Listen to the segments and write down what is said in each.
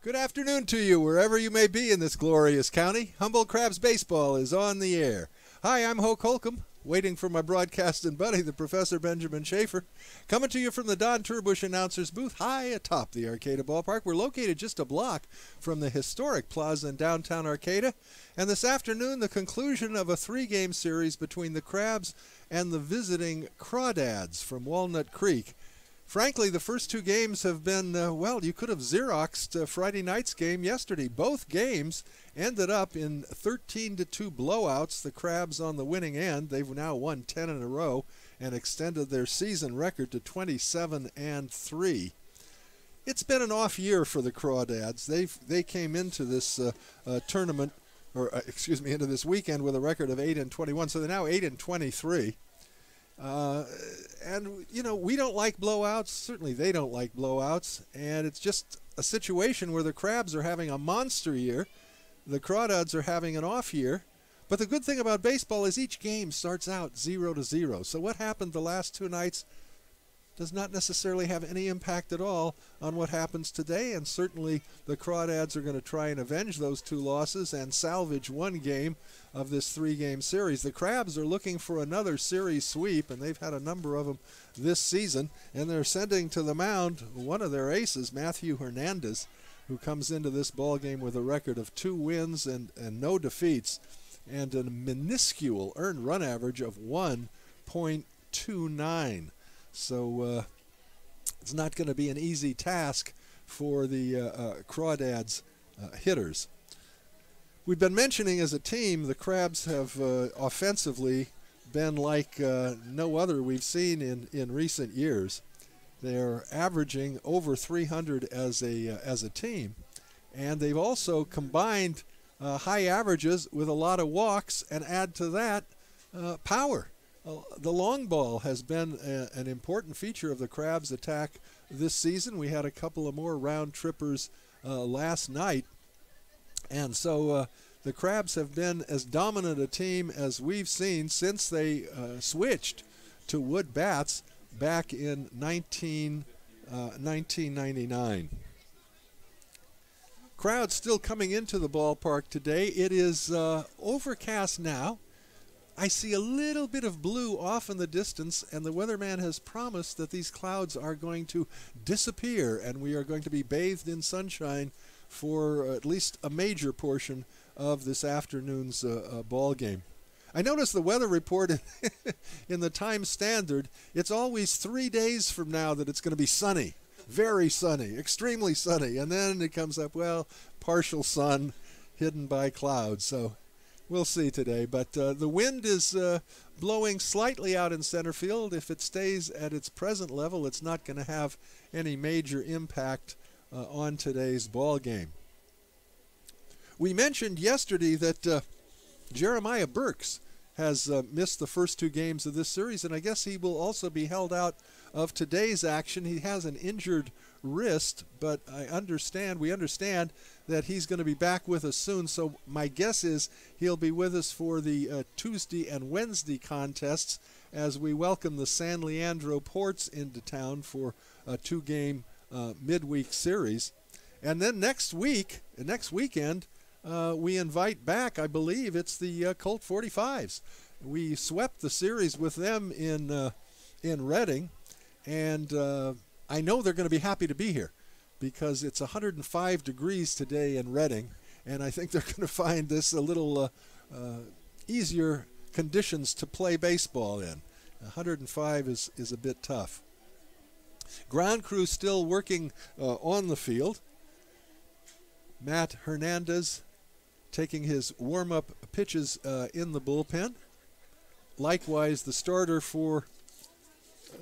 Good afternoon to you, wherever you may be in this glorious county. Humboldt Crabs Baseball is on the air. Hi, I'm Hoke Holcomb, waiting for my broadcasting buddy, the Professor Benjamin Schaefer, coming to you from the Don Turbush announcer's booth high atop the Arcata Ballpark. We're located just a block from the historic plaza in downtown Arcata, and this afternoon, the conclusion of a three-game series between the Crabs and the visiting Crawdads from Walnut Creek. Frankly, the first two games have been, well, you could have Xeroxed Friday night's game yesterday. Both games ended up in 13-2 blowouts. The Crabs on the winning end. They've now won 10 in a row and extended their season record to 27-3. It's been an off year for the Crawdads. They came into this tournament, into this weekend with a record of 8-21, so they're now 8-23. And, you know, we don't like blowouts. Certainly they don't like blowouts. And it's just a situation where the Crabs are having a monster year. The Crawdads are having an off year. But the good thing about baseball is each game starts out 0-0. So what happened the last two nights does not necessarily have any impact at all on what happens today. And certainly the Crawdads are going to try and avenge those two losses and salvage one game of this three-game series. The Crabs are looking for another series sweep, and they've had a number of them this season. And they're sending to the mound one of their aces, Matthew Hernandez, who comes into this ball game with a record of 2 wins and no defeats, and a minuscule earned run average of 1.29. So it's not going to be an easy task for the Crawdads hitters. We've been mentioning as a team the Crabs have offensively been like no other we've seen in recent years. They're averaging over 300 as a team, and they've also combined high averages with a lot of walks, and add to that power. The long ball has been an important feature of the Crabs' attack this season. We had a couple of more round trippers last night. And so the Crabs have been as dominant a team as we've seen since they switched to wood bats back in 1999. Crowd still coming into the ballpark today. It is overcast now. I see a little bit of blue off in the distance, and the weatherman has promised that these clouds are going to disappear, and we are going to be bathed in sunshine for at least a major portion of this afternoon's ball game. I noticed the weather report in the Times Standard. It's always 3 days from now that it's going to be sunny, very sunny, extremely sunny, and then it comes up, well, partial sun hidden by clouds. So we'll see today, but the wind is blowing slightly out in center field. If it stays at its present level, it's not going to have any major impact on today's ball game. We mentioned yesterday that Jeremiah Burks has missed the first 2 games of this series, and I guess he will also be held out of today's action. He has an injured wrist, but we understand that he's going to be back with us soon. So my guess is he'll be with us for the Tuesday and Wednesday contests as we welcome the San Leandro Ports into town for a 2-game midweek series. And then next weekend, we invite back, I believe it's the Colt 45s. We swept the series with them in Reading, and I know they're going to be happy to be here because it's 105 degrees today in Reading, and I think they're going to find this a little easier conditions to play baseball in. 105 is a bit tough. Ground crew still working on the field. Matt Hernandez taking his warm-up pitches in the bullpen. Likewise, the starter for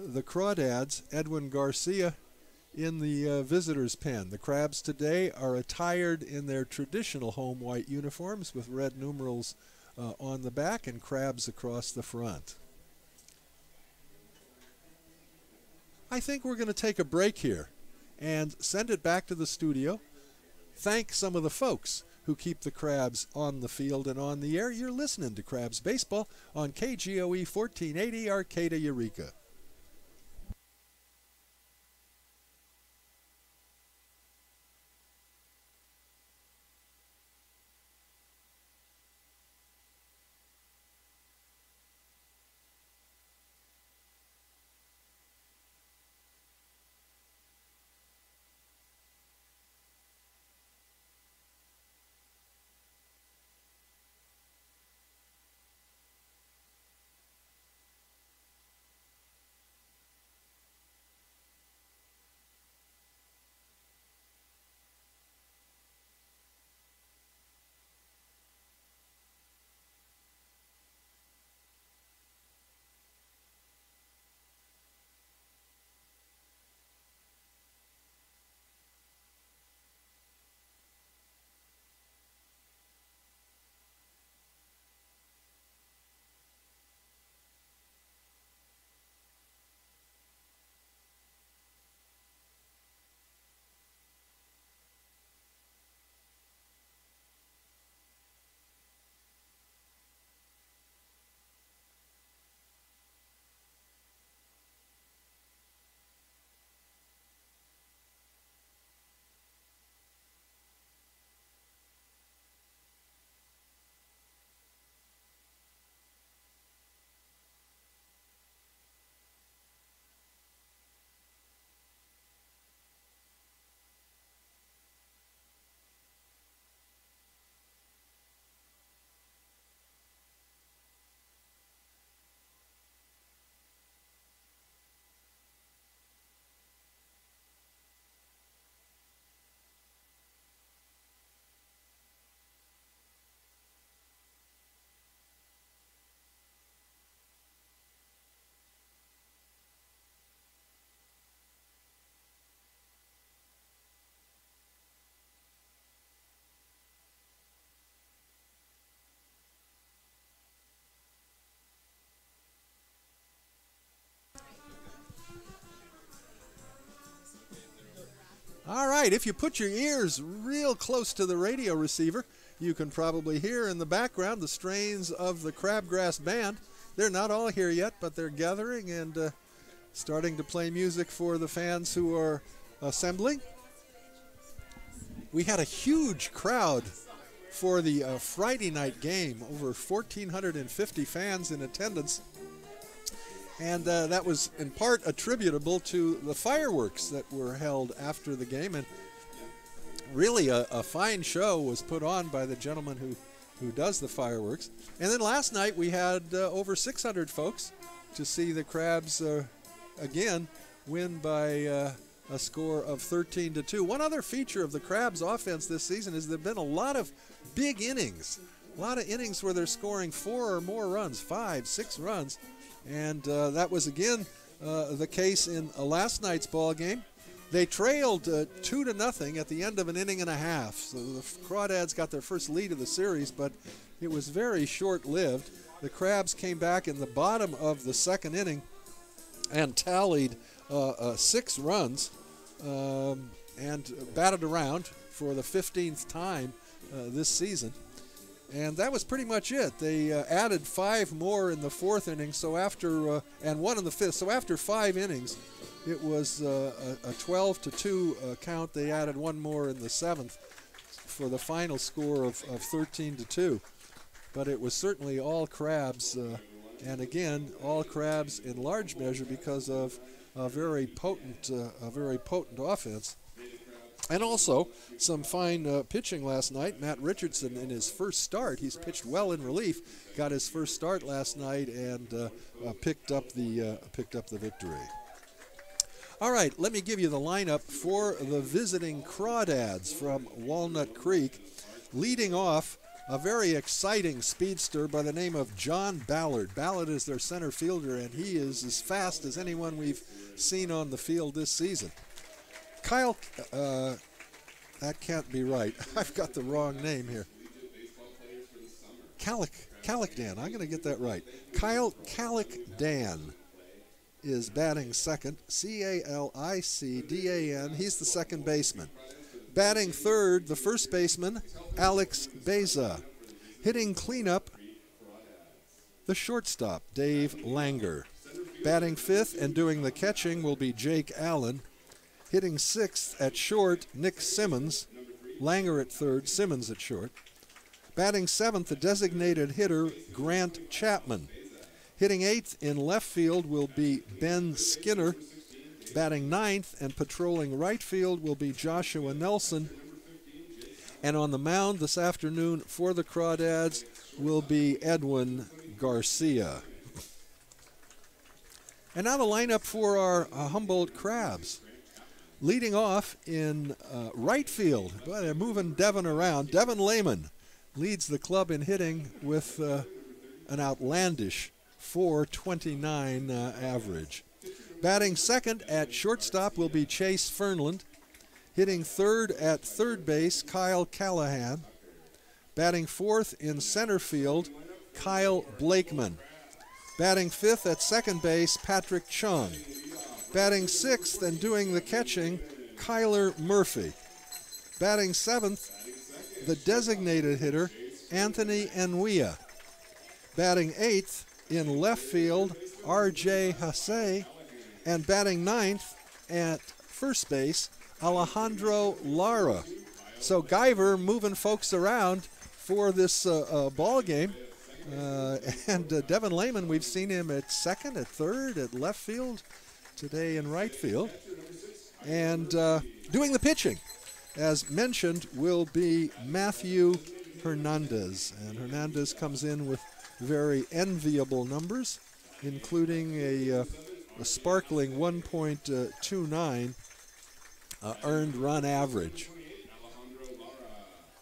the Crawdads, Edwin Garcia, in the visitors' pen. The Crabs today are attired in their traditional home white uniforms with red numerals on the back and crabs across the front. I think we're going to take a break here and send it back to the studio. Thank some of the folks who keep the Crabs on the field and on the air. You're listening to Crabs Baseball on KGOE 1480 Arcata, Eureka. All right, if you put your ears real close to the radio receiver, you can probably hear in the background the strains of the Crabgrass Band. They're not all here yet, but they're gathering and starting to play music for the fans who are assembling. We had a huge crowd for the Friday night game, over 1,450 fans in attendance. And that was in part attributable to the fireworks that were held after the game. And really a fine show was put on by the gentleman who does the fireworks. And then last night we had over 600 folks to see the Crabs again win by a score of 13-2. One other feature of the Crabs offense this season is there have been a lot of big innings. A lot of innings where they're scoring 4 or more runs, 5, 6 runs. And that was again the case in last night's ball game. They trailed 2-0 at the end of an inning and a half. So the Crawdads got their first lead of the series, but it was very short-lived. The Crabs came back in the bottom of the second inning and tallied 6 runs and batted around for the 15th time this season. And that was pretty much it. They added 5 more in the 4th inning, so after and 1 in the 5th. So after 5 innings, it was a 12-2 count. They added 1 more in the 7th for the final score of 13-2. But it was certainly all Crabs, and again, all Crabs in large measure because of a very potent offense. And also some fine pitching last night. Matt Richardson in his first start, he's pitched well in relief, got his first start last night and picked up the victory. All right, let me give you the lineup for the visiting Crawdads from Walnut Creek. Leading off, a very exciting speedster by the name of John Ballard. Ballard is their center fielder, and he is as fast as anyone we've seen on the field this season. Kyle, that can't be right. I've got the wrong name here. Calicdan, I'm going to get that right. Kyle Calicdan is batting second, Calicdan. He's the second baseman. Batting third, the first baseman, Alex Beza. Hitting cleanup, the shortstop, Dave Langer. Batting fifth and doing the catching will be Jake Allen. Hitting sixth at short, Nick Simmons. Langer at third, Simmons at short. Batting seventh, the designated hitter, Grant Chapman. Hitting eighth in left field will be Ben Skinner. Batting ninth and patrolling right field will be Joshua Nelson. And on the mound this afternoon for the Crawdads will be Edwin Garcia. And now the lineup for our Humboldt Crabs. Leading off in right field, but they're moving Devin around. Devin Lehman leads the club in hitting with an outlandish .429 average. Batting second at shortstop will be Chase Fernland. Hitting third at third base, Kyle Callahan. Batting fourth in center field, Kyle Blakeman. Batting fifth at second base, Patrick Chung. Batting sixth and doing the catching, Kyler Murphy. Batting seventh, the designated hitter, Anthony Enwia. Batting eighth in left field, R.J. Hasse. And batting ninth at first base, Alejandro Lara. So Guyver moving folks around for this ball game. And Devin Lehman, we've seen him at second, at third, at left field, today in right field. And doing the pitching, as mentioned, will be Matthew Hernandez. And Hernandez comes in with very enviable numbers, including a sparkling 1.29 earned run average.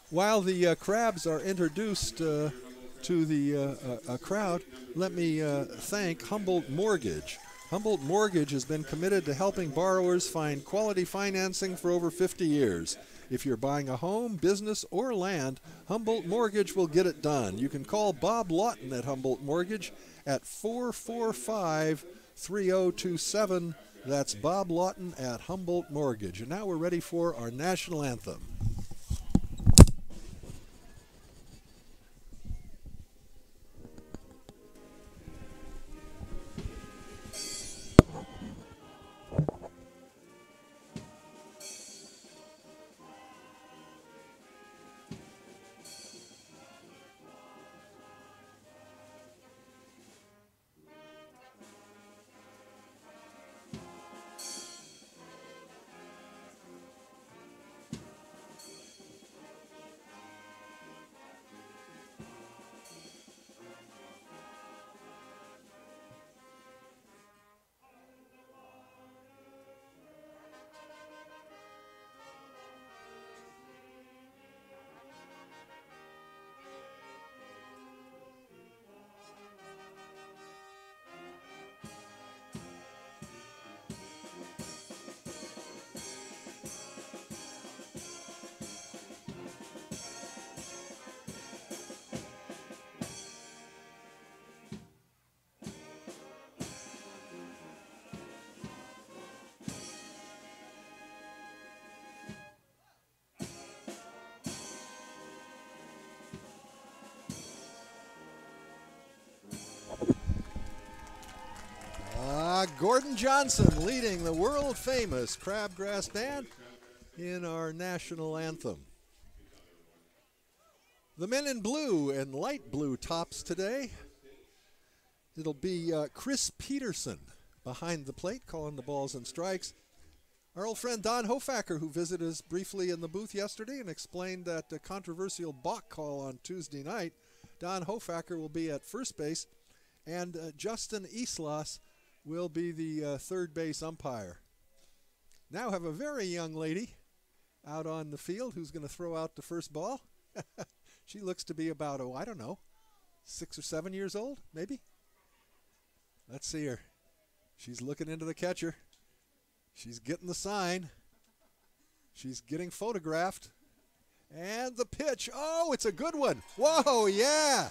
While the Crabs are introduced to the crowd, let me thank Humboldt Mortgage. Humboldt Mortgage has been committed to helping borrowers find quality financing for over 50 years. If you're buying a home, business, or land, Humboldt Mortgage will get it done. You can call Bob Lawton at Humboldt Mortgage at 445-3027 That's Bob Lawton at Humboldt Mortgage. And now we're ready for our national anthem. Gordon Johnson leading the world-famous Crabgrass Band in our national anthem. The men in blue and light blue tops today. It'll be Chris Peterson behind the plate calling the balls and strikes. Our old friend Don Hofacker, who visited us briefly in the booth yesterday and explained that controversial balk call on Tuesday night. Don Hofacker will be at first base, and Justin Islas will be the third base umpire. Now have a very young lady out on the field who's going to throw out the first ball. She looks to be about, I don't know, 6 or 7 years old, maybe? Let's see her. She's looking into the catcher. She's getting the sign. She's getting photographed. And the pitch. Oh, it's a good one. Whoa, yeah.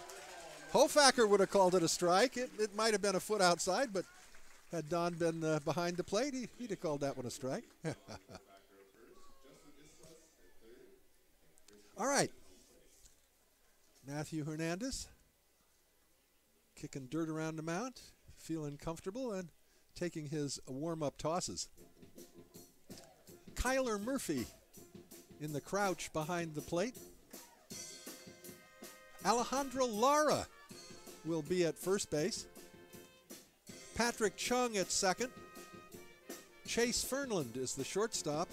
Hofacker would have called it a strike. It might have been a foot outside, but had Don been behind the plate, he'd have called that one a strike. All right. Matthew Hernandez kicking dirt around the mound, feeling comfortable and taking his warm-up tosses. Kyler Murphy in the crouch behind the plate. Alejandro Lara will be at first base. Patrick Chung at second. Chase Fernland is the shortstop.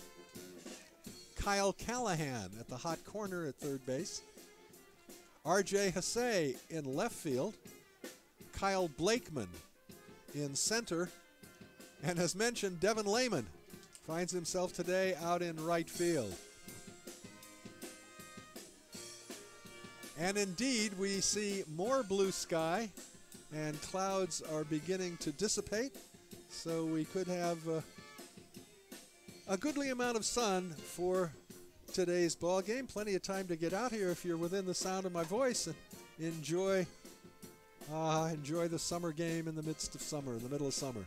Kyle Callahan at the hot corner at third base. R.J. Hasse in left field. Kyle Blakeman in center. And as mentioned, Devin Lehman finds himself today out in right field. And indeed, we see more blue sky, and clouds are beginning to dissipate, so we could have a goodly amount of sun for today's ball game. Plenty of time to get out here if you're within the sound of my voice and enjoy the summer game in the midst of summer, in the middle of summer.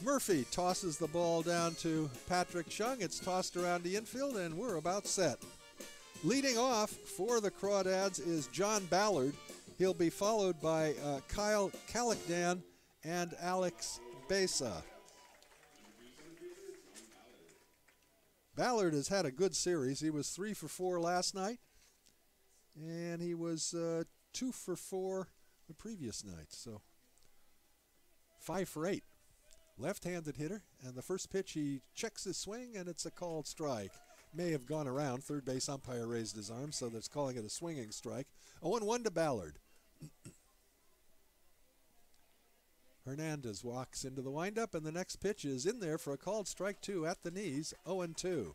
Murphy tosses the ball down to Patrick Chung. It's tossed around the infield, and we're about set. Leading off for the Crawdads is John Ballard. He'll be followed by Kyle Kallikdan and Alex Besa. Ballard has had a good series. He was 3 for 4 last night, and he was 2 for 4 the previous night, so 5 for 8. Left-handed hitter, and the first pitch he checks his swing, and it's a called strike. May have gone around. Third base umpire raised his arm, so that's calling it a swinging strike. 0-1 to Ballard. Hernandez walks into the windup, and the next pitch is in there for a called strike 2 at the knees. 0-2.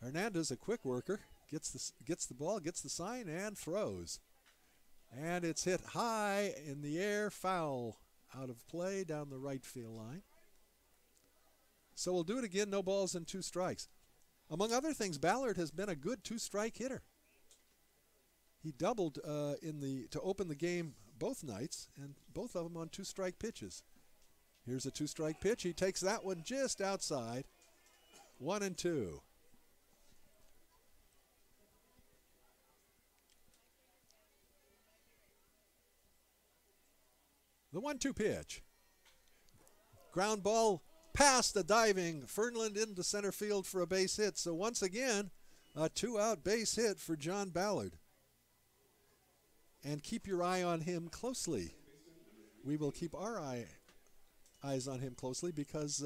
Hernandez, a quick worker, gets the ball, gets the sign, and throws. And it's hit high in the air, foul out of play down the right field line. So we'll do it again, no balls and 2 strikes. Among other things, Ballard has been a good two-strike hitter. He doubled to open the game both nights, and both of them on two-strike pitches. Here's a two-strike pitch. He takes that one just outside. 1-2. The 1-2 pitch. Ground ball past the diving Fernland into center field for a base hit. So once again, a two-out base hit for John Ballard. And keep your eye on him closely. We will keep our eyes on him closely because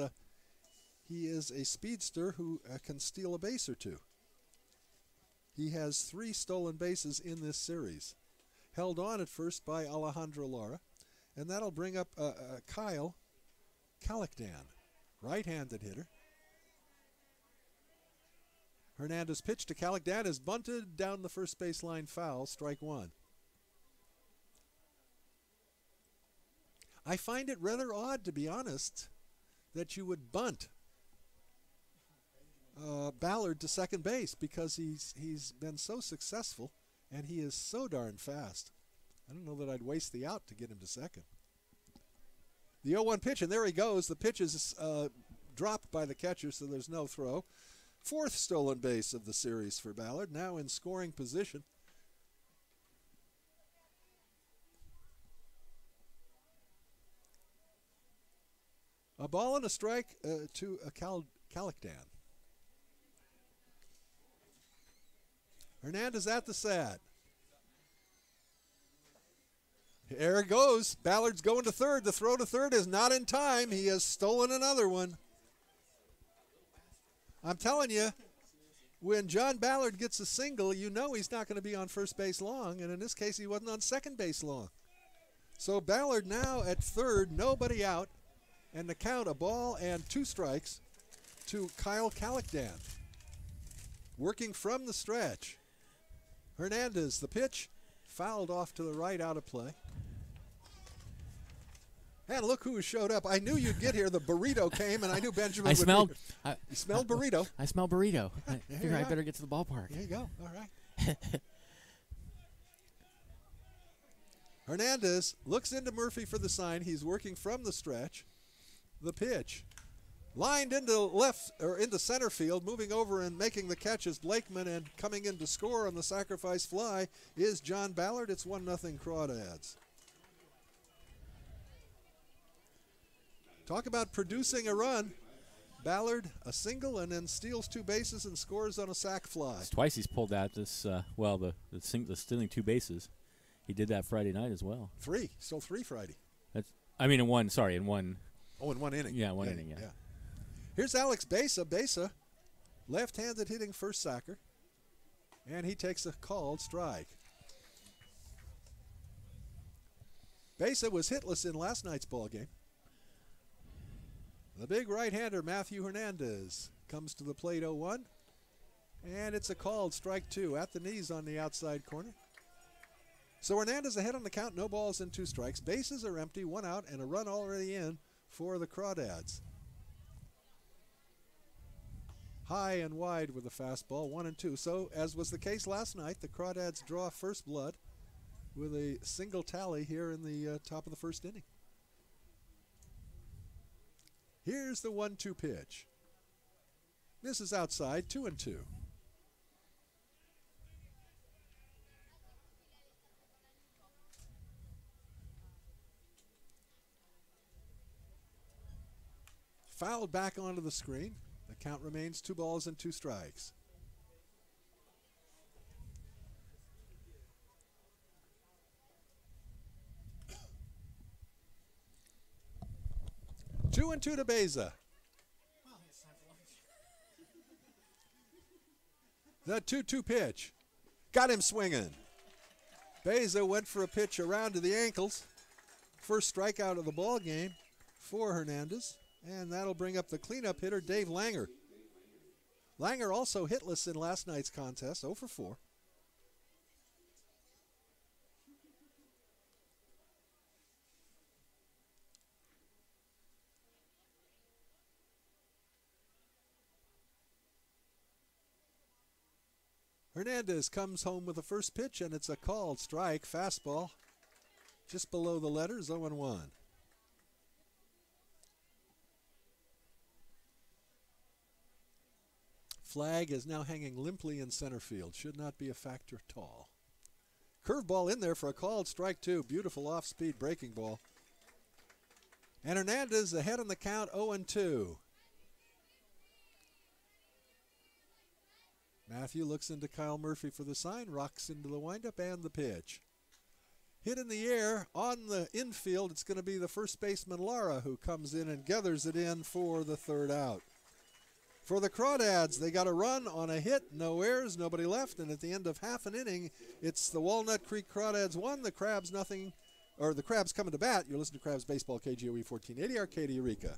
he is a speedster who can steal a base or two. He has 3 stolen bases in this series. Held on at first by Alejandro Lara. And that'll bring up Kyle Crawdads, right-handed hitter. Hernandez pitch to Crawdads is bunted down the first baseline foul, strike 1. I find it rather odd, to be honest, that you would bunt Ballard to second base because he's been so successful and he is so darn fast. I don't know that I'd waste the out to get him to second. The 0-1 pitch, and there he goes. The pitch is dropped by the catcher, so there's no throw. 4th stolen base of the series for Ballard, now in scoring position. A ball and a strike to Crawdads. Hernandez at the set. There it goes. Ballard's going to third. The throw to third is not in time. He has stolen another one. I'm telling you, when John Ballard gets a single, you know he's not going to be on first base long, and in this case, he wasn't on second base long. So Ballard now at third, nobody out, and the count, a ball and 2 strikes to Kyle Crawdads. Working from the stretch. Hernandez, the pitch, fouled off to the right, out of play. And look who showed up. I knew you'd get here. The burrito came, and I knew Benjamin would be here. You smelled burrito. I smell burrito. I figure I better get to the ballpark. There you go. All right. Hernandez looks into Murphy for the sign. He's working from the stretch. The pitch. Lined into left or into center field, moving over and making the catch is Blakeman, and coming in to score on the sacrifice fly is John Ballard. It's 1-0 Crawdads. Talk about producing a run. Ballard a single and then steals 2 bases and scores on a sac fly. It's twice he's pulled out this. The stealing 2 bases. He did that Friday night as well. 3. Stole 3 Friday. In one. Sorry, in one. Oh, in one inning. Yeah, one inning. Yeah. Here's Alex Besa. Besa, left-handed hitting first sacker, and he takes a called strike. Besa was hitless in last night's ball game. The big right-hander, Matthew Hernandez, comes to the plate 0-1, and it's a called strike 2 at the knees on the outside corner. So Hernandez ahead on the count, no balls and 2 strikes. Bases are empty, 1 out, and a run already in for the Crawdads. High and wide with the fastball, 1-2. So, as was the case last night, the Crawdads draw first blood with a single tally here in the top of the first inning. Here's the 1-2 pitch. This is outside, 2-2. Fouled back onto the screen. The count remains 2 balls and 2 strikes. Two and 2 to Beza. The 2-2 pitch. Got him swinging. Beza went for a pitch around to the ankles. First strikeout of the ball game for Hernandez. And that'll bring up the cleanup hitter, Dave Langer. Langer also hitless in last night's contest, 0 for 4. Hernandez comes home with the first pitch, and it's a called strike. Fastball just below the letters, 0-1. Flag is now hanging limply in center field. Should not be a factor at all. Curveball in there for a called strike, too. Beautiful off-speed breaking ball. And Hernandez ahead on the count, 0-2. Matthew looks into Kyle Murphy for the sign, rocks into the windup and the pitch. Hit in the air on the infield. It's going to be the first baseman Lara who comes in and gathers it in for the third out. For the Crawdads, they got a run on a hit, no errors, nobody left, and at the end of half an inning, it's the Walnut Creek Crawdads 1, the Crabs nothing, or the Crabs coming to bat. You're listening to Crabs Baseball, KGOE 1480, Arcadia, Eureka.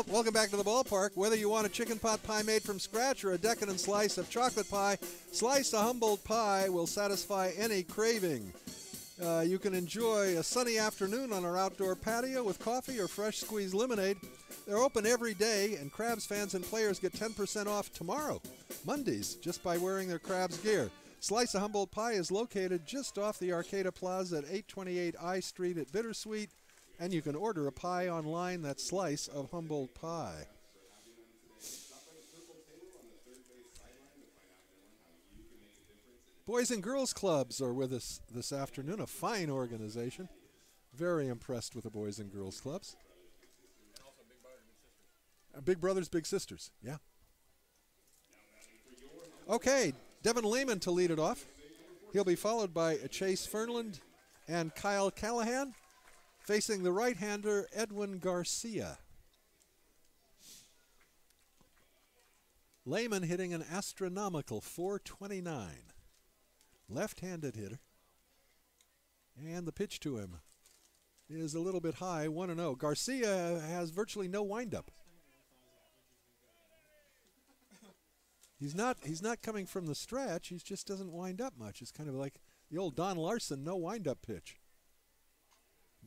Welcome back to the ballpark. Whether you want a chicken pot pie made from scratch or a decadent slice of chocolate pie, Slice of Humboldt Pie will satisfy any craving. You can enjoy a sunny afternoon on our outdoor patio with coffee or fresh squeezed lemonade. They're open every day, and Crabs fans and players get 10% off tomorrow, Mondays, just by wearing their Crabs gear. Slice of Humboldt Pie is located just off the Arcata Plaza at 828 I Street at Bittersweet. And you can order a pie online. That's Slice of Humboldt Pie. Boys and Girls Clubs are with us this afternoon, a fine organization. Very impressed with the Boys and Girls Clubs. Big Brothers, Big Sisters, yeah. Okay, Devin Lehman to lead it off. He'll be followed by Chase Fernland and Kyle Callahan. Facing the right-hander, Edwin Garcia. Lehman hitting an astronomical .429. Left-handed hitter. And the pitch to him is a little bit high, 1-0. Garcia has virtually no windup. He's not coming from the stretch. He just doesn't wind up much. It's kind of like the old Don Larson no windup pitch.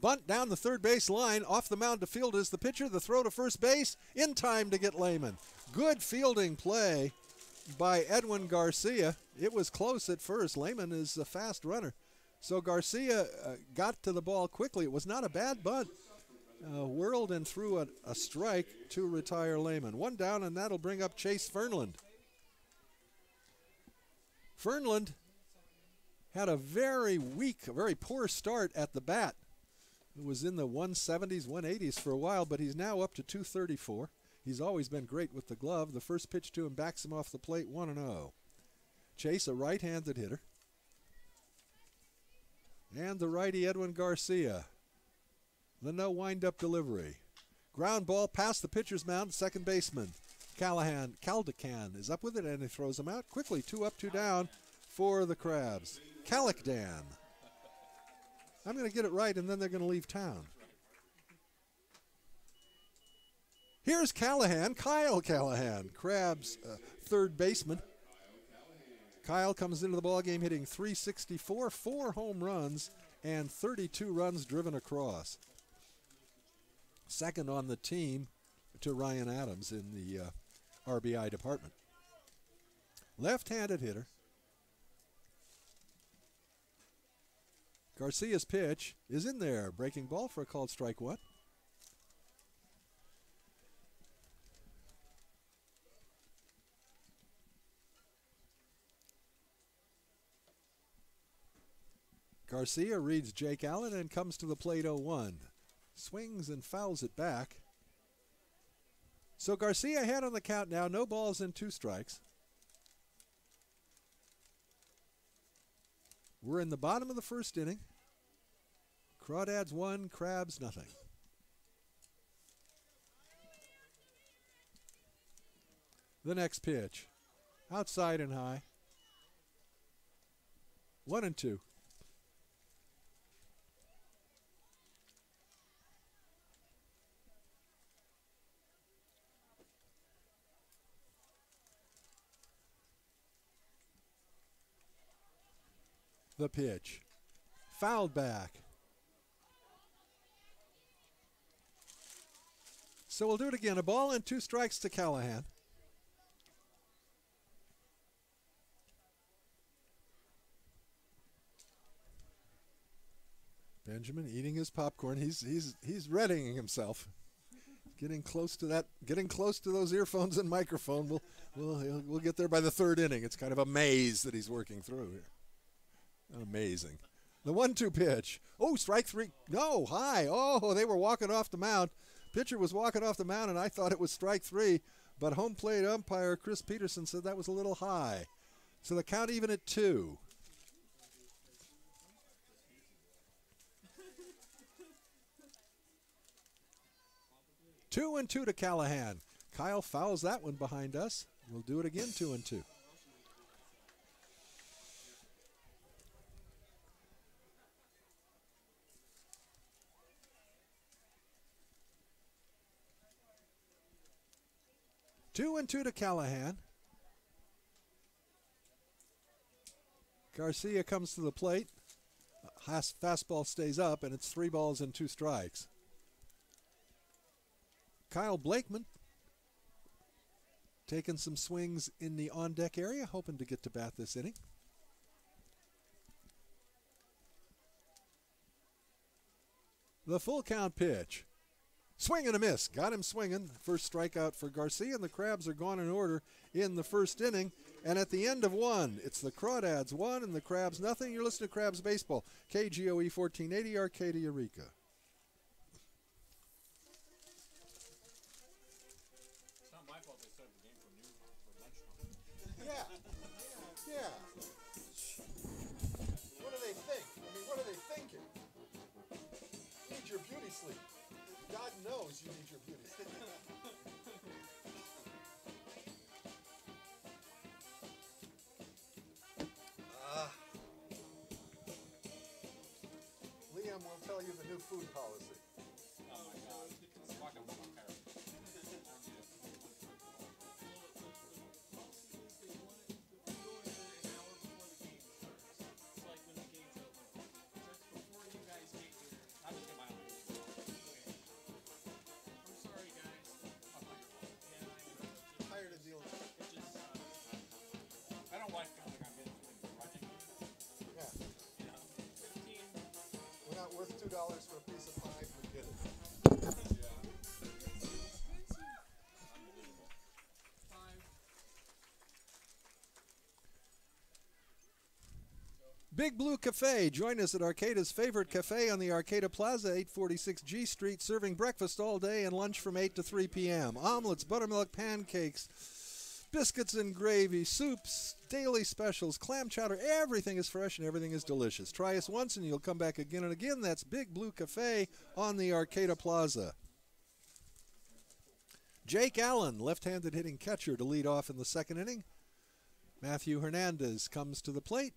Bunt down the third base line. Off the mound to field is the pitcher. The throw to first base in time to get Lehman. Good fielding play by Edwin Garcia. It was close at first. Lehman is a fast runner. So Garcia got to the ball quickly. It was not a bad bunt. Whirled and threw a strike to retire Lehman. One down, and that'll bring up Chase Fernland. Fernland had a very weak, a very poor start at the bat. It was in the 170s, 180s for a while, but he's now up to 234. He's always been great with the glove. The first pitch to him backs him off the plate, 1-0. Chase, a right-handed hitter. And the righty, Edwin Garcia. The no wind-up delivery. Ground ball past the pitcher's mound, second baseman. Caldecan is up with it, and he throws him out quickly. 2 up, 2 down for the Crabs. Caldecan. I'm going to get it right, and then they're going to leave town. Here's Callahan, Kyle Callahan, Crabs' third baseman. Kyle comes into the ballgame hitting .364, 4 home runs, and 32 runs driven across. Second on the team to Ryan Adams in the RBI department. Left-handed hitter. Garcia's pitch is in there. Breaking ball for a called strike one. Garcia reads Jake Allen and comes to the plate 0-1. Swings and fouls it back. So Garcia ahead on the count now. No balls and 2 strikes. We're in the bottom of the first inning. Crawdads 1, Crabs nothing. The next pitch. Outside and high. 1-2. The pitch. Fouled back. So we'll do it again. A ball and 2 strikes to Callahan. Benjamin eating his popcorn. He's readying himself. Getting close to that. Getting close to those earphones and microphone. We'll get there by the 3rd inning. It's kind of a maze that he's working through here. Amazing. The 1-2 pitch. Oh, strike 3. No, high. Oh, they were walking off the mound. Pitcher was walking off the mound, and I thought it was strike 3. But home plate umpire Chris Peterson said that was a little high. So the count even at 2. Two and 2 to Callahan. Kyle fouls that one behind us. We'll do it again, 2-2. Two and 2 to Callahan. Garcia comes to the plate. Fastball stays up, and it's 3 balls and 2 strikes. Kyle Blakeman taking some swings in the on-deck area, hoping to get to bat this inning. The full count pitch. Swing and a miss. Got him swinging. First strikeout for Garcia, and the Crabs are gone in order in the first inning. And at the end of 1, it's the Crawdads 1 and the Crabs nothing. You're listening to Crabs Baseball. KGOE 1480, Arcadia, Eureka. It's not my fault they set the game for noon for lunchtime. Yeah. What do they think? I mean, what are they thinking? Need your beauty sleep. God knows you need your beauty sleep. Liam will tell you the new food policy. Oh my God. It's fucking terrible. Worth $2 for a piece of pie, forget it. Big Blue Cafe. Join us at Arcata's favorite cafe on the Arcata Plaza, 846 G Street, serving breakfast all day and lunch from 8 to 3 p.m. Omelets, buttermilk pancakes, biscuits and gravy, soups, daily specials, clam chowder. Everything is fresh and everything is delicious. Try us once and you'll come back again and again. That's Big Blue Cafe on the Arcata Plaza. Jake Allen, left-handed hitting catcher, to lead off in the second inning. Matthew Hernandez comes to the plate,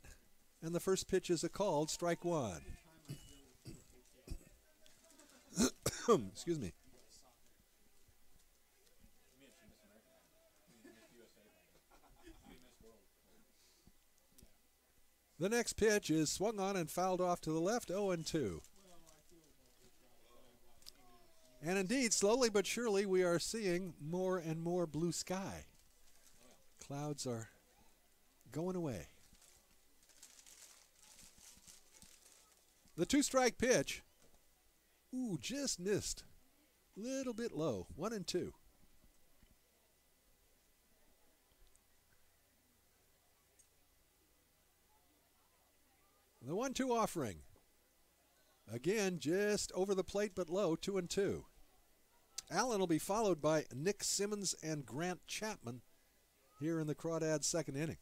and the first pitch is a called strike 1. Excuse me. The next pitch is swung on and fouled off to the left, 0-2. And indeed, slowly but surely, we are seeing more and more blue sky. Clouds are going away. The 2-strike pitch. Ooh, just missed. Little bit low. 1-2. The 1-2 offering. Again, just over the plate but low, 2-2. Allen will be followed by Nick Simmons and Grant Chapman here in the Crawdads' second inning.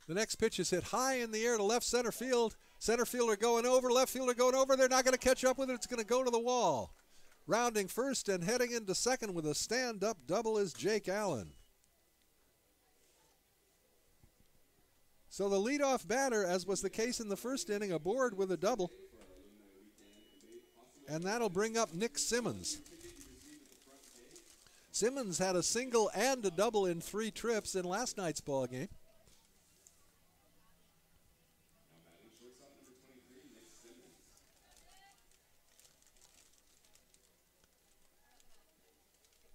The next pitch is hit high in the air to left center field. Center fielder going over, left fielder going over. They're not going to catch up with it. It's going to go to the wall. Rounding first and heading into second with a stand-up double is Jake Allen. So the leadoff batter, as was the case in the first inning, aboard with a double. And that'll bring up Nick Simmons. Simmons had a single and a double in 3 trips in last night's ball game.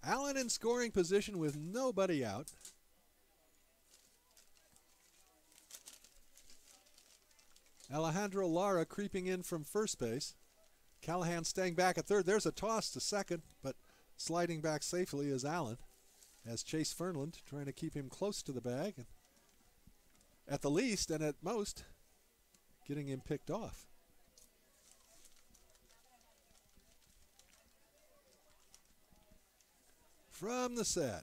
Allen in scoring position with nobody out. Alejandro Lara creeping in from first base. Callahan staying back at third. There's a toss to second, but sliding back safely is Allen, as Chase Fernland trying to keep him close to the bag. And at the least and at most, getting him picked off. From the set.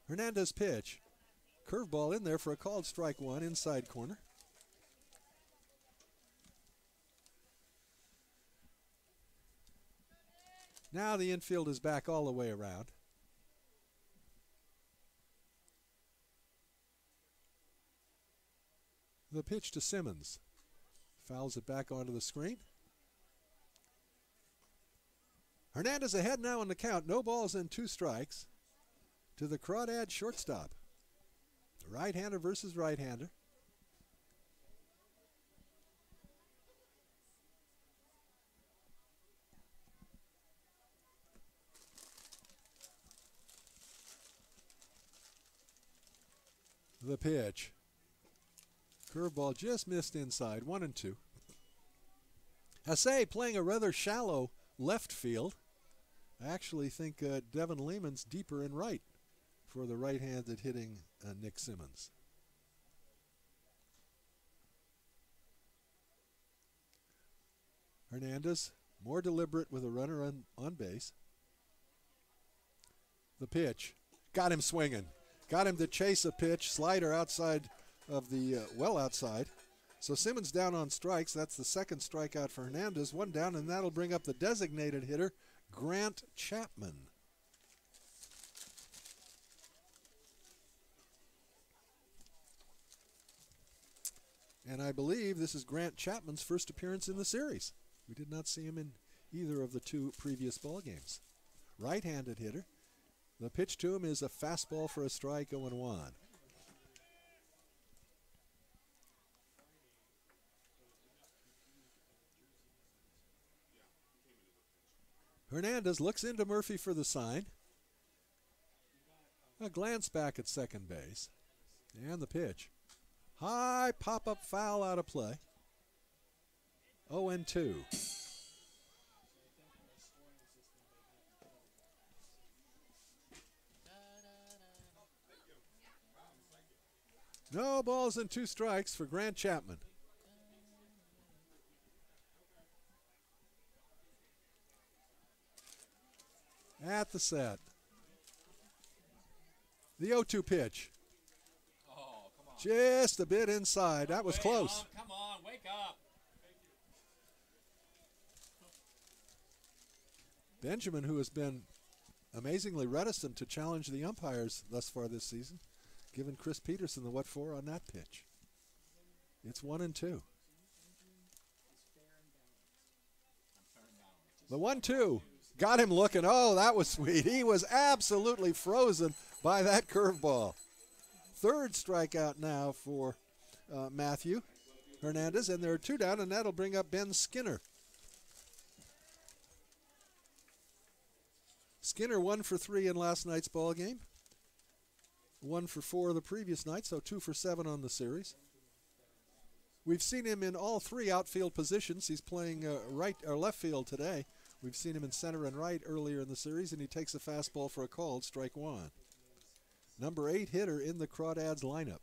Hernandez pitch. Curveball in there for a called strike one, inside corner. Now the infield is back all the way around. The pitch to Simmons. Fouls it back onto the screen. Hernandez ahead now in the count. No balls and 2 strikes to the Crawdad shortstop. Right-hander versus right-hander. The pitch. Curveball just missed inside, 1-2. Hasse playing a rather shallow left field. I actually think Devin Lehman's deeper in right for the right-handed hitting Nick Simmons. Hernandez, more deliberate with a runner on base. The pitch. Got him swinging. Got him to chase a pitch. Slider outside of the, well outside. So Simmons down on strikes. That's the second strikeout for Hernandez. 1 down, and that'll bring up the designated hitter, Grant Chapman. And I believe this is Grant Chapman's first appearance in the series. We did not see him in either of the 2 previous ball games. Right-handed hitter. The pitch to him is a fastball for a strike, 0-1. Hernandez looks into Murphy for the sign. A glance back at second base. And the pitch. High pop-up foul out of play. 0-2. No balls and 2 strikes for Grant Chapman. At the set. The 0-2 pitch. Oh, come on. Just a bit inside. That was close. Come on, wake up. Benjamin, who has been amazingly reticent to challenge the umpires thus far this season, giving Chris Peterson the what for on that pitch. It's 1-2. The 1-2 got him looking. Oh, that was sweet. He was absolutely frozen by that curveball. Third strikeout now for Matthew Hernandez, and there are 2 down, and that'll bring up Ben Skinner. Skinner 1 for 3 in last night's ball game. 1 for 4 the previous night, so 2 for 7 on the series. We've seen him in all 3 outfield positions. He's playing right or left field today. We've seen him in center and right earlier in the series, and he takes a fastball for a called strike 1. Number 8 hitter in the Crawdads lineup.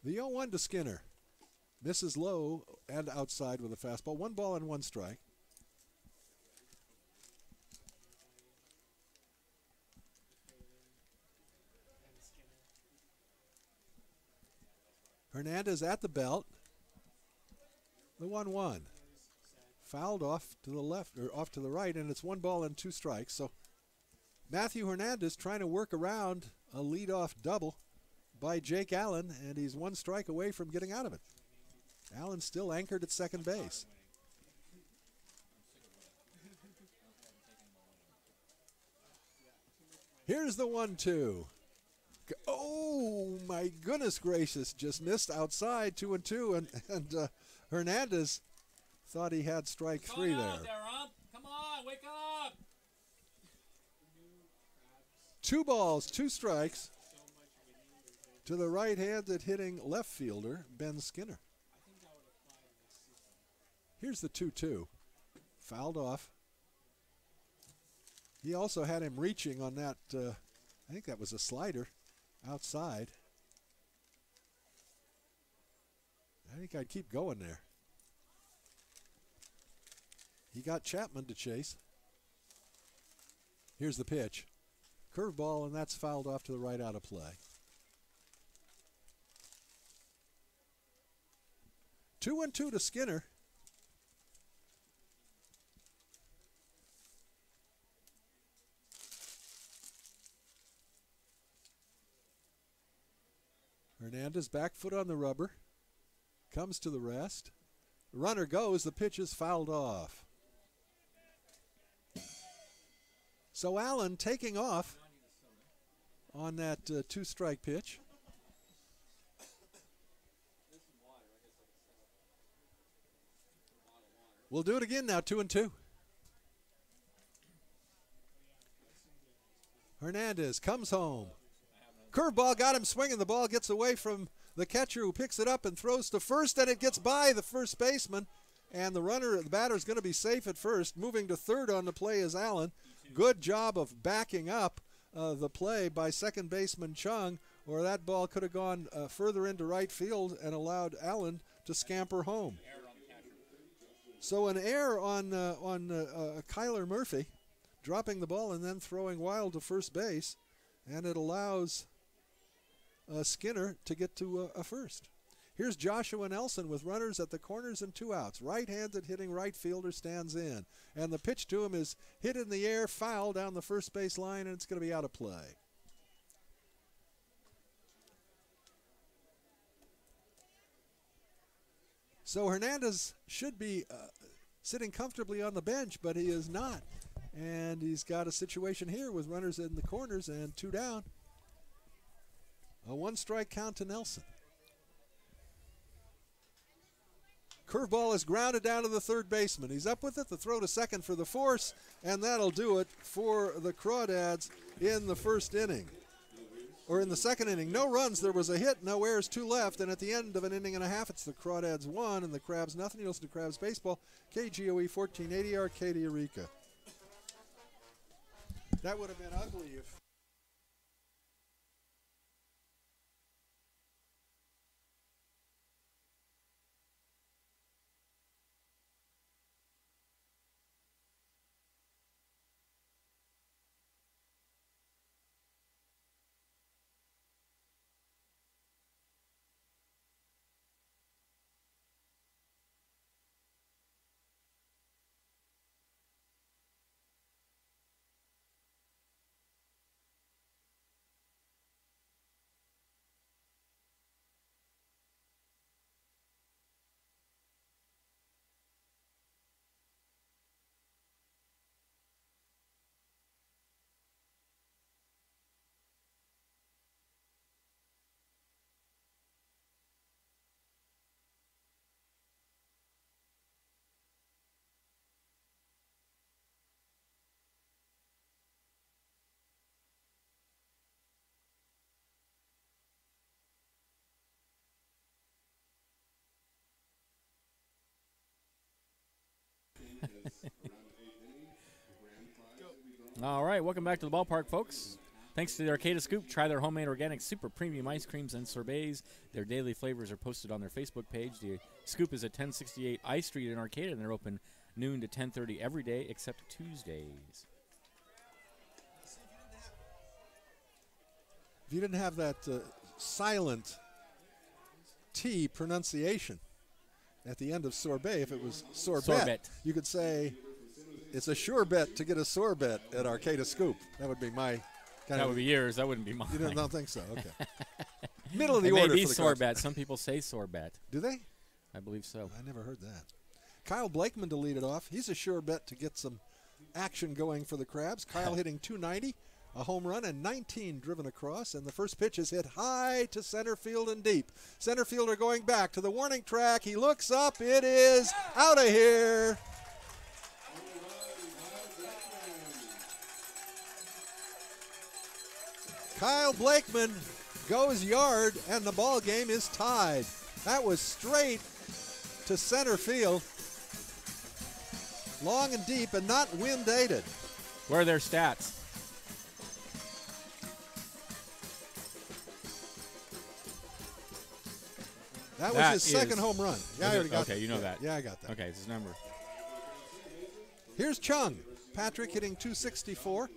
The 0-1 to Skinner. Misses low and outside with a fastball. 1 ball and 1 strike. Hernandez at the belt. The 1-1. Fouled off to the left, or off to the right, and it's 1 ball and 2 strikes. So Matthew Hernandez trying to work around a leadoff double by Jake Allen, and he's 1 strike away from getting out of it. Allen still anchored at second base. Here's the 1-2. Oh, my goodness gracious. Just missed outside, 2-2, and Hernandez thought he had strike 3 there. Come on, wake up! 2 balls, 2 strikes to the right-handed hitting left fielder, Ben Skinner. Here's the 2-2. Fouled off. He also had him reaching on that, I think that was a slider outside. I think I'd keep going there. He got Chapman to chase. Here's the pitch. Curveball, and that's fouled off to the right out of play. 2-2 to Skinner. Hernandez back foot on the rubber. Comes to the rest. The runner goes. The pitch is fouled off. So Allen taking off on that 2-strike pitch. We'll do it again now, 2-2. Hernandez comes home. Curveball got him swinging. The ball gets away from the catcher, who picks it up and throws to first, and it gets by the first baseman. And the batter is going to be safe at first. Moving to third on the play is Allen. Good job of backing up the play by second baseman Chung, or that ball could have gone further into right field and allowed Allen to scamper home. So an error on Kyler Murphy, dropping the ball and then throwing wild to first base, and it allows Skinner to get to a first. Here's Joshua Nelson with runners at the corners and 2 outs. Right-handed hitting right fielder stands in. And the pitch to him is hit in the air, foul down the first base line, and it's going to be out of play. So Hernandez should be sitting comfortably on the bench, but he is not. And he's got a situation here with runners in the corners and 2 down. A 1-strike count to Nelson. Curveball is grounded down to the third baseman. He's up with it. The throw to second for the force, and that'll do it for the Crawdads in the first inning. Or in the second inning. No runs. There was a hit, no errors, 2 left, and at the end of an inning and a half, it's the Crawdads 1 and the Crabs nothing. You listen to Crabs Baseball, KGOE 1480, Arcadia, Eureka. That would have been ugly if All right, welcome back to the ballpark, folks. Thanks to the Arcata Scoop. Try their homemade organic super premium ice creams and sorbets. Their daily flavors are posted on their Facebook page. The Scoop is at 1068 I Street in Arcata, and they're open noon to 10:30 every day except Tuesdays. If you didn't have that silent T pronunciation at the end of sorbet, if it was sorbet, you could say it's a sure bet to get a sorbet at Arcata Scoop. That would be my kind That would be yours. That wouldn't be mine. You don't think so? Okay. Middle of the it order may be for the sorbet. Some people say sorbet. Do they? I believe so. I never heard that. Kyle Blakeman to lead it off. He's a sure bet to get some action going for the Crabs. Kyle hitting .290, a home run, and 19 driven across. And the first pitch is hit high to center field and deep. Center fielder going back to the warning track. He looks up. It is out of here. Kyle Blakeman goes yard, and the ball game is tied. That was straight to center field. Long and deep and not wind-aided. Where are their stats? That was his second home run. Yeah, I already got okay, that. You know that. Yeah, I got that. Okay, it's his number. Here's Chung. Patrick hitting .264.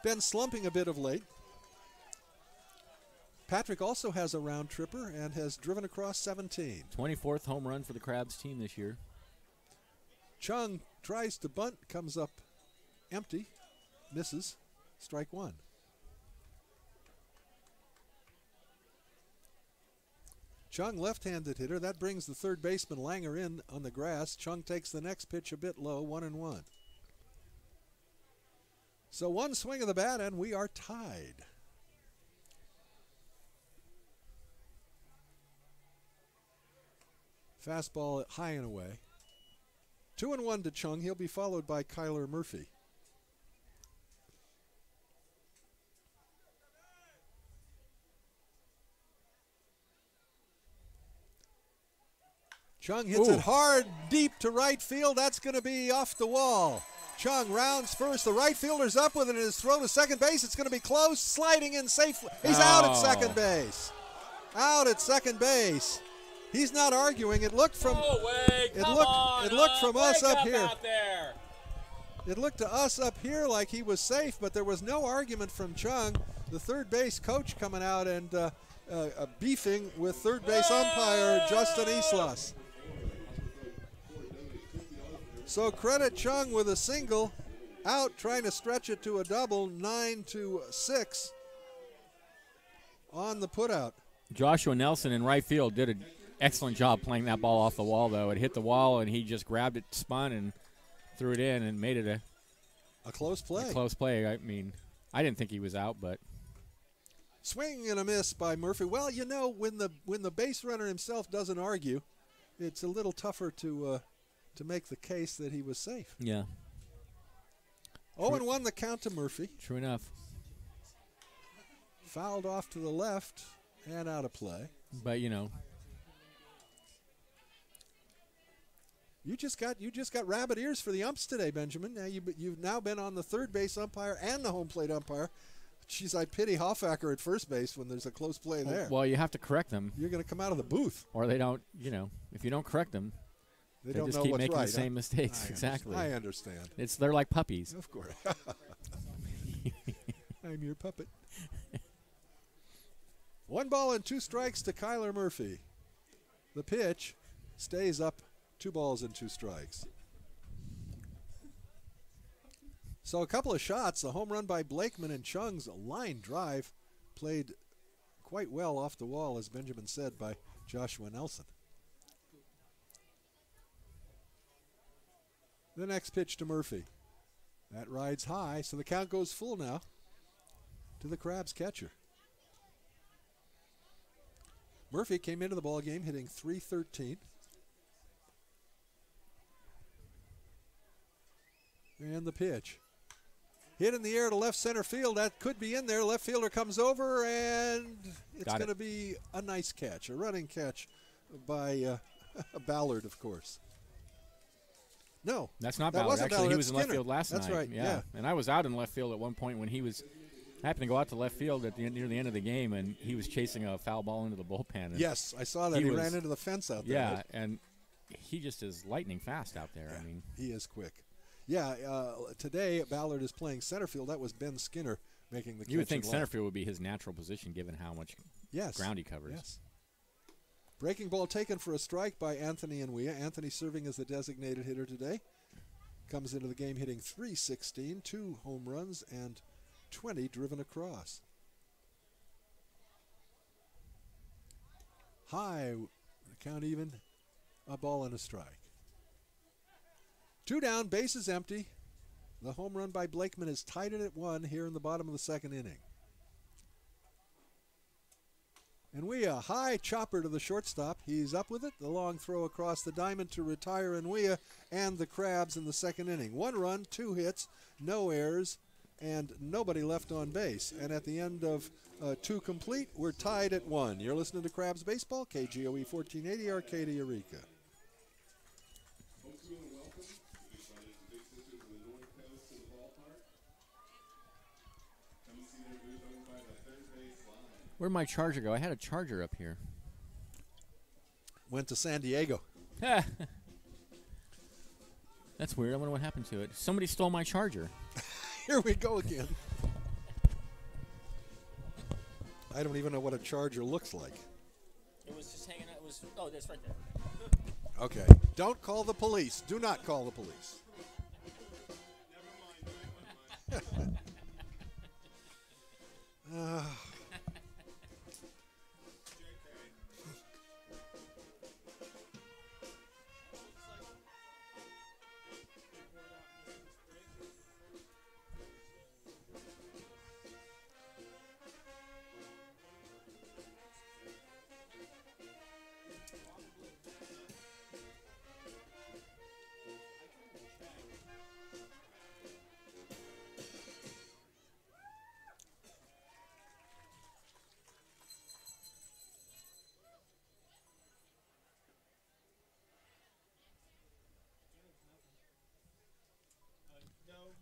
Been slumping a bit of late. Patrick also has a round tripper and has driven across 17. 24th home run for the Crabs team this year. Chung tries to bunt, comes up empty, misses, strike one. Chung left-handed hitter. That brings the third baseman Langer in on the grass. Chung takes the next pitch a bit low, 1-1. So one swing of the bat and we are tied. Fastball high and away. 2-1 to Chung. He'll be followed by Kyler Murphy. Chung hits it hard, deep to right field. That's going to be off the wall. Chung rounds first. The right fielder's up with it. It is thrown to second base. It's going to be close. Sliding in safely. He's out at second base. Out at second base. He's not arguing. It looked from it looked from us up here. It looked to us up here like he was safe, but there was no argument from Chung. The third base coach coming out and beefing with third base umpire Justin Islas. So credit Chung with a single, out trying to stretch it to a double, 9-6 on the putout. Joshua Nelson in right field did an excellent job playing that ball off the wall, though. It hit the wall, and he just grabbed it, spun, and threw it in and made it a close play. A close play. I mean, I didn't think he was out, but swing and a miss by Murphy. Well, you know, when the base runner himself doesn't argue, it's a little tougher to make the case that he was safe. Yeah. 0-1 the count to Murphy. True enough. Fouled off to the left and out of play. But you know, you just got rabbit ears for the umps today, Benjamin. Now you've now been on the third base umpire and the home plate umpire. Jeez, I pity Hoffacker at first base when there's a close play there. Well, you have to correct them. You're going to come out of the booth. Or they don't, you know, if you don't correct them, they just know keep what's making right, the same mistakes. Exactly. I understand. They're like puppies. Of course. I'm your puppet. 1-2 to Kyler Murphy. The pitch stays up, 2-2. So a couple of shots, a home run by Blakeman and Chung's line drive played quite well off the wall, as Benjamin said, by Joshua Nelson. The next pitch to Murphy. That rides high, so the count goes full now to the Crabs catcher. Murphy came into the ball game hitting .313. And the pitch. Hit in the air to left center field. That could be in there. Left fielder comes over, and it's going to be a nice catch, a running catch by Ballard, of course. No. That's not That Ballard. wasn't Actually, Ballard, he that's was in left Skinner. field last That's night. right, yeah. And I was out in left field at one point when he was happened to go out to left field near the end of the game, and he was chasing a foul ball into the bullpen. And Yes, I saw that. He ran into the fence out there. Yeah, right? and he just is lightning fast out there. Yeah, I mean, he is quick. Yeah, today Ballard is playing center field. That was Ben Skinner making the catch. you would think in center left. field would be his natural position given how much ground he covers. Yes. Breaking ball taken for a strike by Anthony Nwia. Anthony serving as the designated hitter today. Comes into the game hitting .316, 2 home runs, and 20 driven across. High, count even, a ball and a strike. 2 down, bases empty. The home run by Blakeman is tied it at 1 here in the bottom of the second inning. And a high chopper to the shortstop. He's up with it. The long throw across the diamond to retire Nwia and the Crabs in the second inning. 1 run, 2 hits, no errors, and nobody left on base. And at the end of 2 complete, we're tied at 1. You're listening to Crabs Baseball, KGOE 1480, Arcadia, Eureka. Where'd my charger go? I had a charger up here. Went to San Diego. That's weird. I wonder what happened to it. Somebody stole my charger. Here we go again. I don't even know what a charger looks like. It was just hanging out. It was. Oh, that's right there. Okay. Don't call the police. Do not call the police.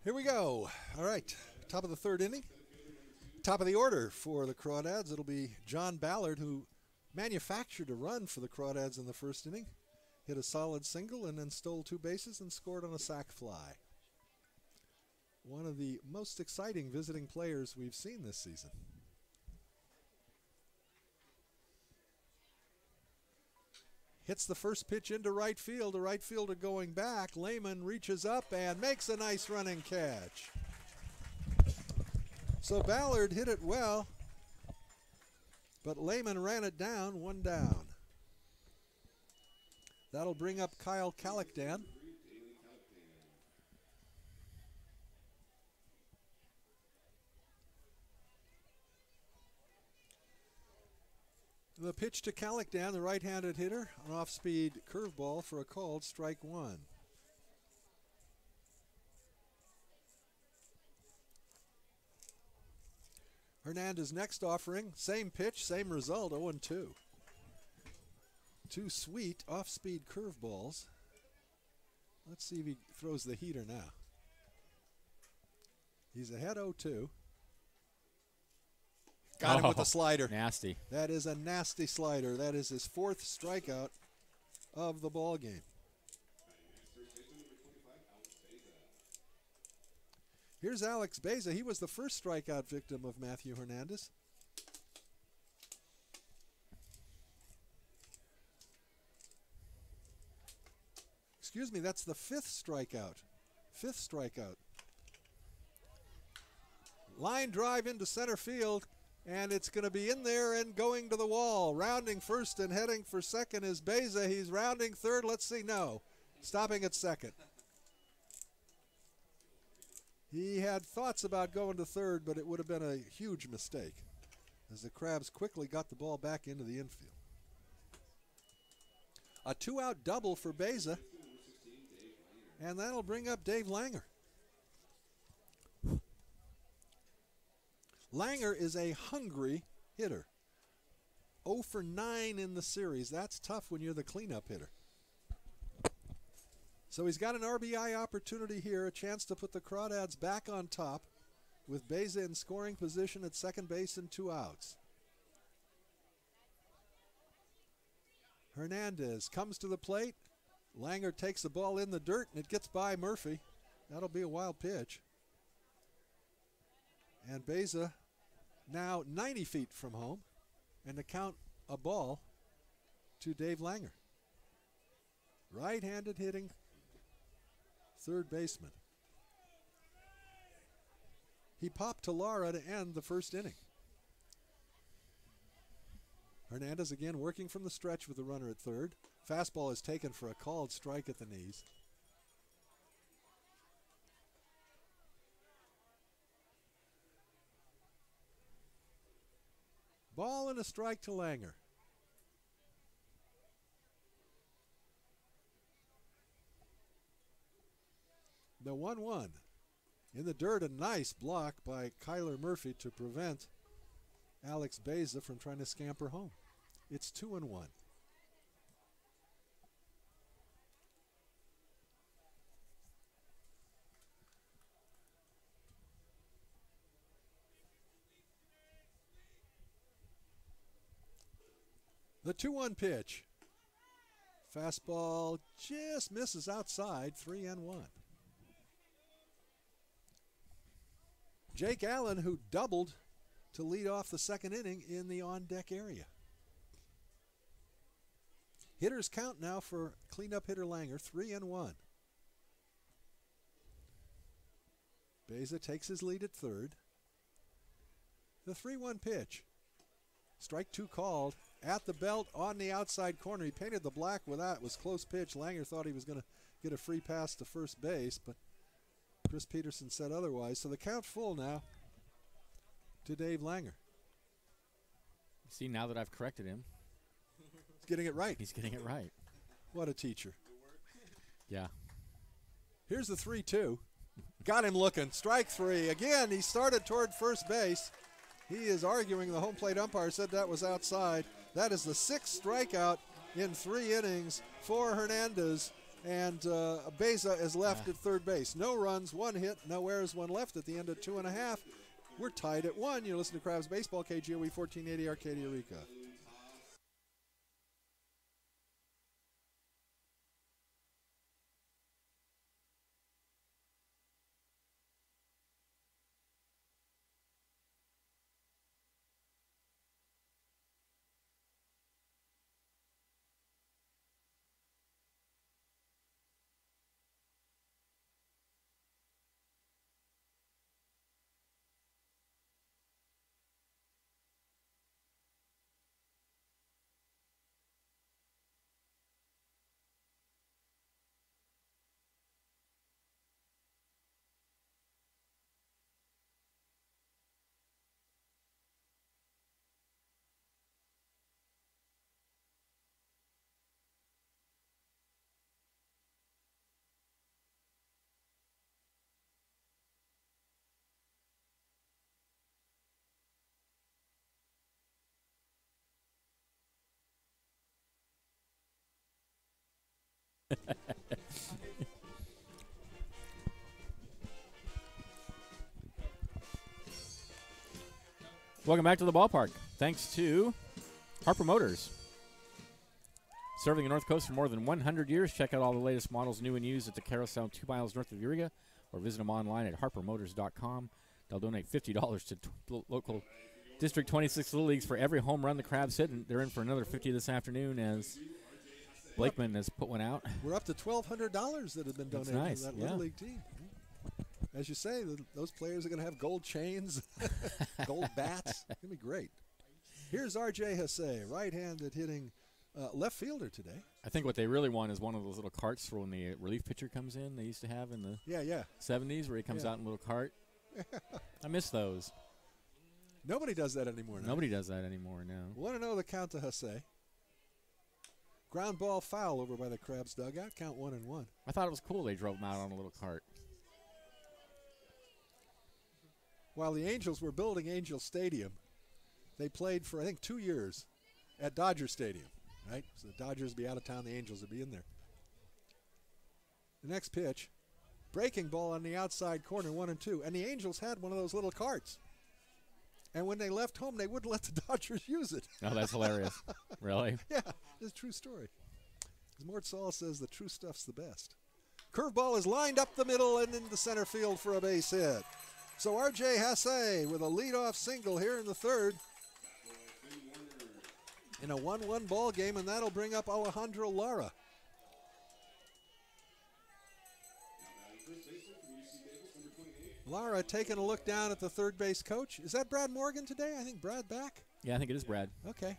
Here we go. All right, top of the third inning. Top of the order for the Crawdads. It'll be John Ballard, who manufactured a run for the Crawdads in the first inning. Hit a solid single and then stole 2 bases and scored on a sac fly. One of the most exciting visiting players we've seen this season. Hits the first pitch into right field. The right fielder going back. Lehman reaches up and makes a nice running catch. So Ballard hit it well, but Lehman ran it down, 1 down. That'll bring up Kyle Kallikdan. The pitch to Kallikdan, the right-handed hitter, an off-speed curveball for a called strike 1. Hernandez next offering, same pitch, same result, 0-2. 2 sweet off-speed curveballs. Let's see if he throws the heater now. He's ahead 0-2. Got him with a slider. Nasty. That is a nasty slider. That is his 4th strikeout of the ball game. Here's Alex Beza. He was the first strikeout victim of Matthew Hernandez. Excuse me, that's the 5th strikeout. 5th strikeout. Line drive into center field. And it's going to be in there and going to the wall. Rounding first and heading for second is Beza. He's rounding third. Let's see. No. Stopping at second. He had thoughts about going to third, but it would have been a huge mistake as the Crabs quickly got the ball back into the infield. A 2-out double for Beza. And that'll bring up Dave Langer. Langer is a hungry hitter. 0 for 9 in the series. That's tough when you're the cleanup hitter. So he's got an RBI opportunity here, a chance to put the Crawdads back on top with Beza in scoring position at second base and 2 outs. Hernandez comes to the plate. Langer takes the ball in the dirt, and it gets by Murphy. That'll be a wild pitch. And Beza now 90 feet from home, and to count a ball to Dave Langer. Right-handed hitting third baseman. He popped to Lara to end the first inning. Hernandez again working from the stretch with the runner at third. Fastball is taken for a called strike at the knees. Ball and a strike to Langer. The 1-1. In the dirt, a nice block by Kyler Murphy to prevent Alex Beza from trying to scamper home. It's 2-1. The 2-1 pitch. Fastball just misses outside, 3-1. Jake Allen, who doubled to lead off the second inning in the on-deck area. Hitters count now for cleanup hitter Langer, 3-1. Beza takes his lead at third. The 3-1 pitch. Strike 2 called at the belt on the outside corner. He painted the black with that. It was close pitch. Langer thought he was going to get a free pass to first base, but Chris Peterson said otherwise. So the count full now to Dave Langer. See, now that I've corrected him. He's getting it right. He's getting it right. What a teacher. Yeah. Here's the 3-2. Got him looking. Strike 3. Again, he started toward first base. He is arguing. The home plate umpire said that was outside. That is the 6th strikeout in 3 innings for Hernandez. And Beza is left at third base. No runs, 1 hit, no errors, 1 left at the end of 2.5. We're tied at 1. You're listening to Crabs Baseball, KGOE 1480 Arcadia Eureka. Welcome back to the ballpark. Thanks to Harper Motors. Serving the North Coast for more than 100 years. Check out all the latest models, new and used, at the carousel 2 miles north of Eureka, or visit them online at harpermotors.com. They'll donate $50 to local District 26 Little Leagues for every home run the Crabs hit, and they're in for another $50 this afternoon as Blakeman has put one out. We're up to $1,200 that have been donated nice. to that Yeah. Little League team. As you say, those players are going to have gold chains, gold bats. It's going to be great. Here's R.J. Hesse, right-handed hitting left fielder today. I think what they really want is one of those little carts for when the relief pitcher comes in. They used to have in the 70s where he comes out in a little cart. I miss those. Nobody does that anymore now. Nobody does that anymore now. Want to know the count to Hesse. Ground ball foul over by the Crabs dugout. Count 1-1. I thought it was cool they drove him out on a little cart. While the Angels were building Angel Stadium, they played for, I think, 2 years at Dodger Stadium, right? So the Dodgers would be out of town, the Angels would be in there. The next pitch, breaking ball on the outside corner, 1-2. And the Angels had one of those little carts. And when they left home, they wouldn't let the Dodgers use it. Oh, that's hilarious. Really? Yeah, it's a true story. As Mort Saul says, the true stuff's the best. Curveball is lined up the middle and into center field for a base hit. So R.J. Hasse with a leadoff single here in the third in a 1-1 ball game, and that'll bring up Alejandro Lara. Lara taking a look down at the third base coach. Is that Brad Morgan today? I think Brad back. Yeah, I think it is Brad. Okay.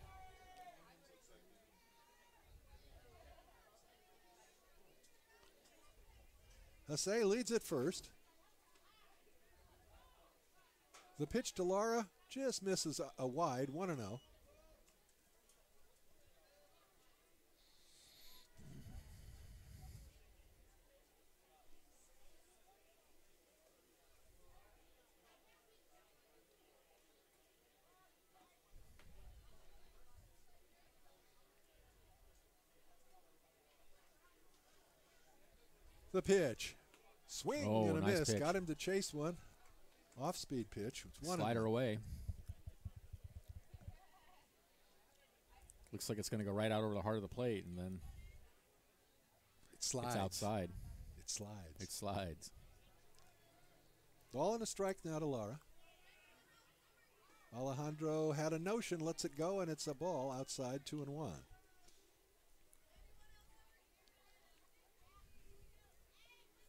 Hasse leads at first. The pitch to Lara just misses a wide, 1-0. The pitch. Swing and a nice miss. pitch. Got him to chase one. Off-speed pitch. It's Slider away. Looks like it's going to go right out over the heart of the plate, and then it slides. It's outside. It slides. It slides. Ball and a strike now to Lara. Alejandro had a notion, lets it go, and it's a ball outside, 2-1.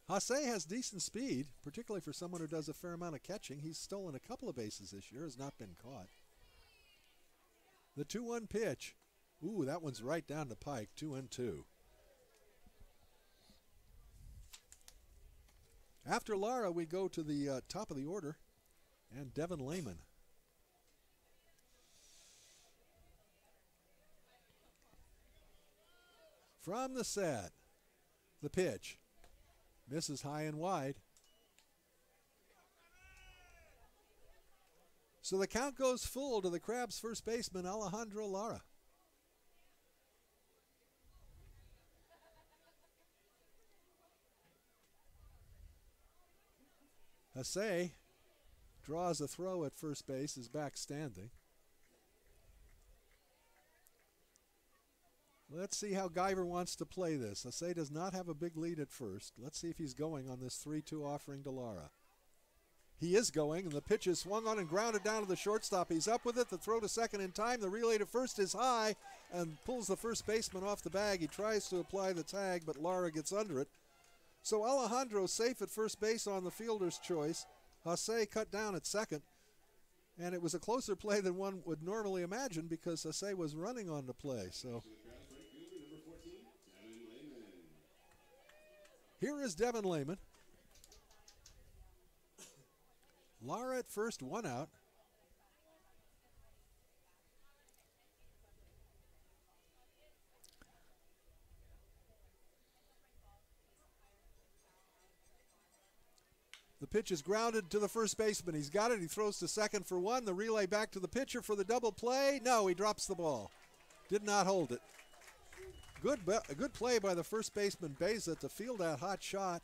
Hasse has decent speed, particularly for someone who does a fair amount of catching. He's stolen a couple of bases this year, has not been caught. The 2-1 pitch. Ooh, that one's right down the pike, 2-2. After Lara, we go to the top of the order, and Devin Lehman. From the set, the pitch. Misses high and wide. So the count goes full to the Crabs' first baseman, Alejandro Lara. Hasse draws a throw at first base, is back standing. Let's see how Guyver wants to play this. Hasse does not have a big lead at first. Let's see if he's going on this 3-2 offering to Lara. He is going, and the pitch is swung on and grounded down to the shortstop. He's up with it. The throw to second in time. The relay to first is high and pulls the first baseman off the bag. He tries to apply the tag, but Lara gets under it. So Alejandro safe at first base on the fielder's choice. Hasse cut down at second. And it was a closer play than one would normally imagine because Hasse was running on the play. So here is Devin Lehman. Lara at first, one out. The pitch is grounded to the first baseman. He's got it. He throws to second for one. The relay back to the pitcher for the double play. No, he drops the ball. Did not hold it. A good play by the first baseman, Beza, to field that hot shot.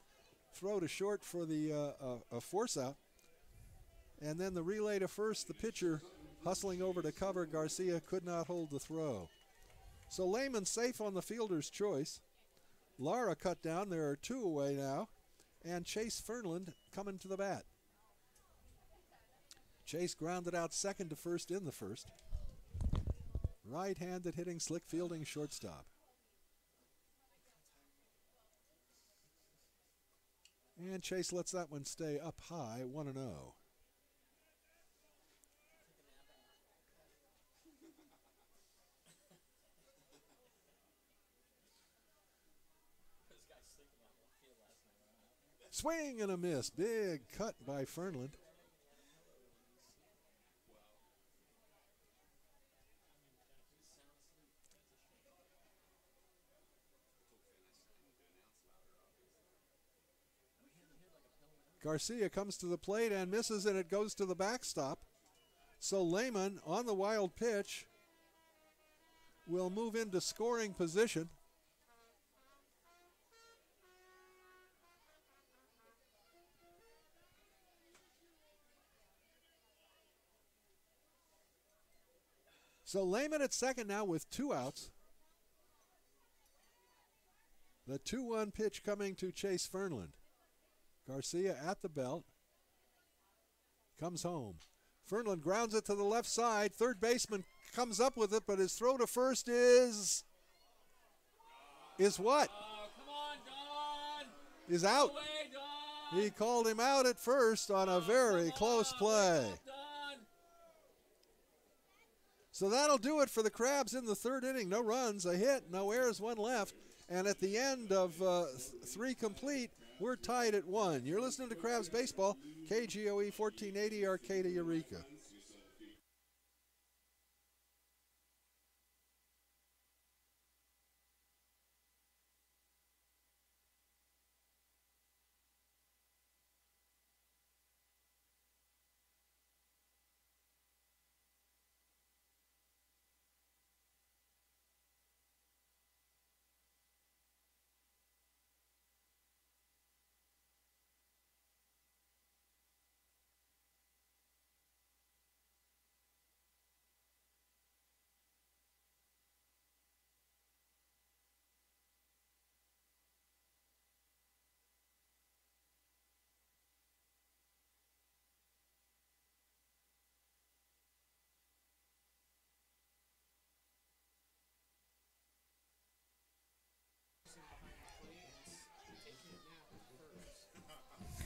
Throw to short for the force out. And then the relay to first, the pitcher hustling over to cover. Garcia could not hold the throw. So Lehman safe on the fielder's choice. Lara cut down. There are two away now. And Chase Fernland coming to the bat. Chase grounded out second to first in the first. Right-handed hitting, slick fielding shortstop. And Chase lets that one stay up high, 1-0. Swing and a miss. Big cut by Fernland. Garcia comes to the plate and misses, and it goes to the backstop. So Lehman on the wild pitch will move into scoring position. So Lehman at second now with 2 outs. The 2-1 pitch coming to Chase Fernland. Garcia at the belt. Comes home. Fernland grounds it to the left side. Third baseman comes up with it, but his throw to first is what? Come on, Don. Is out. Away, Don. He called him out at first on a very close play. So that'll do it for the Crabs in the third inning. No runs, a hit, no errors, 1 left. And at the end of 3 complete, we're tied at 1. You're listening to Crabs Baseball, KGOE 1480 Arcata, Eureka.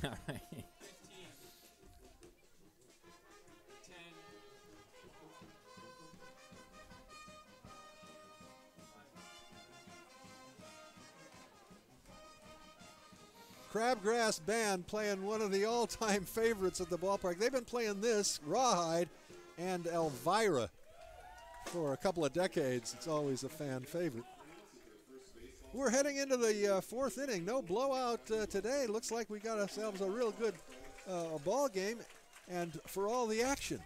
All right. Crabgrass Band playing one of the all-time favorites at the ballpark. They've been playing this, Rawhide, and Elvira for a couple of decades. It's always a fan favorite. We're heading into the 4th inning. No blowout today. Looks like we got ourselves a real good ball game. And for all the action,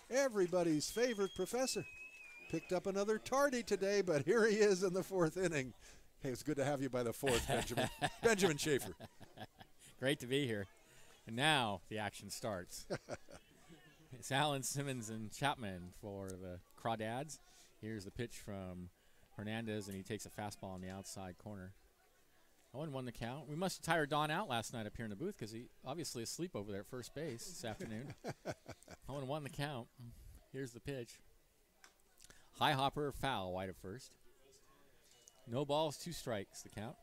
everybody's favorite professor picked up another tardy today, but here he is in the 4th inning. Hey, it's good to have you by the 4th, Benjamin. Benjamin Schaefer. Great to be here. And now the action starts. It's Alan Simmons and Chapman for the Crawdads. Here's the pitch from Hernandez, and he takes a fastball on the outside corner. 0-1 the count. We must have tired Don out last night up here in the booth because he obviously asleep over there at first base this afternoon. 0-1 the count. Here's the pitch. High hopper, foul, wide of first. No balls, 2 strikes, the count.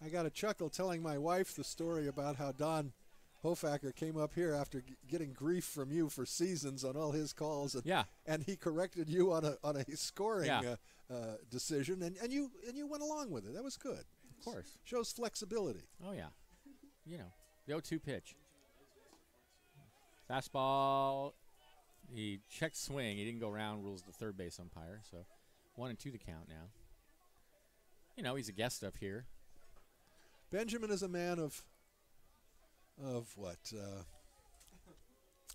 I got a chuckle telling my wife the story about how Don Hofacker came up here after getting grief from you for seasons on all his calls, and he corrected you on a scoring decision, and you went along with it. That was good. Of course. Shows flexibility. Oh, yeah. You know, the 0-2 pitch. Fastball. He checked swing. He didn't go around, rules the third base umpire. So 1-2 the count now. You know, he's a guest up here. Benjamin is a man of what?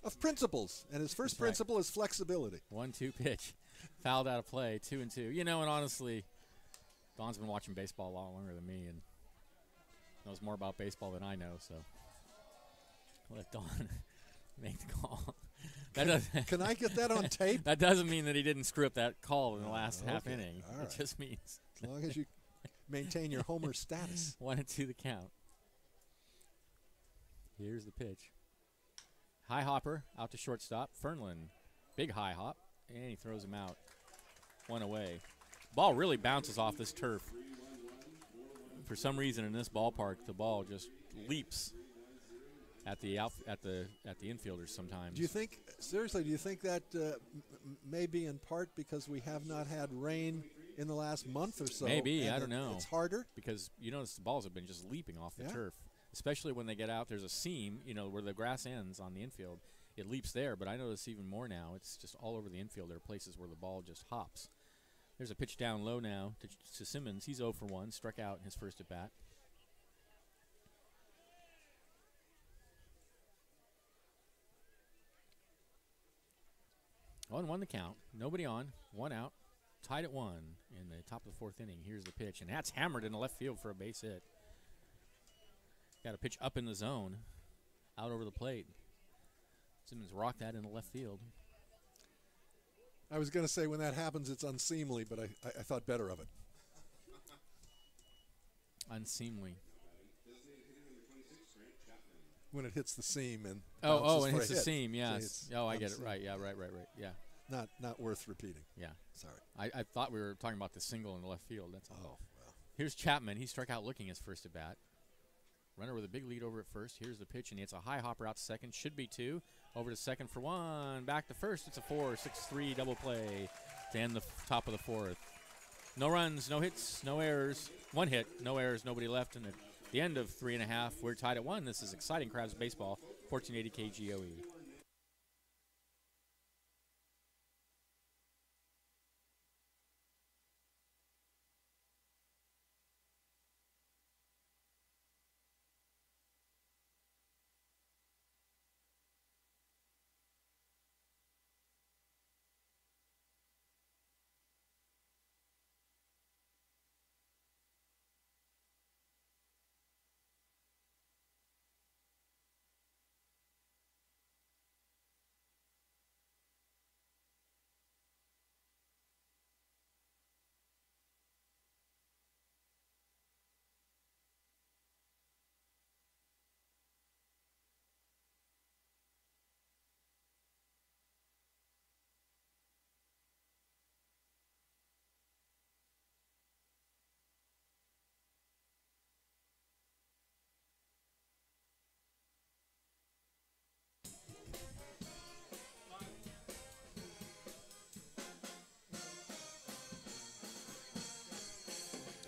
Of principles. And his first principle is flexibility. 1-2 pitch. Fouled out of play, 2-2. You know, and honestly, Don's been watching baseball a lot longer than me and knows more about baseball than I know, so I'll let Don make the call. Can I get that on tape? That doesn't mean that he didn't screw up that call in the last half inning. Right. It just means as long as you maintain your homer status. 1-2 the count. Here's the pitch. High hopper out to shortstop. Fernland, big high hop, and he throws him out. 1 away. Ball really bounces off this turf. For some reason in this ballpark, the ball just leaps at the infielders sometimes. Do you think that may be in part because we have not had rain in the last month or so? Maybe, I don't know. It's harder? Because you notice the balls have been just leaping off the turf. Especially when they get out, there's a seam, you know, where the grass ends on the infield. It leaps there, but I notice even more now. It's just all over the infield. There are places where the ball just hops. There's a pitch down low now to Simmons. He's 0 for 1, struck out in his first at-bat. On 1 the count. Nobody on. 1 out. Tied at 1 in the top of the 4th inning. Here's the pitch, and that's hammered in the left field for a base hit. Got a pitch up in the zone, out over the plate. Simmons rocked that in the left field. I was going to say when that happens, it's unseemly, but I thought better of it. Unseemly. When it hits the seam and and for hits the hit. seam, yes. So I get it. Right, yeah, right. Yeah. Not worth repeating. Yeah. Sorry. I thought we were talking about the single in the left field. That's all. Oh, well. Here's Chapman. He struck out looking his first at bat. Runner with a big lead over at first. Here's the pitch, and it's a high hopper out to second. Should be 2. Over to second for 1. Back to first. It's a 4-6-3 double play to end the top of the 4th. No runs, no hits, no errors. 1 hit, no errors, nobody left. And at the end of 3.5, we're tied at 1. This is exciting Crabs baseball, 1480 KGOE.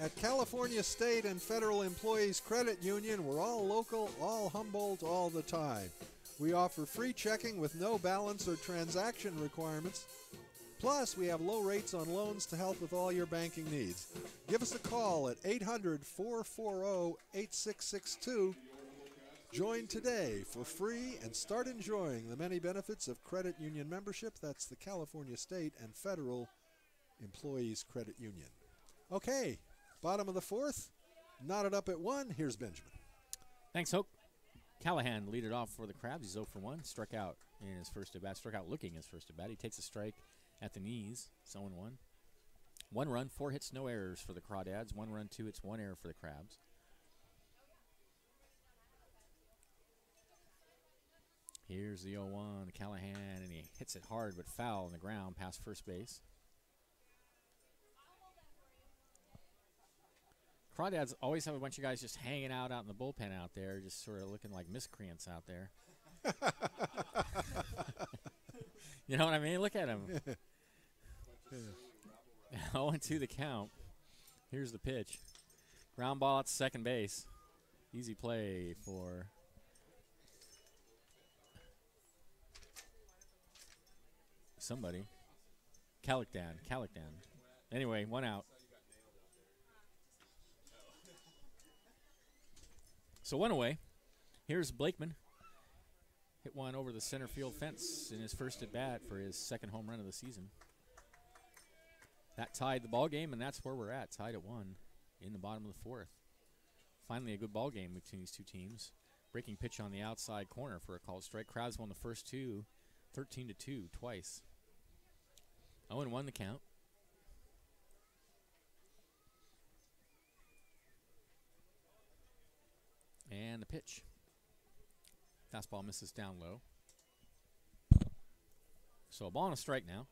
At California State and Federal Employees Credit Union, we're all local, all Humboldt, all the time. We offer free checking with no balance or transaction requirements. Plus, we have low rates on loans to help with all your banking needs. Give us a call at 800-440-8662. Join today for free and start enjoying the many benefits of credit union membership. That's the California State and Federal Employees Credit Union. Okay, bottom of the 4th, knotted up at 1. Here's Benjamin. Thanks, Hope. Callahan lead it off for the Crabs. He's 0 for 1. Struck out in his first at bat. Struck out looking his first at bat. He takes a strike at the knees. 0-1. 1 run, 4 hits, no errors for the Crawdads. 1 run, 2 hits, 1 error for the Crabs. Here's the 0-1, Callahan, and he hits it hard but foul on the ground past first base. Crawdads always have a bunch of guys just hanging out in the bullpen out there, just sort of looking like miscreants out there. You know what I mean? Look at him. 0-2 the count. Here's the pitch. Ground ball at second base. Easy play for somebody. Calicdan. Anyway, 1 out. So 1 away. Here's Blakeman. Hit 1 over the center field fence in his first at bat for his 2nd home run of the season. That tied the ball game, and that's where we're at, tied at 1 in the bottom of the 4th. Finally, a good ball game between these two teams. Breaking pitch on the outside corner for a called strike. Crabs won the first 2, 13-2 twice. 0-1 the count. And the pitch. Fastball misses down low. So a ball and a strike now.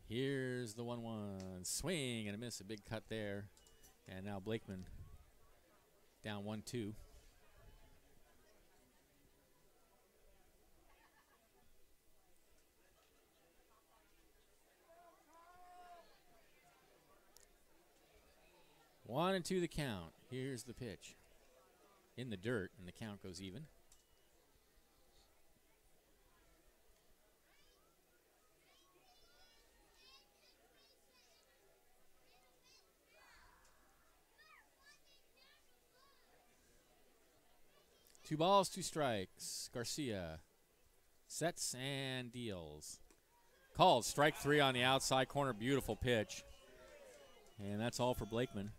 Here's the 1-1. Swing and a miss. A big cut there. And now Blakeman down 1-2. One and 2 the count. Here's the pitch. In the dirt, and the count goes even. Two balls, 2 strikes. Garcia sets and deals. Called strike 3 on the outside corner. Beautiful pitch. And that's all for Blakeman.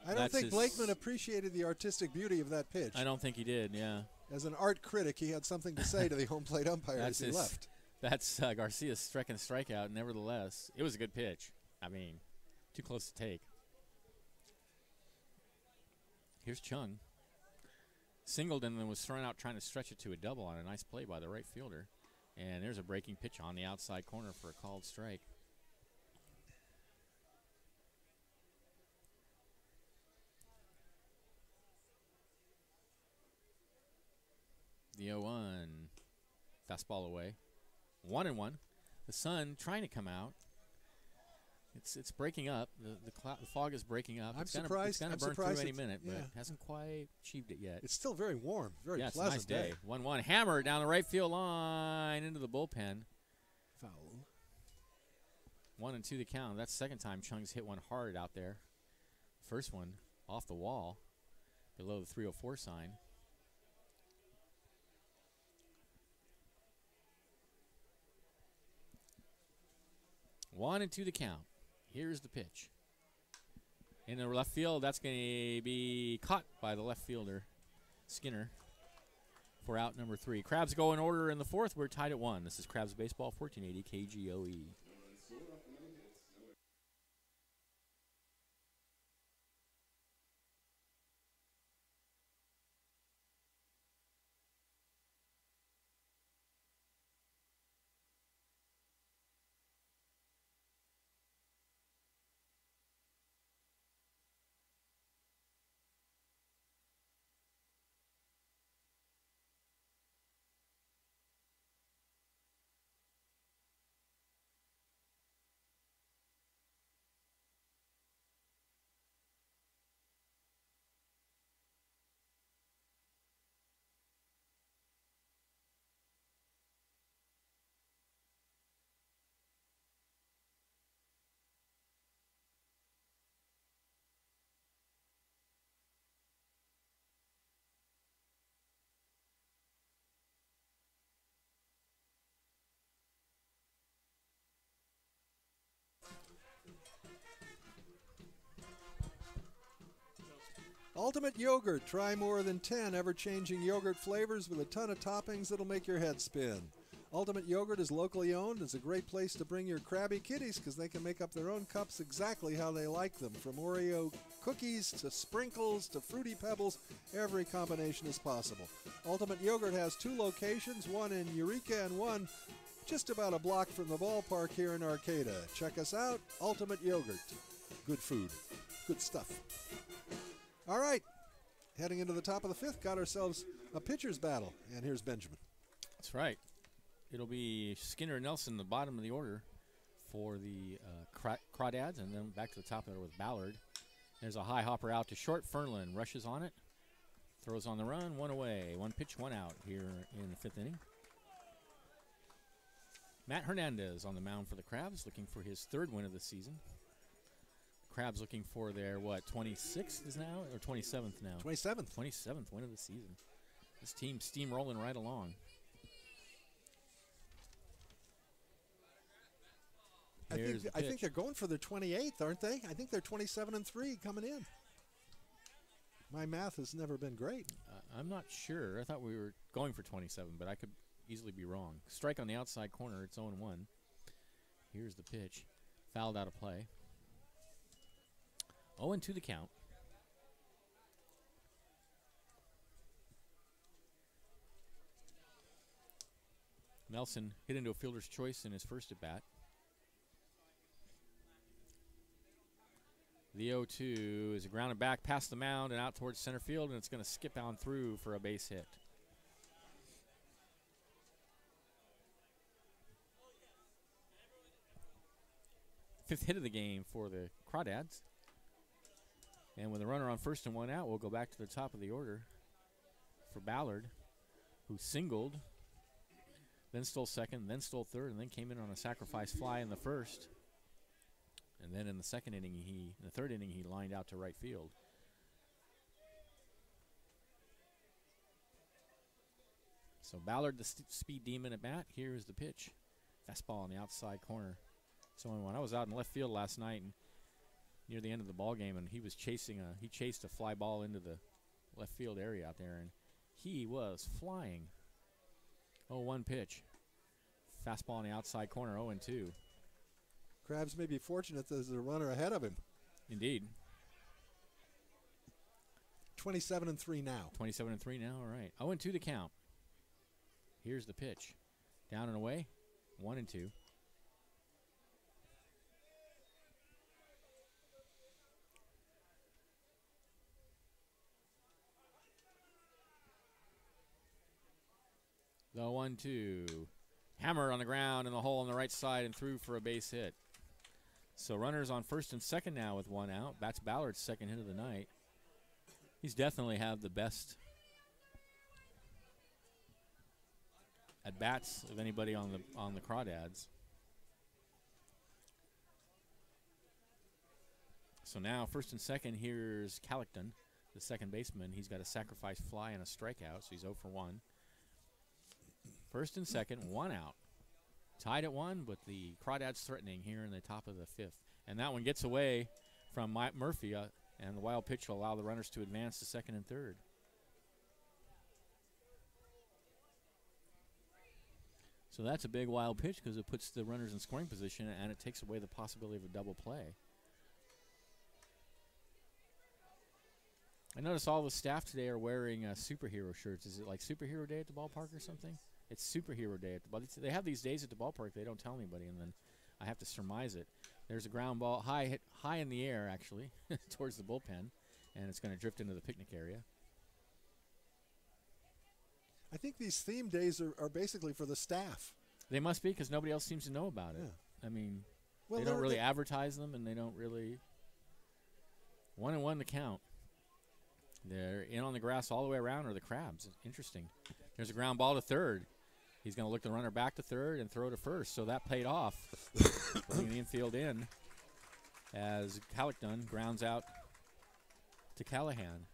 I don't think Blakeman appreciated the artistic beauty of that pitch. I don't think he did, yeah. As an art critic, he had something to say to the home plate umpire as he left. That's Garcia's second strikeout. Nevertheless, it was a good pitch. I mean, too close to take. Here's Chung. Singled and then was thrown out trying to stretch it to a double on a nice play by the right fielder. And there's a breaking pitch on the outside corner for a called strike. The 0-1. Fastball away. 1-1. The sun trying to come out. It's breaking up. The fog is breaking up. I'm surprised. It's going to burn through any minute, but hasn't quite achieved it yet. It's still very warm. Very pleasant. It's a nice day. 1-1. Hammer down the right field line into the bullpen. Foul. 1-2 the count. That's the second time Chung's hit one hard out there. First one off the wall below the 304 sign. One and two the count. Here's the pitch. In the left field, that's going to be caught by the left fielder, Skinner, for out number 3. Crabs go in order in the 4th. We're tied at 1. This is Crabs Baseball, 1480 KGOE. Ultimate Yogurt. Try more than 10 ever-changing yogurt flavors with a ton of toppings that'll make your head spin. Ultimate Yogurt is locally owned. It's a great place to bring your crabby kitties because they can make up their own cups exactly how they like them. From Oreo cookies to sprinkles to Fruity Pebbles, every combination is possible. Ultimate Yogurt has 2 locations, one in Eureka and one just about a block from the ballpark here in Arcata. Check us out, Ultimate Yogurt. Good food, good stuff. All right, heading into the top of the 5th, got ourselves a pitcher's battle, and here's Benjamin. That's right. It'll be Skinner and Nelson, the bottom of the order for the Crawdads, and then back to the top there with Ballard. There's a high hopper out to short. Fernlin rushes on it, throws on the run, 1 away. 1 pitch, 1 out here in the 5th inning. Matt Hernandez on the mound for the Crabs, looking for his 3rd win of the season. Crabs looking for their, 26th is now, or 27th now? 27th. 27th win of the season. This team's steamrolling right along. I think they're going for their 28th, aren't they? I think they're 27-3 coming in. My math has never been great. I'm not sure. I thought we were going for 27, but I could easily be wrong. Strike on the outside corner. It's 0-1. Here's the pitch. Fouled out of play. 0-2 the count. Nelson hit into a fielder's choice in his first at bat. The 0-2 is a grounded back past the mound and out towards center field, and it's going to skip on through for a base hit. Fifth hit of the game for the Crawdads. And with a runner on first and 1 out, we'll go back to the top of the order for Ballard, who singled, then stole second, then stole third, and then came in on a sacrifice fly in the first. And then in the third inning, he lined out to right field. So Ballard, the speed demon at bat. Here's the pitch. Fastball on the outside corner. So I was out in left field last night, and near the end of the ball game, and he was he chased a fly ball into the left field area out there, and he was flying. 0-1 pitch. Fastball in the outside corner, 0-2. Crabs may be fortunate there's a runner ahead of him. Indeed. 27-3 now. 27-3 now, all right. 0-2 the count. Here's the pitch. Down and away, 1-2. The 1-2. Hammer on the ground in the hole on the right side and through for a base hit. So runners on first and second now with 1 out. That's Ballard's second hit of the night. He's definitely had the best at bats of anybody on the Crawdads. So now first and second, here's Callicton, the second baseman. He's got a sacrifice fly and a strikeout, so he's 0 for 1. First and second, 1 out. Tied at 1, but the Crawdads threatening here in the top of the 5th. And that one gets away from Murphy, and the wild pitch will allow the runners to advance to second and third. So that's a big wild pitch because it puts the runners in scoring position, and it takes away the possibility of a double play. I notice all the staff today are wearing superhero shirts. Is it like Superhero Day at the ballpark or something? It's Superhero Day at the ballpark. They have these days at the ballpark. They don't tell anybody, and then I have to surmise it. There's a ground ball high in the air, actually, towards the bullpen, and it's going to drift into the picnic area. I think these theme days are basically for the staff. They must be because nobody else seems to know about it. Yeah. I mean, well, they don't really advertise them, and they don't really. 1-1 the count. They're in on the grass all the way around, or the Crabs. Interesting. There's a ground ball to third. He's going to look the runner back to third and throw to first, so that paid off. Bringing the infield in as Callicton grounds out to Callahan.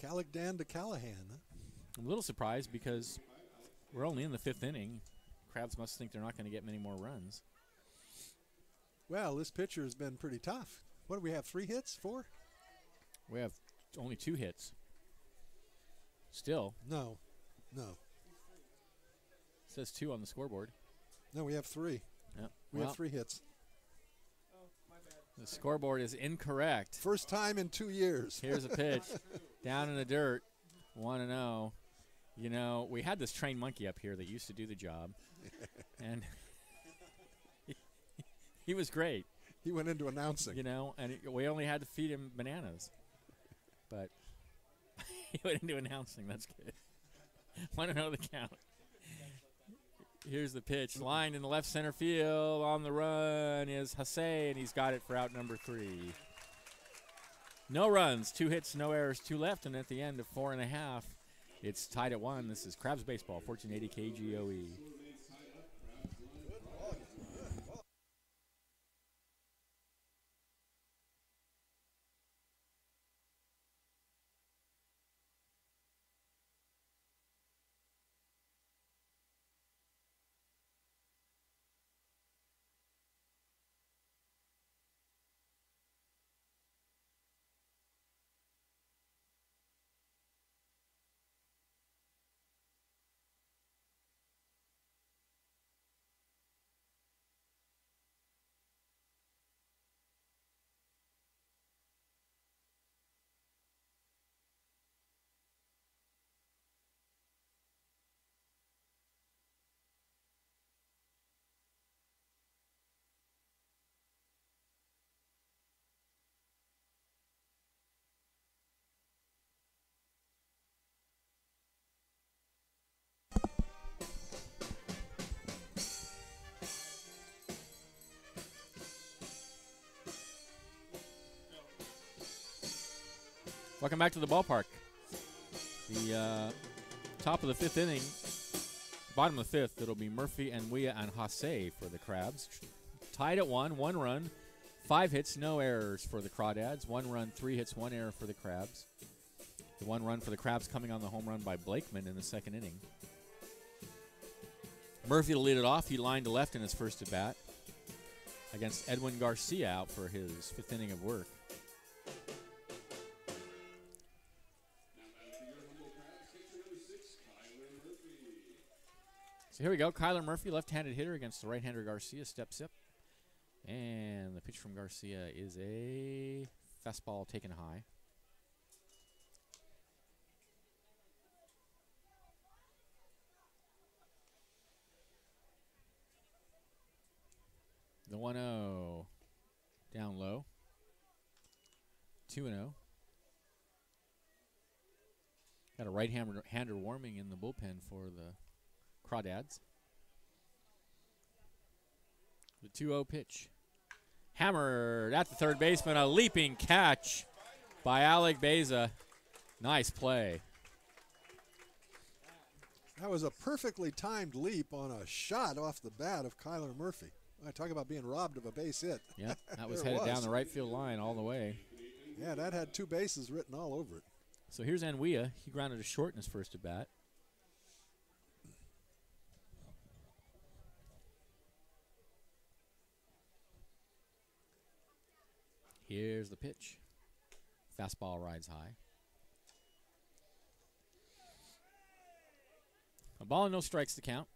Callicdan to Callahan. Huh? I'm a little surprised because we're only in the 5th inning. Crabs must think they're not going to get many more runs. Well, this pitcher has been pretty tough. What do we have, 3 hits, 4? We have only 2 hits. Still. No. It says 2 on the scoreboard. No, we have 3. Yep. We have 3 hits. The scoreboard is incorrect. First time in 2 years. Here's a pitch. Down in the dirt. 1-0. You know, we had this trained monkey up here that used to do the job. And he was great. He went into announcing. You know, and we only had to feed him bananas. But he went into announcing. That's good. 1-0 the count. Here's the pitch. Lined in the left center field. On the run is Hasse, and he's got it for out number 3. No runs, 2 hits, no errors, 2 left, and at the end of 4.5, it's tied at 1. This is Crabs Baseball, 1480 KGOE. Welcome back to the ballpark. The top of the 5th inning, bottom of the 5th, it'll be Murphy and Weah and Hasse for the Crabs. Tied at 1 run, 5 hits, no errors for the Crawdads. 1 run, 3 hits, 1 error for the Crabs. The 1 run for the Crabs coming on the home run by Blakeman in the 2nd inning. Murphy will lead it off. He lined to left in his first at bat. against Edwin Garcia out for his 5th inning of work. So here we go. Kyler Murphy, left-handed hitter against the right-hander Garcia, steps up. And the pitch from Garcia is a fastball taken high. The 1-0 down low. 2-0. Got a right-hander warming in the bullpen for the Crawdads. The 2-0 pitch. Hammered at the third baseman. A leaping catch by Alec Beza. Nice play. That was a perfectly timed leap on a shot off the bat of Kyler Murphy. I talk about being robbed of a base hit. Yep, that was headed down the right field line all the way. Yeah, that had 2 bases written all over it. So here's Anwia. He grounded a short in his first at bat. Here's the pitch. Fastball rides high. A ball and no strikes to count.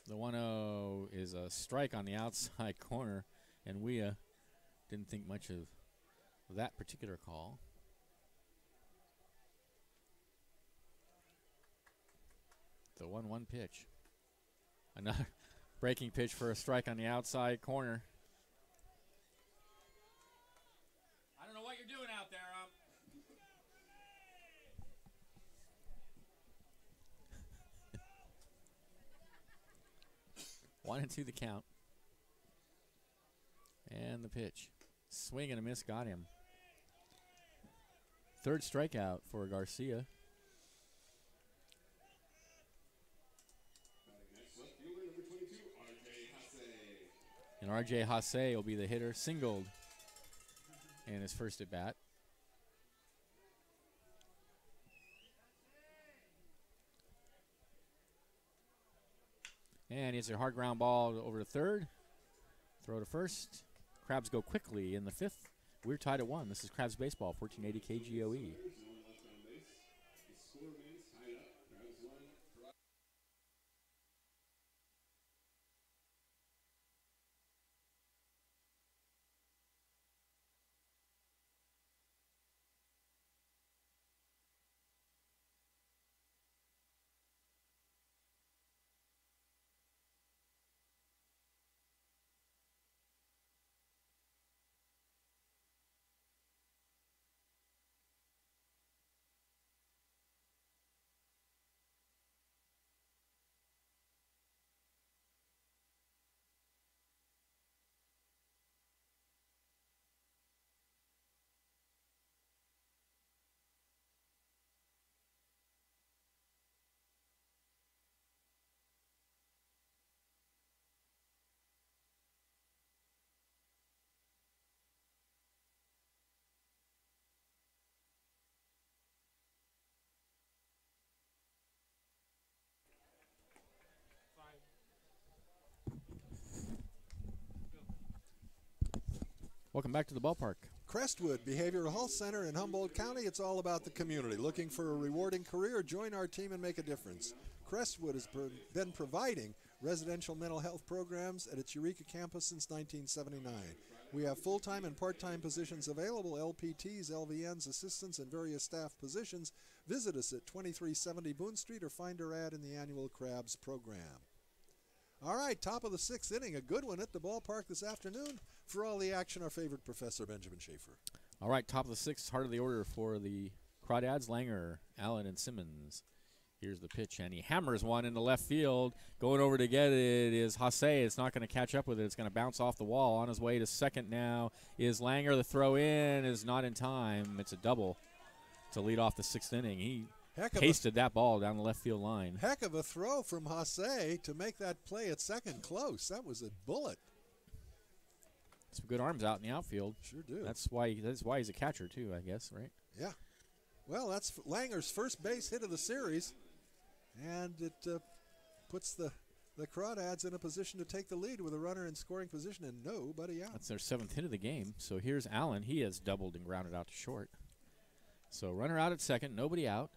The 1-0 is a strike on the outside corner, and Wea didn't think much of that particular call. The 1-1 pitch. Another breaking pitch for a strike on the outside corner. I don't know what you're doing out there, 1-2 the count. And the pitch. Swing and a miss got him. 3rd strikeout for Garcia. And R.J. Hasse will be the hitter, singled in his first at bat. And it's a hard ground ball over to third. Throw to first. Crabs go quickly in the 5th. We're tied at 1. This is Crabs Baseball, 1480 KGOE. Welcome back to the ballpark. Crestwood Behavioral Health Center in Humboldt County. It's all about the community. Looking for a rewarding career? Join our team and make a difference. Crestwood has been providing residential mental health programs at its Eureka campus since 1979. We have full-time and part-time positions available, LPTs, LVNs, assistants, and various staff positions. Visit us at 2370 Boone Street or find our ad in the annual Crabs program. All right, top of the 6th inning, a good one at the ballpark this afternoon. For all the action, our favorite Professor Benjamin Schaefer. All right, top of the 6th, heart of the order for the Crawdads, Langer, Allen, and Simmons. Here's the pitch, and he hammers one into left field. Going over to get it is Hasse. It's not going to catch up with it. It's going to bounce off the wall. On his way to second now is Langer. The throw in is not in time. It's a double to lead off the 6th inning. He pasted that ball down the left field line. Heck of a throw from Hasse to make that play at second close. That was a bullet. Some good arms out in the outfield. Sure do. That's why he's a catcher too, I guess, right? Yeah. Well, that's Langer's first base hit of the series. And it puts the Crawdads in a position to take the lead with a runner in scoring position and nobody out. That's their 7th hit of the game. So here's Allen. He has doubled and grounded out to short. So runner out at second, nobody out.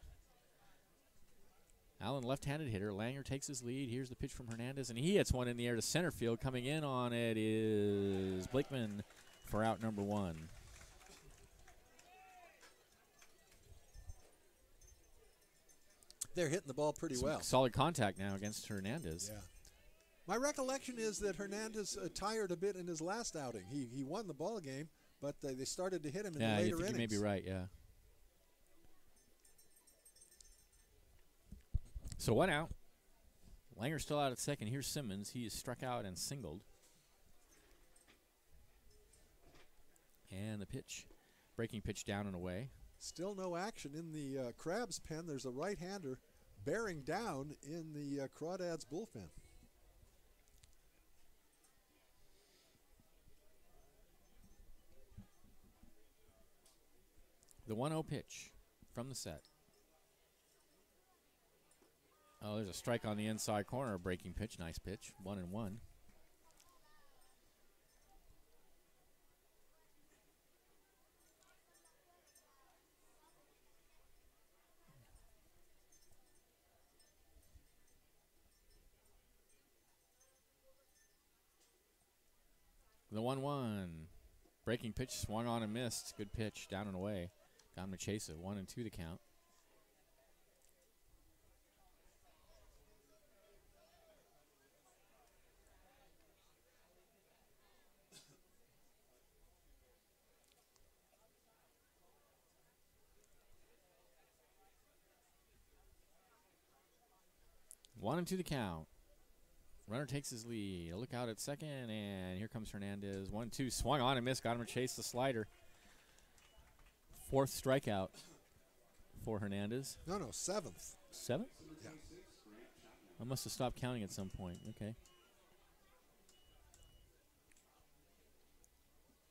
Allen, left-handed hitter. Langer takes his lead. Here's the pitch from Hernandez, and he hits one in the air to center field. Coming in on it is Blakeman for out number 1. They're hitting the ball pretty well. Solid contact now against Hernandez. Yeah. My recollection is that Hernandez tired a bit in his last outing. He won the ball game, but they started to hit him in the later innings. Yeah, you may be right, yeah. So 1 out. Langer still out at second. Here's Simmons. He is struck out and singled. And the pitch. Breaking pitch down and away. Still no action in the Crabs pen. There's a right-hander bearing down in the Crawdads bullpen. The 1-0 pitch from the set. Oh, there's a strike on the inside corner. A breaking pitch. Nice pitch. 1-1. The 1-1. Breaking pitch swung on and missed. Good pitch. Down and away. Got him to chase it. 1-2 to count. One and two the count. Runner takes his lead. A look out at second, and here comes Hernandez. 1-2, swung on and missed. Got him to chase the slider. 4th strikeout for Hernandez. No, 7th. 7th? Yeah. I must have stopped counting at some point. Okay.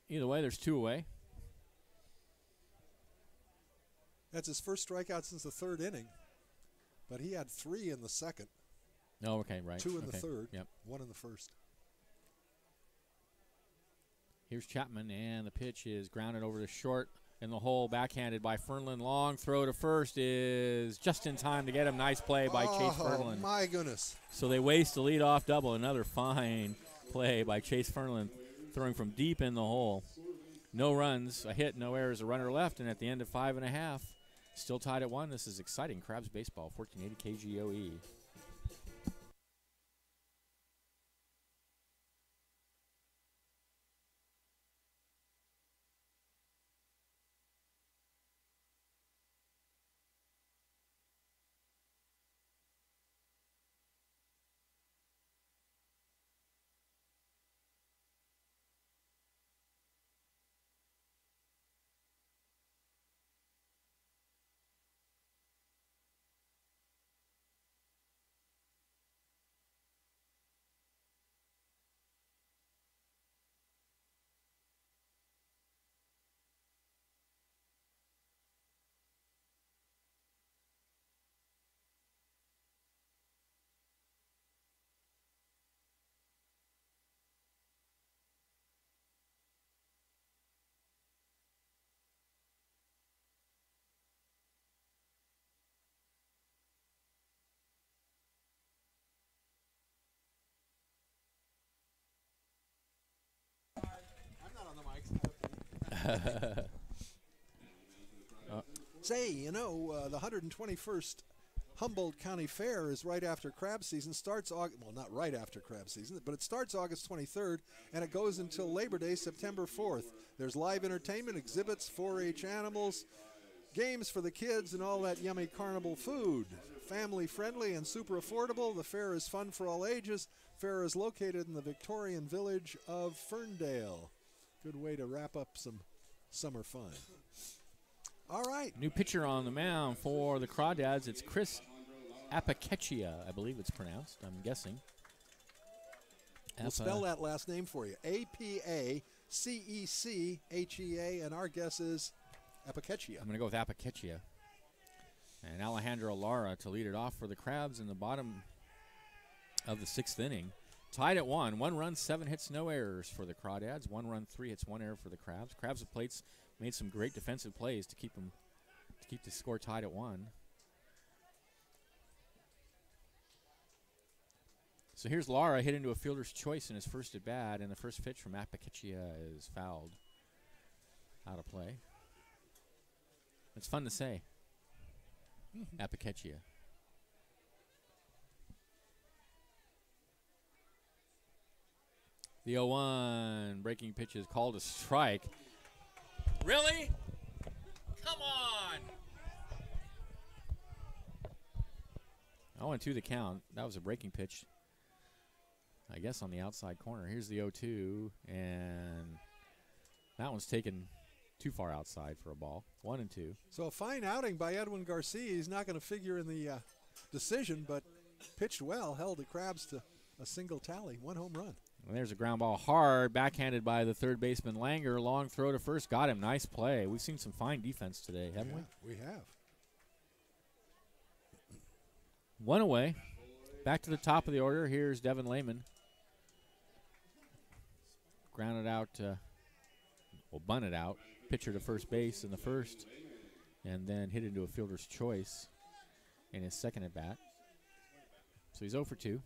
Either way, there's 2 away. That's his first strikeout since the 3rd inning, but he had 3 in the 2nd. Oh, okay, right. 2 in the 3rd, yep. 1 in the 1st. Here's Chapman, and the pitch is grounded over to short in the hole, backhanded by Fernlund. Long throw to first is just in time to get him. Nice play by Chase Fernlund. Oh, my goodness. So they waste a leadoff double. Another fine play by Chase Fernlund, throwing from deep in the hole. No runs, a hit, no errors, a runner left, and at the end of 5.5, still tied at 1. This is exciting Crabs baseball, 1480 KGOE. Say, the 121st Humboldt County Fair is right after crab season. Starts August, well, not right after crab season, but it starts August 23rd, and it goes until Labor Day, September 4th. There's live entertainment, exhibits, 4-H animals, games for the kids, and all that yummy carnival food. Family friendly and super affordable. The fair is fun for all ages. Fair is located in the Victorian village of Ferndale. Good way to wrap up some summer fun. All right. New pitcher on the mound for the Crawdads. It's Chris Apicechia, I believe it's pronounced. I'm guessing. We'll spell that last name for you. Apacechea, and our guess is Apicechia. I'm going to go with Apicechia. And Alejandro Lara to lead it off for the Crabs in the bottom of the 6th inning. Tied at 1. 1 run, 7 hits, no errors for the Crawdads. 1 run, 3 hits, 1 error for the Crabs. Crabs have made some great defensive plays to keep the score tied at 1. So here's Lara hit into a fielder's choice in his first at bat, and the first pitch from Apicachia is fouled out of play. It's fun to say. Apicachia. The 0-1 breaking pitch is called a strike. Really? Come on! 0-2 the count. That was a breaking pitch, I guess, on the outside corner. Here's the 0-2, and that one's taken too far outside for a ball. 1-2. So a fine outing by Edwin Garcia. He's not going to figure in the decision, but pitched well, held the Crabs to a single tally, 1 home run. And there's a ground ball hard, backhanded by the third baseman Langer. Long throw to first, got him. Nice play. We've seen some fine defense today, haven't we? We have. 1 away. Back to the top of the order. Here's Devin Lehman. Grounded out, bunted out. Pitcher to first base in the first, and then hit into a fielder's choice in his second at bat. So he's 0 for 2.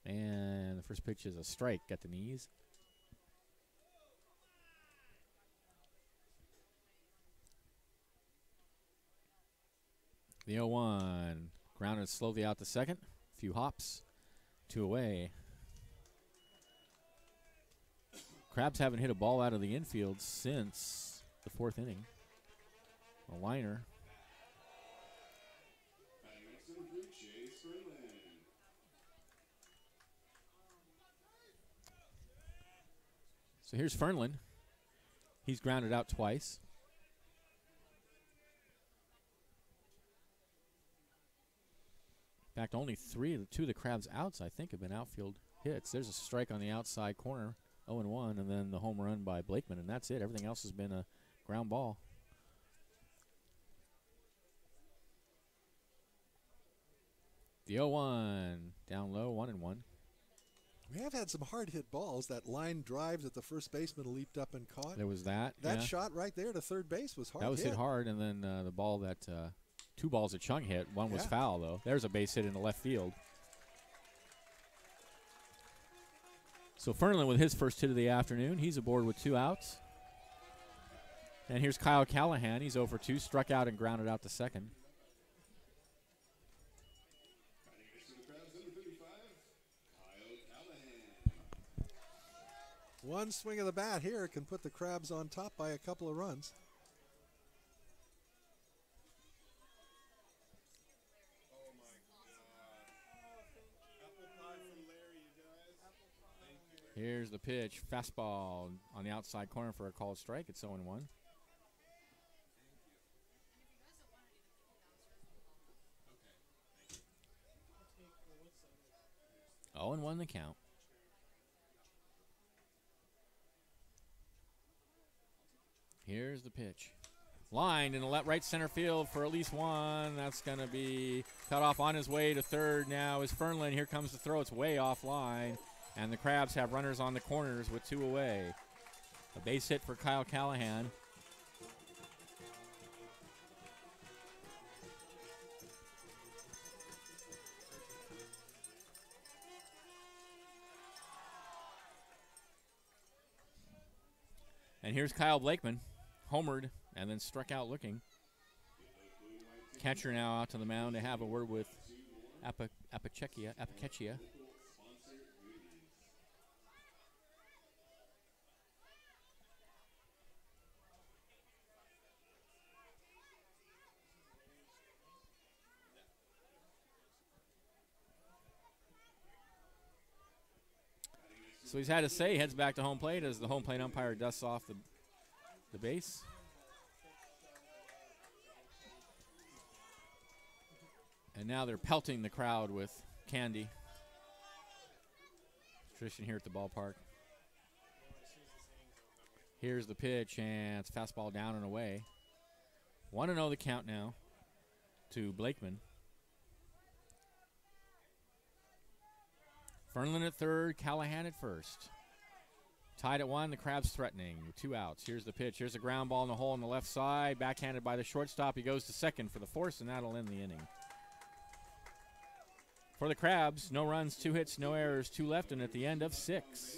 And the first pitch is a strike at the knees. The 0-1 grounded slowly out to second. A few hops. 2 away. Crabs haven't hit a ball out of the infield since the 4th inning. A liner. So here's Fernlin. He's grounded out twice. In fact, only 2 of the Crabs' outs, I think, have been outfield hits. There's a strike on the outside corner, 0-1, and then the home run by Blakeman, and that's it. Everything else has been a ground ball. The 0-1 down low, 1-1. We have had some hard hit balls. That line drive that the first baseman leaped up and caught. There was that. That shot right there to third base was hard. That was hit hard, and then the ball that 2 balls that Chung hit. One was foul, though. There's a base hit in the left field. So Fernlin with his first hit of the afternoon. He's aboard with 2 outs. And here's Kyle Callahan. He's 0 for 2, struck out and grounded out to second. One swing of the bat here can put the Crabs on top by a couple of runs. Here's the pitch. Fastball on the outside corner for a called strike. It's 0-1. 0-1 the count. Here's the pitch. Lined in the right center field for at least one. That's going to be cut off on his way to third now is Fernlin. Here comes the throw. It's way offline. And the Crabs have runners on the corners with 2 away. A base hit for Kyle Callahan. And here's Kyle Blakeman, homered and then struck out looking. Catcher now out to the mound to have a word with Apicachia. So he's had to say, heads back to home plate as the home plate umpire dusts off the base. And now they're pelting the crowd with candy. Tradition here at the ballpark. Here's the pitch, and it's fastball down and away. 1-0 the count now to Blakeman. Fernlund at third, Callahan at first. Tied at 1, the Crabs threatening. 2 outs. Here's the pitch. Here's a ground ball in the hole on the left side. Backhanded by the shortstop. He goes to second for the force, and that'll end the inning. For the Crabs, no runs, 2 hits, no errors, 2 left, and at the end of 6.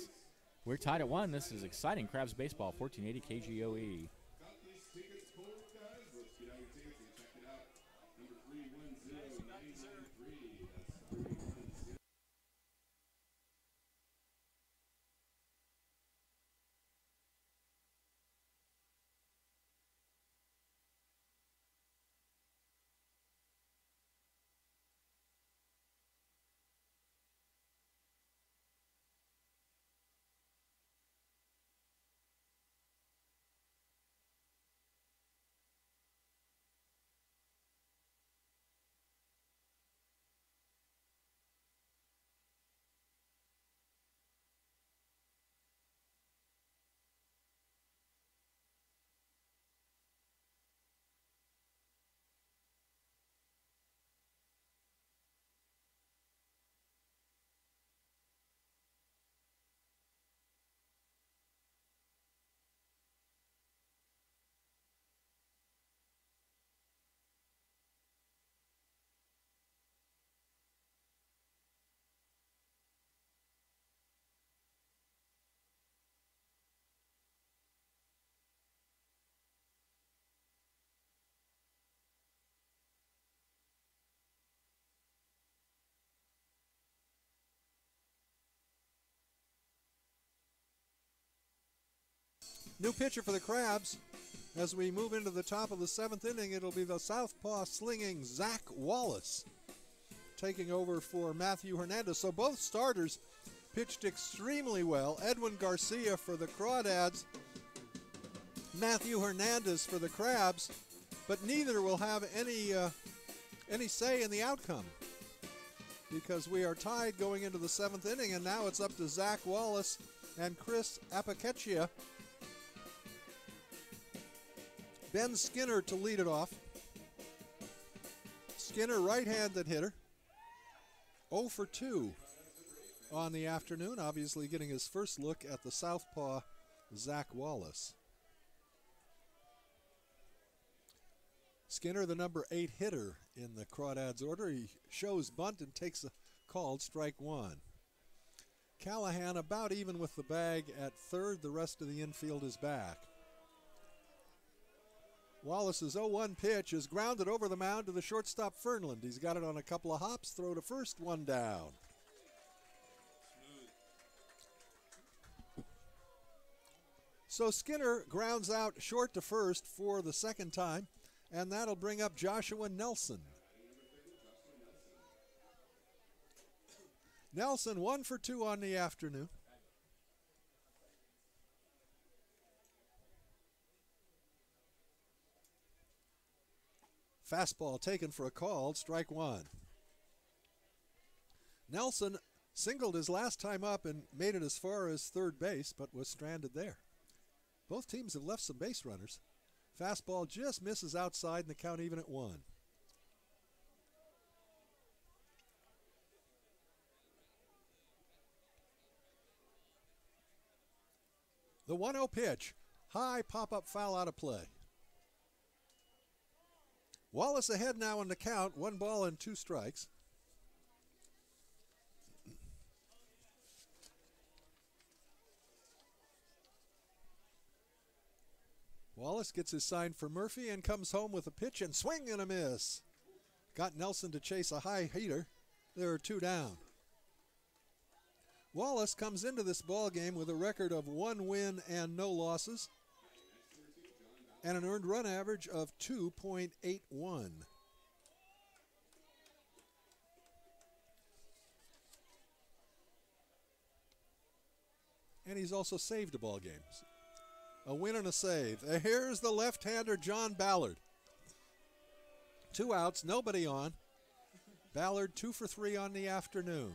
We're tied at 1. This is exciting Crabs baseball, 1480 KGOE. New pitcher for the Crabs. As we move into the top of the 7th inning, it'll be the southpaw slinging Zach Wallace taking over for Matthew Hernandez. So both starters pitched extremely well. Edwin Garcia for the Crawdads, Matthew Hernandez for the Crabs, but neither will have any say in the outcome because we are tied going into the 7th inning, and now it's up to Zach Wallace and Chris Apicaccia. Ben Skinner to lead it off. Skinner, right-handed hitter. 0 for 2 on the afternoon, obviously getting his first look at the southpaw, Zach Wallace. Skinner, the number 8 hitter in the Crawdads order. He shows bunt and takes a called strike 1. Callahan about even with the bag at third. The rest of the infield is back. Wallace's 0-1 pitch is grounded over the mound to the shortstop Fernlund. He's got it on a couple of hops. Throw to first, 1 down. So Skinner grounds out short to first for the second time, and that'll bring up Joshua Nelson. Nelson 1 for 2 on the afternoon. Fastball taken for a call, strike 1. Nelson singled his last time up and made it as far as third base, but was stranded there. Both teams have left some base runners. Fastball just misses outside and the count even at 1. The 1-0 pitch, high pop-up foul out of play. Wallace ahead now in the count, 1 ball and 2 strikes. Wallace gets his sign for Murphy and comes home with a pitch and swing and a miss. Got Nelson to chase a high heater. There are 2 down. Wallace comes into this ball game with a record of 1 win and no losses, and an earned run average of 2.81. And he's also saved a ball game. A win and a save. Here's the left-hander John Ballard. 2 outs, nobody on. Ballard 2 for 3 on the afternoon.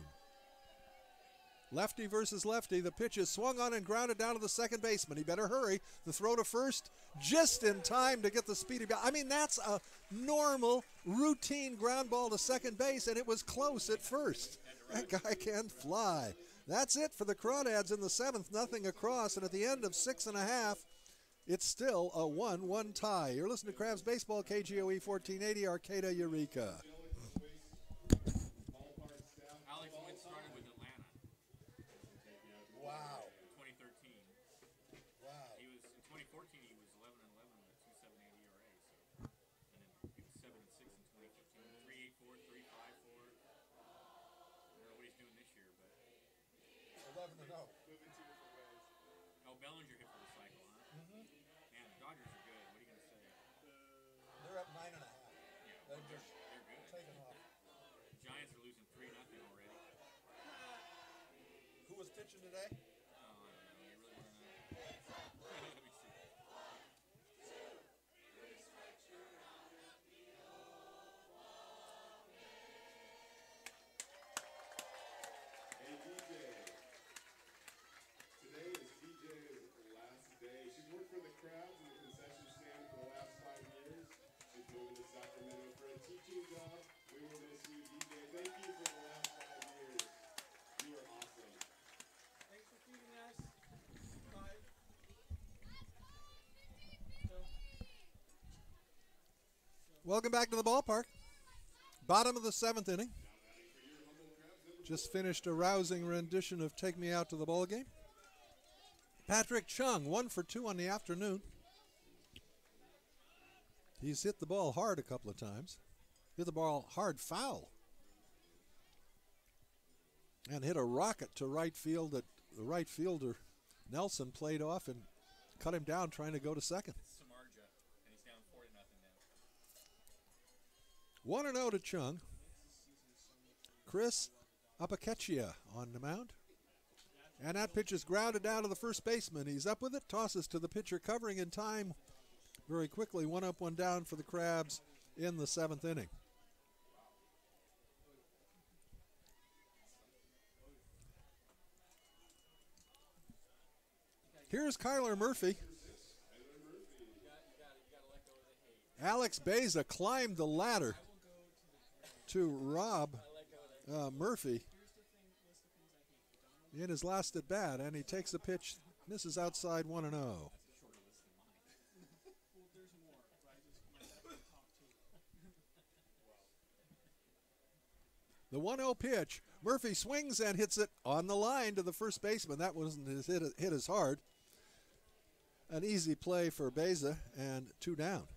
Lefty versus lefty. The pitch is swung on and grounded down to the second baseman. He better hurry. The throw to first, just in time to get the speedy ball. I mean, that's a normal, routine ground ball to second base, and it was close at first. That guy can fly. That's it for the Crawdads in the seventh, nothing across, and at the end of 6.5, it's still a 1-1 tie. You're listening to Crabs Baseball, KGOE 1480, Arcata, Eureka. Wow. 2013. Wow. He was in 2014. He was 11-11 with a 2.78 ERA. So, and then he was 7-6 in 2015. 3.84, 3.54. I don't know what he's doing this year, but 11-0. oh, Bellinger hit for the cycle, huh? Mm-hmm. Man, the Dodgers are good. What are you gonna say? They're up 9.5. Yeah, They're just they're good. taking off. Giants are losing 3-0 already. Who was pitching today? Oh, I don't know. You really want to know? Let me see. Hey DJ, today is DJ's last day. She's worked for the Crabs in the concession stand for the last 5 years. She's moving to Sacramento for a teaching job. We will miss you, DJ. Thank you for the last 5 years. You are awesome. Thanks for feeding us. Welcome back to the ballpark. Bottom of the seventh inning. Just finished a rousing rendition of Take Me Out to the Ball Game. Patrick Chung, 1 for 2 on the afternoon. He's hit the ball hard a couple of times. Hit the ball hard foul. And hit a rocket to right field that the right fielder, Nelson, played off and cut him down trying to go to second. Samardzija, and he's down 4-0 now. 1-0 to Chung. Chris Apakechia on the mound. And that pitch is grounded down to the first baseman. He's up with it, tosses to the pitcher, covering in time very quickly. 1 up, 1 down for the Crabs in the seventh inning. Here's Kyler Murphy. Alex Beza climbed the ladder to rob Murphy in his last at bat, and he takes a pitch, misses outside 1-0. The 1-0 pitch. Murphy swings and hits it on the line to the first baseman. That wasn't hit as hard. An easy play for Beza, and 2 down.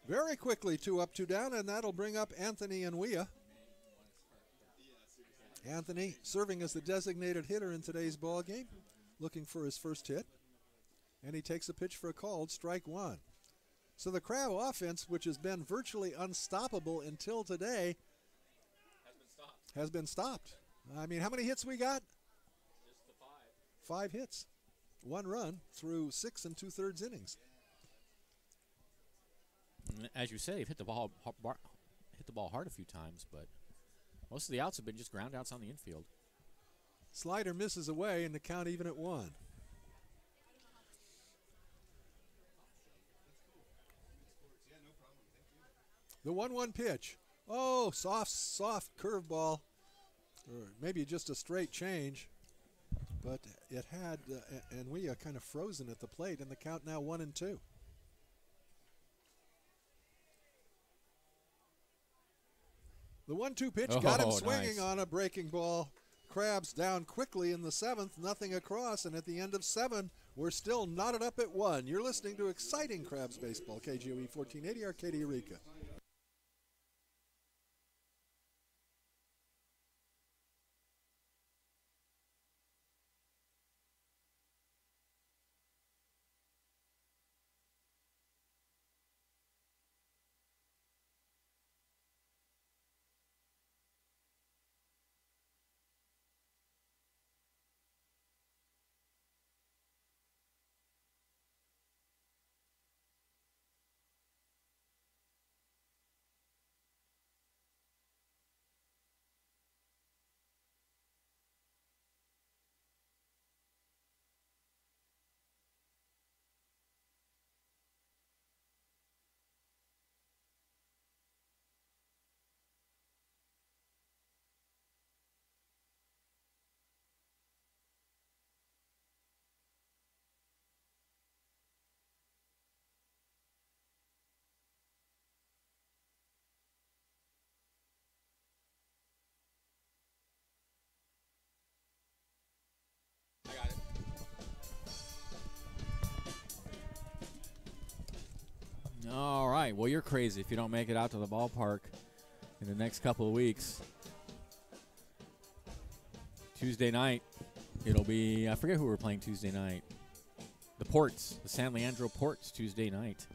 Very quickly, 2 up, 2 down, and that'll bring up Anthony Nwia. Anthony serving as the designated hitter in today's ball game, looking for his first hit. And he takes a pitch for a called strike 1. So the Crab offense, which has been virtually unstoppable until today, has been stopped. I mean, how many hits we got? Just the 5. 5 hits. 1 run through 6 2/3 innings. As you say, they've hit the ball hard a few times, but most of the outs have been just ground outs on the infield. Slider misses away, and the count even at 1. The 1-1 pitch. Oh, soft curveball, or maybe just a straight change, but it had Nwia kind of frozen at the plate, and the count now 1-2. The 1-2 pitch got him swinging on a breaking ball. Crabs down quickly in the seventh, nothing across, and at the end of 7, we're still knotted up at 1. You're listening to exciting Crabs baseball, KGOE 1480, Arcadia, Eureka. right. Well, you're crazy if you don't make it out to the ballpark in the next couple of weeks. Tuesday night, it'll be, I forget who we're playing Tuesday night. The Ports, the San Leandro Ports, Tuesday night.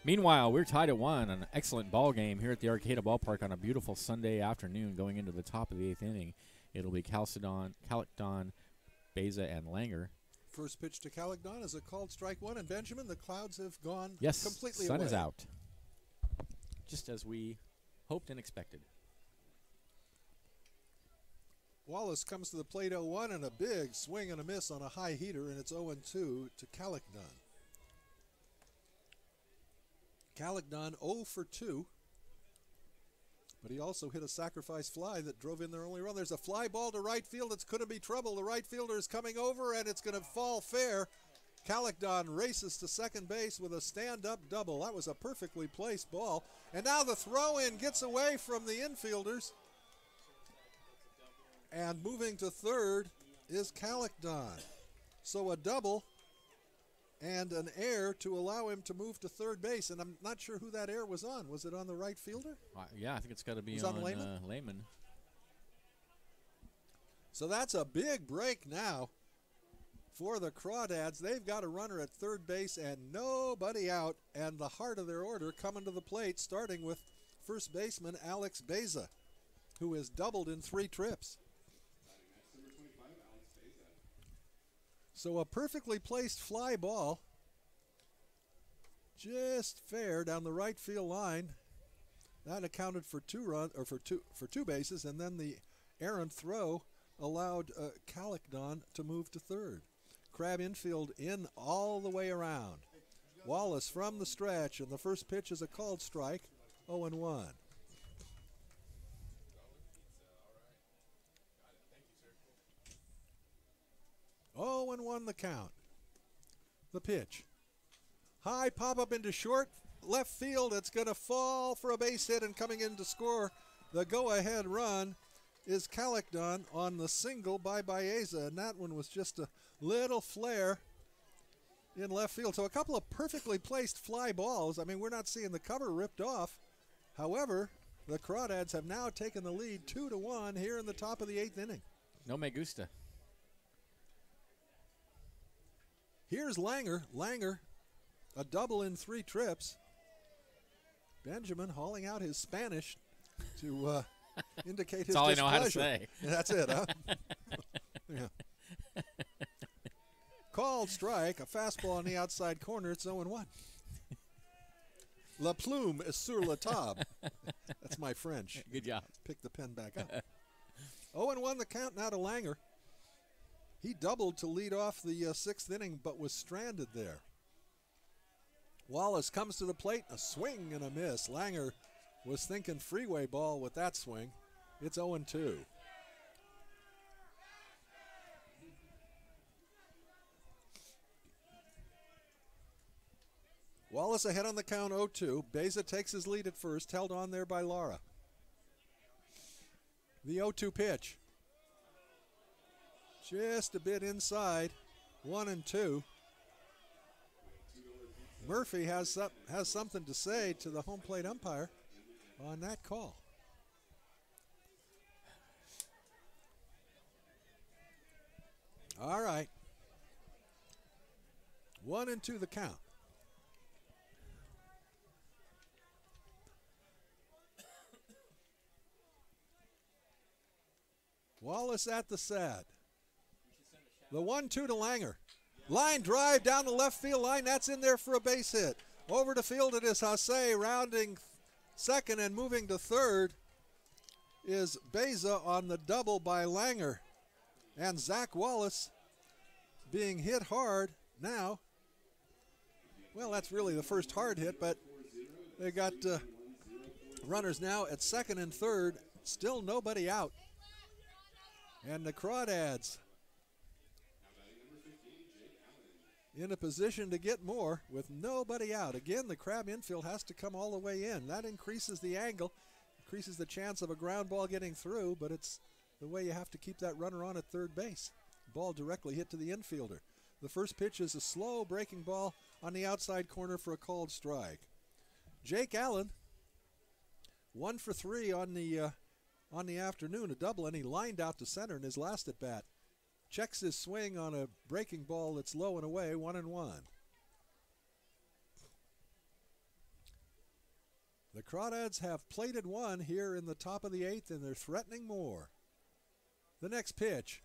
Meanwhile, we're tied at 1 on an excellent ball game here at the Arcata Ballpark on a beautiful Sunday afternoon going into the top of the 8th inning. It'll be Calicdon, Beza, and Langer. First pitch to Calicdon is a called strike one, and Benjamin, the clouds have gone Yes, completely sun away. is out. Just as we hoped and expected. Wallace comes to the plate 0-1 and a big swing and a miss on a high heater, and it's 0-2 to Calicdon. Calicdon 0 for 2, but he also hit a sacrifice fly that drove in their only run. There's a fly ball to right field. It's going to be trouble. The right fielder is coming over, and it's going to fall fair. Calicdon races to second base with a stand-up double. That was a perfectly placed ball. And now the throw-in gets away from the infielders. And moving to third is Calicdon. So a double and an error to allow him to move to third base. And I'm not sure who that error was on. Was it on the right fielder? Yeah, I think it's got to be on Lehman? Lehman. So that's a big break now for the Crawdads. They've got a runner at third base and nobody out. And the heart of their order coming to the plate, starting with first baseman Alex Beza, who has doubled in 3 trips. So a perfectly placed fly ball, just fair down the right field line. That accounted for 2 bases, and then the errant throw allowed Calicdon to move to third. Crab infield in all the way around. Wallace from the stretch, and the first pitch is a called strike, 0-1. 0-1 the count. The pitch. High pop up into short left field. It's going to fall for a base hit, and coming in to score the go-ahead run is Calicdon on the single by Baeza, and that one was just a little flare in left field. So a couple of perfectly placed fly balls. I mean, we're not seeing the cover ripped off. However, the Crawdads have now taken the lead 2-1 here in the top of the 8th inning. No me gusta. Here's Langer. Langer, a double in 3 trips. Benjamin hauling out his Spanish to indicate his That's all I displeasure. know how to say. That's it, huh? Yeah. Called strike, a fastball on the outside corner. It's 0-1. La plume est sur la table. That's my French. Good job. Pick the pen back up. 0-1 the count now to Langer. He doubled to lead off the 6th inning, but was stranded there. Wallace comes to the plate, a swing and a miss. Langer was thinking freeway ball with that swing. It's 0-2. Wallace ahead on the count, 0-2. Beza takes his lead at first, held on there by Lara. The 0-2 pitch. Just a bit inside, 1-2. Murphy has something to say to the home plate umpire on that call. All right. 1-2 the count. Wallace at the set. The 1-2 to Langer. Line drive down the left field line. That's in there for a base hit. Over to field it is Jose, rounding second and moving to third is Beza on the double by Langer. And Zach Wallace being hit hard now. Well, that's really the first hard hit, but they got runners now at second and third. Still nobody out. And the Crawdads in a position to get more with nobody out. Again, the Crab infield has to come all the way in. That increases the angle, increases the chance of a ground ball getting through, but it's the way you have to keep that runner on at third base. Ball directly hit to the infielder. The first pitch is a slow breaking ball on the outside corner for a called strike. Jake Allen, 1 for 3 on the afternoon, a double, and he lined out to center in his last at bat. Checks his swing on a breaking ball that's low and away, 1-1. The Crawdads have plated one here in the top of the 8th, and they're threatening more. The next pitch,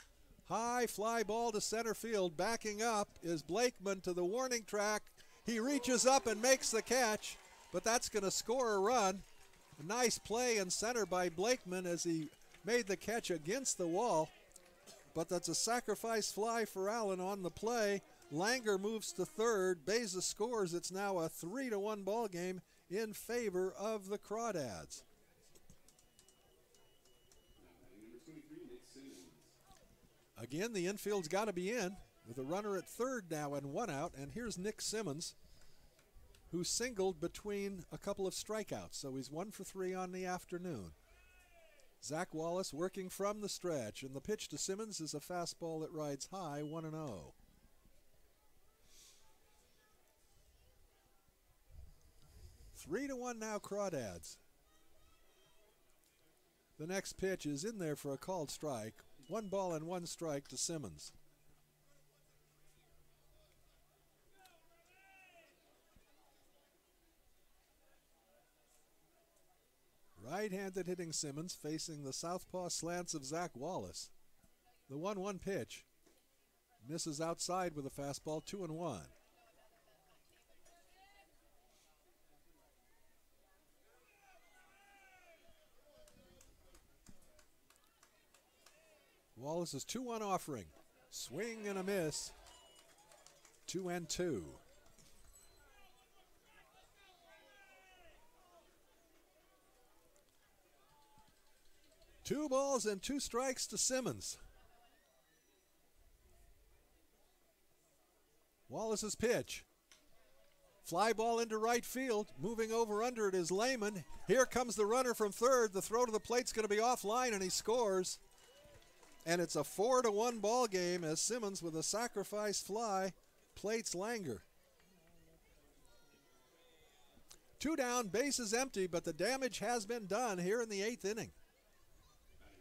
high fly ball to center field. Backing up is Blakeman to the warning track. He reaches up and makes the catch, but that's going to score a run. A nice play in center by Blakeman as he made the catch against the wall, but that's a sacrifice fly for Allen on the play. Langer moves to third. Beza scores. It's now a 3-1 ball game in favor of the Crawdads. Again, the infield's got to be in with a runner at third now and 1 out. And here's Nick Simmons, who singled between a couple of strikeouts. So he's 1 for 3 on the afternoon. Zach Wallace working from the stretch, and the pitch to Simmons is a fastball that rides high, 1-0. 3-1 now, Crawdads. The next pitch is in there for a called strike. 1 ball and 1 strike to Simmons. Right-handed hitting Simmons facing the southpaw slants of Zach Wallace. The 1-1 pitch misses outside with a fastball, 2-1. Wallace's 2-1 offering. Swing and a miss. 2-2. 2 balls and 2 strikes to Simmons. Wallace's pitch. Fly ball into right field. Moving over under it is Lehman. Here comes the runner from third. The throw to the plate's going to be offline, and he scores. And it's a 4-1 ball game as Simmons, with a sacrifice fly, plates Langer. 2 down, bases empty, but the damage has been done here in the 8th inning.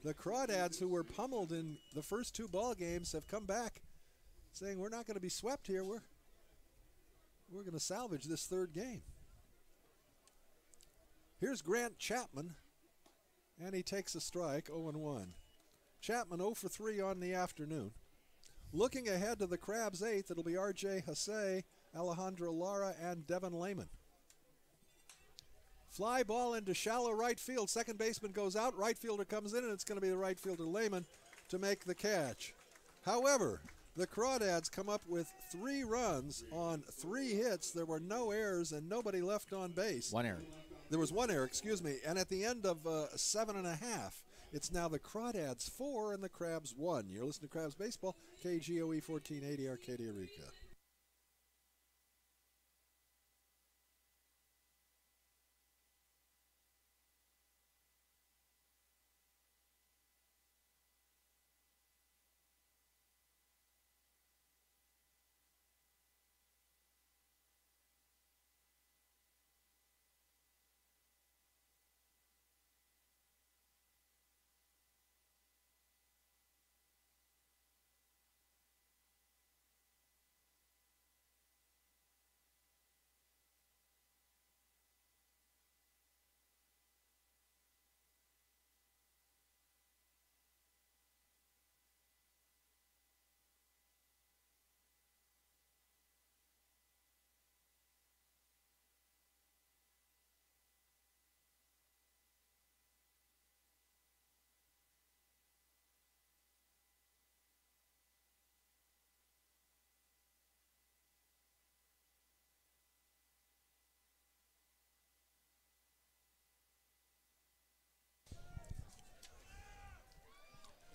The Crawdads, who were pummeled in the first 2 ball games, have come back saying, we're not going to be swept here. We're going to salvage this 3rd game. Here's Grant Chapman, and he takes a strike, 0-1. Chapman 0 for 3 on the afternoon. Looking ahead to the Crabs' 8th, it'll be R.J. Hasse, Alejandro Lara, and Devin Lehman. Fly ball into shallow right field. Second baseman goes out. Right fielder comes in, and it's going to be the right fielder Lehman to make the catch. However, the Crawdads come up with 3 runs on 3 hits. There were no errors and nobody left on base. 1 error. There was 1 error, excuse me. And at the end of 7.5, it's now the Crawdads 4 and the Crabs 1. You're listening to Crabs Baseball, KGOE 1480, Arcadia, Eureka.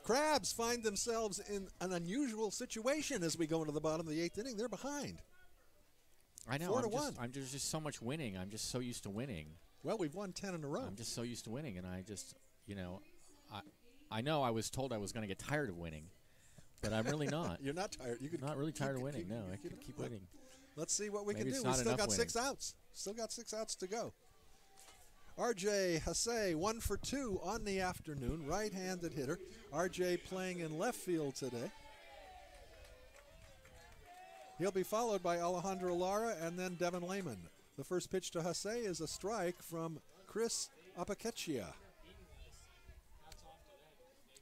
Crabs find themselves in an unusual situation as we go into the bottom of the 8th inning. They're behind. I know. 4-1. There's just so much winning. I'm just so used to winning. Well, we've won 10 in a row. I'm just so used to winning, and I just, I know I was told I was going to get tired of winning, but I'm really not. You're not tired. I'm not really tired of winning. No, I can keep winning. Let's see what we Maybe can it's do. We not still enough got winning. 6 outs. Still got 6 outs to go. RJ Hasse, 1 for 2 on the afternoon, right-handed hitter. RJ playing in left field today. He'll be followed by Alejandro Lara and then Devin Lehman. The first pitch to Hasse is a strike from Chris Apacchia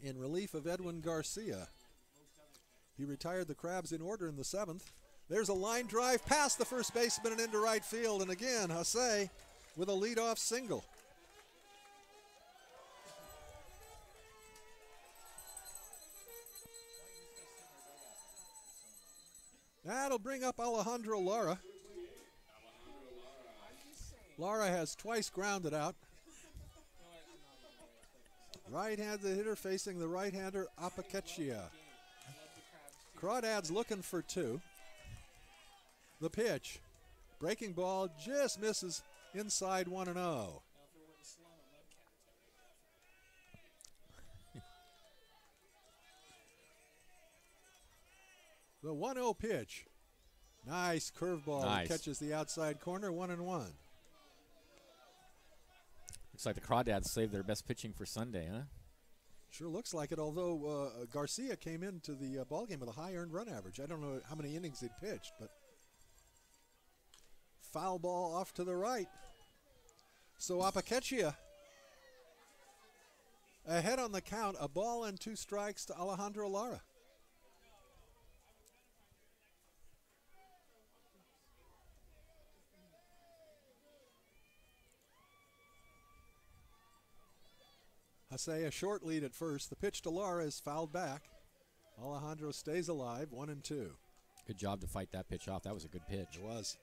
in relief of Edwin Garcia. He retired the Crabs in order in the 7th. There's a line drive past the first baseman and into right field, and again Hasse with a leadoff single. That'll bring up Alejandro Lara. Lara has twice grounded out. Right-handed hitter facing the right-hander Apacchia. Crawdads looking for 2. The pitch. Breaking ball just misses inside 1-0. The 1-0 pitch. Nice curveball. Nice. Catches the outside corner, 1-1. Looks like the Crawdads saved their best pitching for Sunday, huh? Sure looks like it, although Garcia came into the ballgame with a high earned run average. I don't know how many innings he'd pitched, but foul ball off to the right. So Apacchia ahead on the count, a ball and 2 strikes to Alejandro Lara. Hasse a short lead at first. The pitch to Lara is fouled back. Alejandro stays alive, 1-2. Good job to fight that pitch off. That was a good pitch. It was.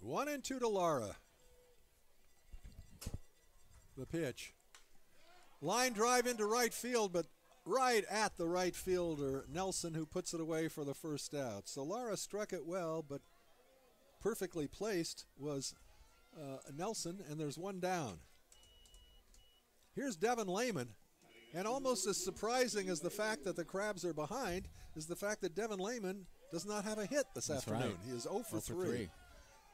One and 2 to Lara. The pitch. Line drive into right field, but right at the right fielder, Nelson, who puts it away for the first out. So Lara struck it well, but perfectly placed was Nelson, and there's 1 down. Here's Devin Lehman, and almost as surprising as the fact that the Crabs are behind is the fact that Devin Lehman does not have a hit this That's afternoon. right. He is 0 for 0 for 3.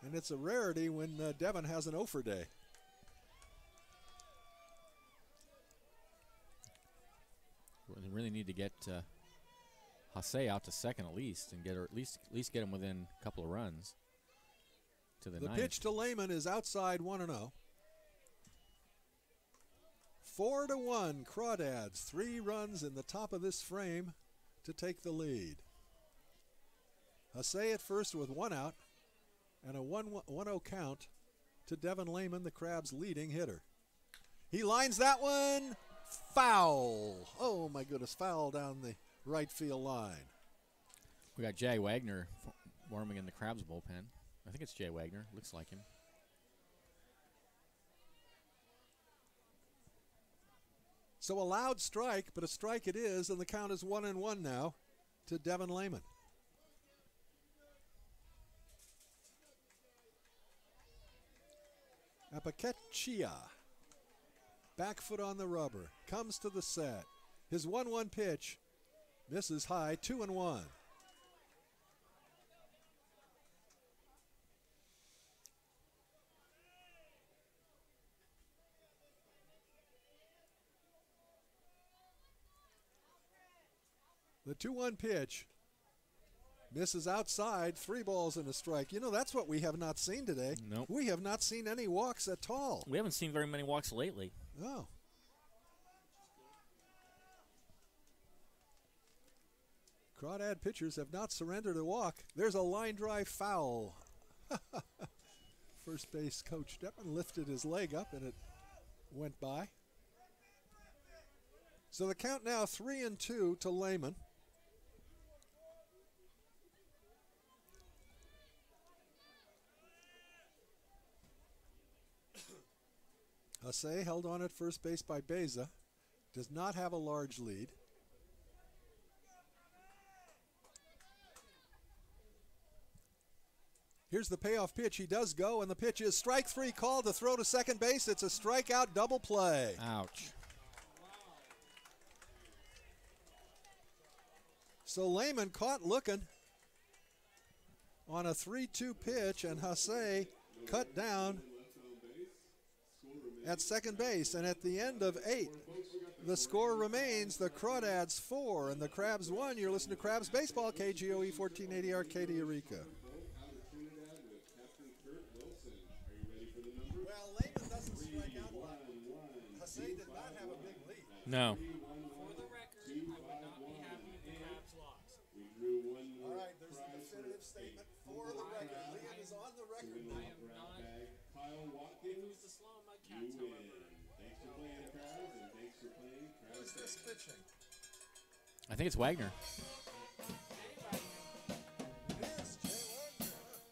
And it's a rarity when Devin has an 0 for day. We really need to get Hasse out to second at least, and at least get him within a couple of runs to the The ninth. pitch to Lehman is outside, 1-0. 4-1, Crawdads. 3 runs in the top of this frame to take the lead. Hasse at first with 1 out and a 1-0 count to Devin Lehman, the Crabs' leading hitter. He lines that one. Foul. Oh, my goodness. Foul down the right field line. We got Jay Wagner warming in the Crabs bullpen. I think it's Jay Wagner. Looks like him. So a loud strike, but a strike it is, and the count is 1-1 now to Devin Lehman. Apacchia. Back foot on the rubber. Comes to the set. His 1-1 pitch misses high, 2-1. The 2-1 pitch misses outside, 3 balls and a strike. You know, that's what we have not seen today. Nope. We have not seen any walks at all. We haven't seen very many walks lately. Oh. Crawdad pitchers have not surrendered a walk. There's a line drive foul. First base coach Deppman lifted his leg up and it went by. So the count now 3-2 to Lehman. Hasse held on at first base by Beza. Does not have a large lead. Here's the payoff pitch. He does go, and the pitch is strike 3 called to throw to second base. It's a strikeout double play. Ouch. So Lehman caught looking on a 3-2 pitch, and Hasse cut down at second base. And at the end of 8, the score remains the Crawdads 4 and the Crabs 1. You're listening to Crabs Baseball, KGOE 1480 Arcadia, Eureka. Well, Lehman doesn't strike out a lot. Hasse did not have a big lead. No. For the record, I would not be happy if the Crabs lost. All right, there's the definitive statement for the record. Liam is on the record I now. am not. If it was the slow Mudcats, however. Thanks for playing, Crabs, and thanks for playing Crabs. Who's this pitching? I think it's Wagner. It is Jay Wagner, huh?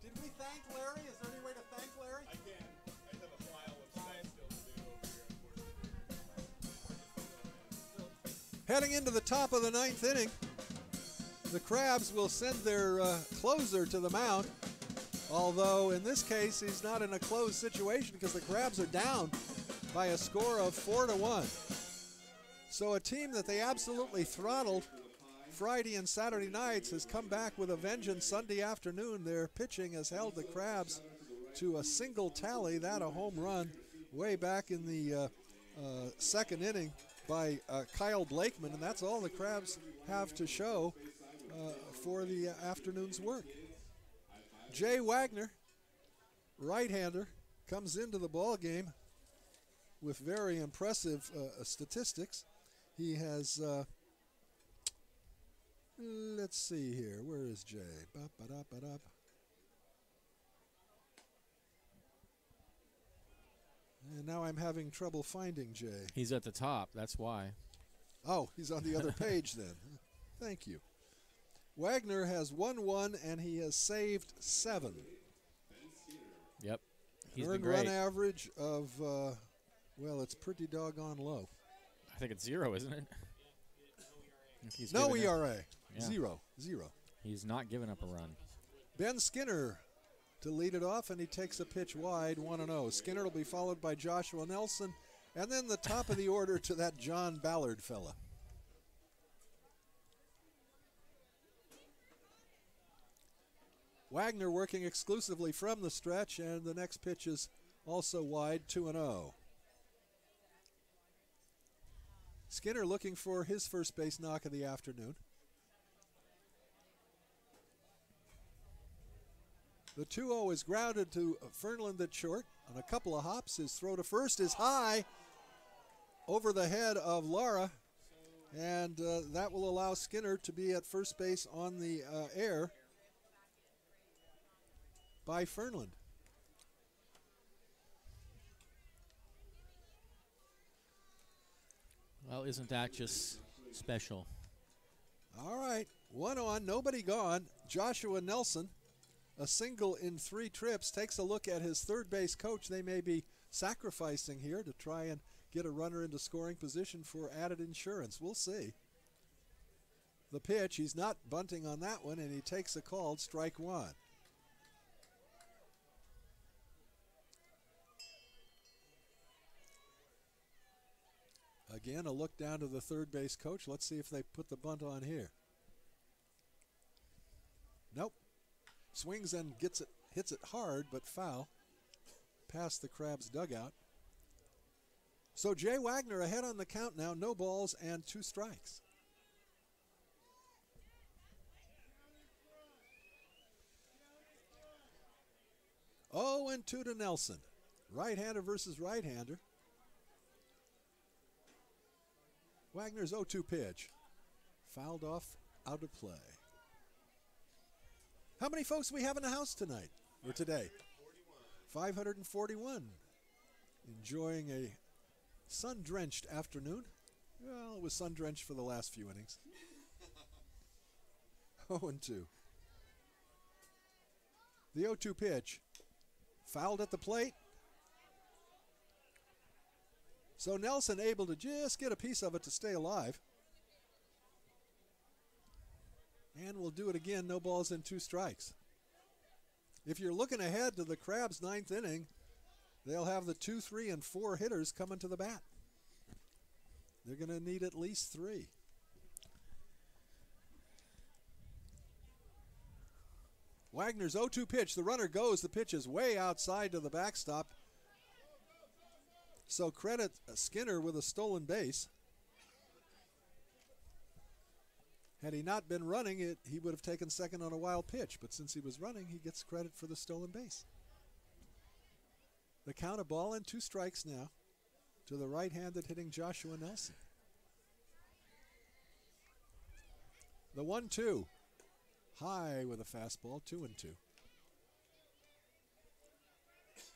Did we thank Larry? Is there any way to thank Larry? I can. I have a file of stuff still to do over here, unfortunately. Heading into the top of the 9th inning, the Crabs will send their closer to the mound. Although in this case, he's not in a closed situation because the Crabs are down by a score of 4-1. So a team that they absolutely throttled Friday and Saturday nights has come back with a vengeance Sunday afternoon. Their pitching has held the Crabs to a single tally, that a home run way back in the second inning by Kyle Blakeman, and that's all the Crabs have to show for the afternoon's work. Jay Wagner, right-hander, comes into the ball game with very impressive statistics. He has, let's see here, where is Jay? Ba-ba-da-ba-da. And now I'm having trouble finding Jay. He's at the top. That's why. Oh, he's on the other page then. Thank you. Wagner has won 1 and he has saved 7. Yep. He's been Earned great. run average of, well, it's pretty doggone low. I think it's 0, isn't it? He's No given up- ERA. Yeah. 0. He's not giving up a run. Ben Skinner to lead it off, and he takes a pitch wide, 1-0. Skinner will be followed by Joshua Nelson, and then the top of the order to that John Ballard fella. Wagner working exclusively from the stretch, and the next pitch is also wide, 2-0. Skinner looking for his first base knock of the afternoon. The 2-0 is grounded to Fernland at short on a couple of hops. His throw to first is high over the head of Lara, and that will allow Skinner to be at first base on the air by Fernland. Well, isn't that just special? All right, 1 on, nobody gone. Joshua Nelson, a single in 3 trips, takes a look at his third base coach. They may be sacrificing here to try and get a runner into scoring position for added insurance. We'll see. The pitch, he's not bunting on that one, and he takes a called strike 1. Again, a look down to the third base coach. Let's see if they put the bunt on here. Nope. Swings and gets it, hits it hard, but foul. Past the Crabs dugout. So Jay Wagner ahead on the count now. No balls and 2 strikes. Oh, and 2 to Nelson. Right-hander versus right-hander. Wagner's 0-2 pitch. Fouled off, out of play. How many folks do we have in the house tonight, or today? 541. Enjoying a sun-drenched afternoon. Well, it was sun-drenched for the last few innings. 0-2. The 0-2 pitch. Fouled at the plate. So Nelson able to just get a piece of it to stay alive. And we'll do it again, no balls and 2 strikes. If you're looking ahead to the Crabs' 9th inning, they'll have the 2, 3, and 4 hitters coming to the bat. They're going to need at least 3. Wagner's 0-2 pitch. The runner goes. The pitch is way outside to the backstop. So credit Skinner with a stolen base. Had he not been running it, he would have taken second on a wild pitch. But since he was running, he gets credit for the stolen base. The count, a ball and 2 strikes now to the right-handed hitting Joshua Nelson. The 1-2. High with a fastball, 2-2.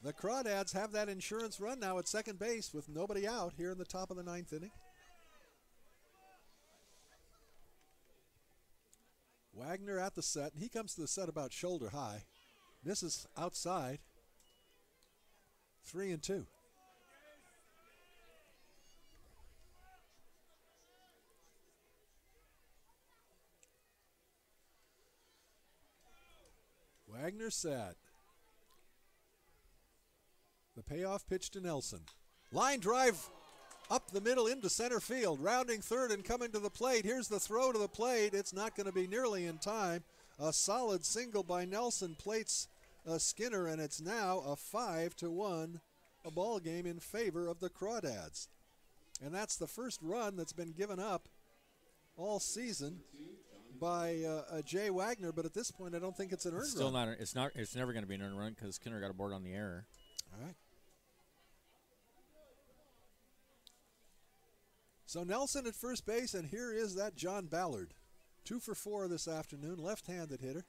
The Crawdads have that insurance run now at second base with nobody out here in the top of the 9th inning. Wagner at the set. He comes to the set about shoulder high. Misses outside. 3-2. Wagner set. The payoff pitch to Nelson. Line drive up the middle into center field. Rounding third and coming to the plate. Here's the throw to the plate. It's not going to be nearly in time. A solid single by Nelson plates Skinner, and it's now a 5-1 ball game in favor of the Crawdads. And that's the first run that's been given up all season by Jay Wagner, but at this point I don't think it's an earned run. It's never going to be an earned run because Skinner got a board on the error. All right. So Nelson at first base, and here is that John Ballard. 2 for 4 this afternoon, left-handed hitter.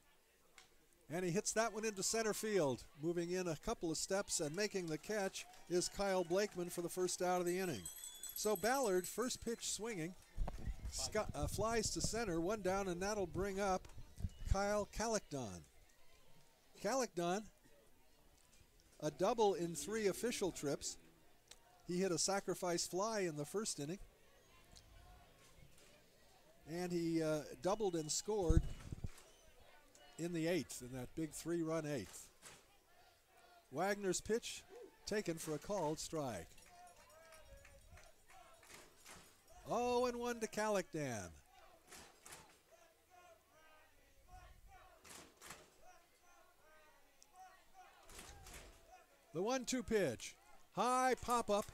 And he hits that one into center field. Moving in a couple of steps and making the catch is Kyle Blakeman for the first out of the inning. So Ballard, first pitch swinging, flies to center, 1 down, and that'll bring up Kyle Kallikdon. Kallikdon, a double in 3 official trips. He hit a sacrifice fly in the first inning. And he doubled and scored in the 8th, in that big 3-run 8th. Wagner's pitch taken for a called strike. 0-1 to Kallikdon. The 1-2 pitch. High pop-up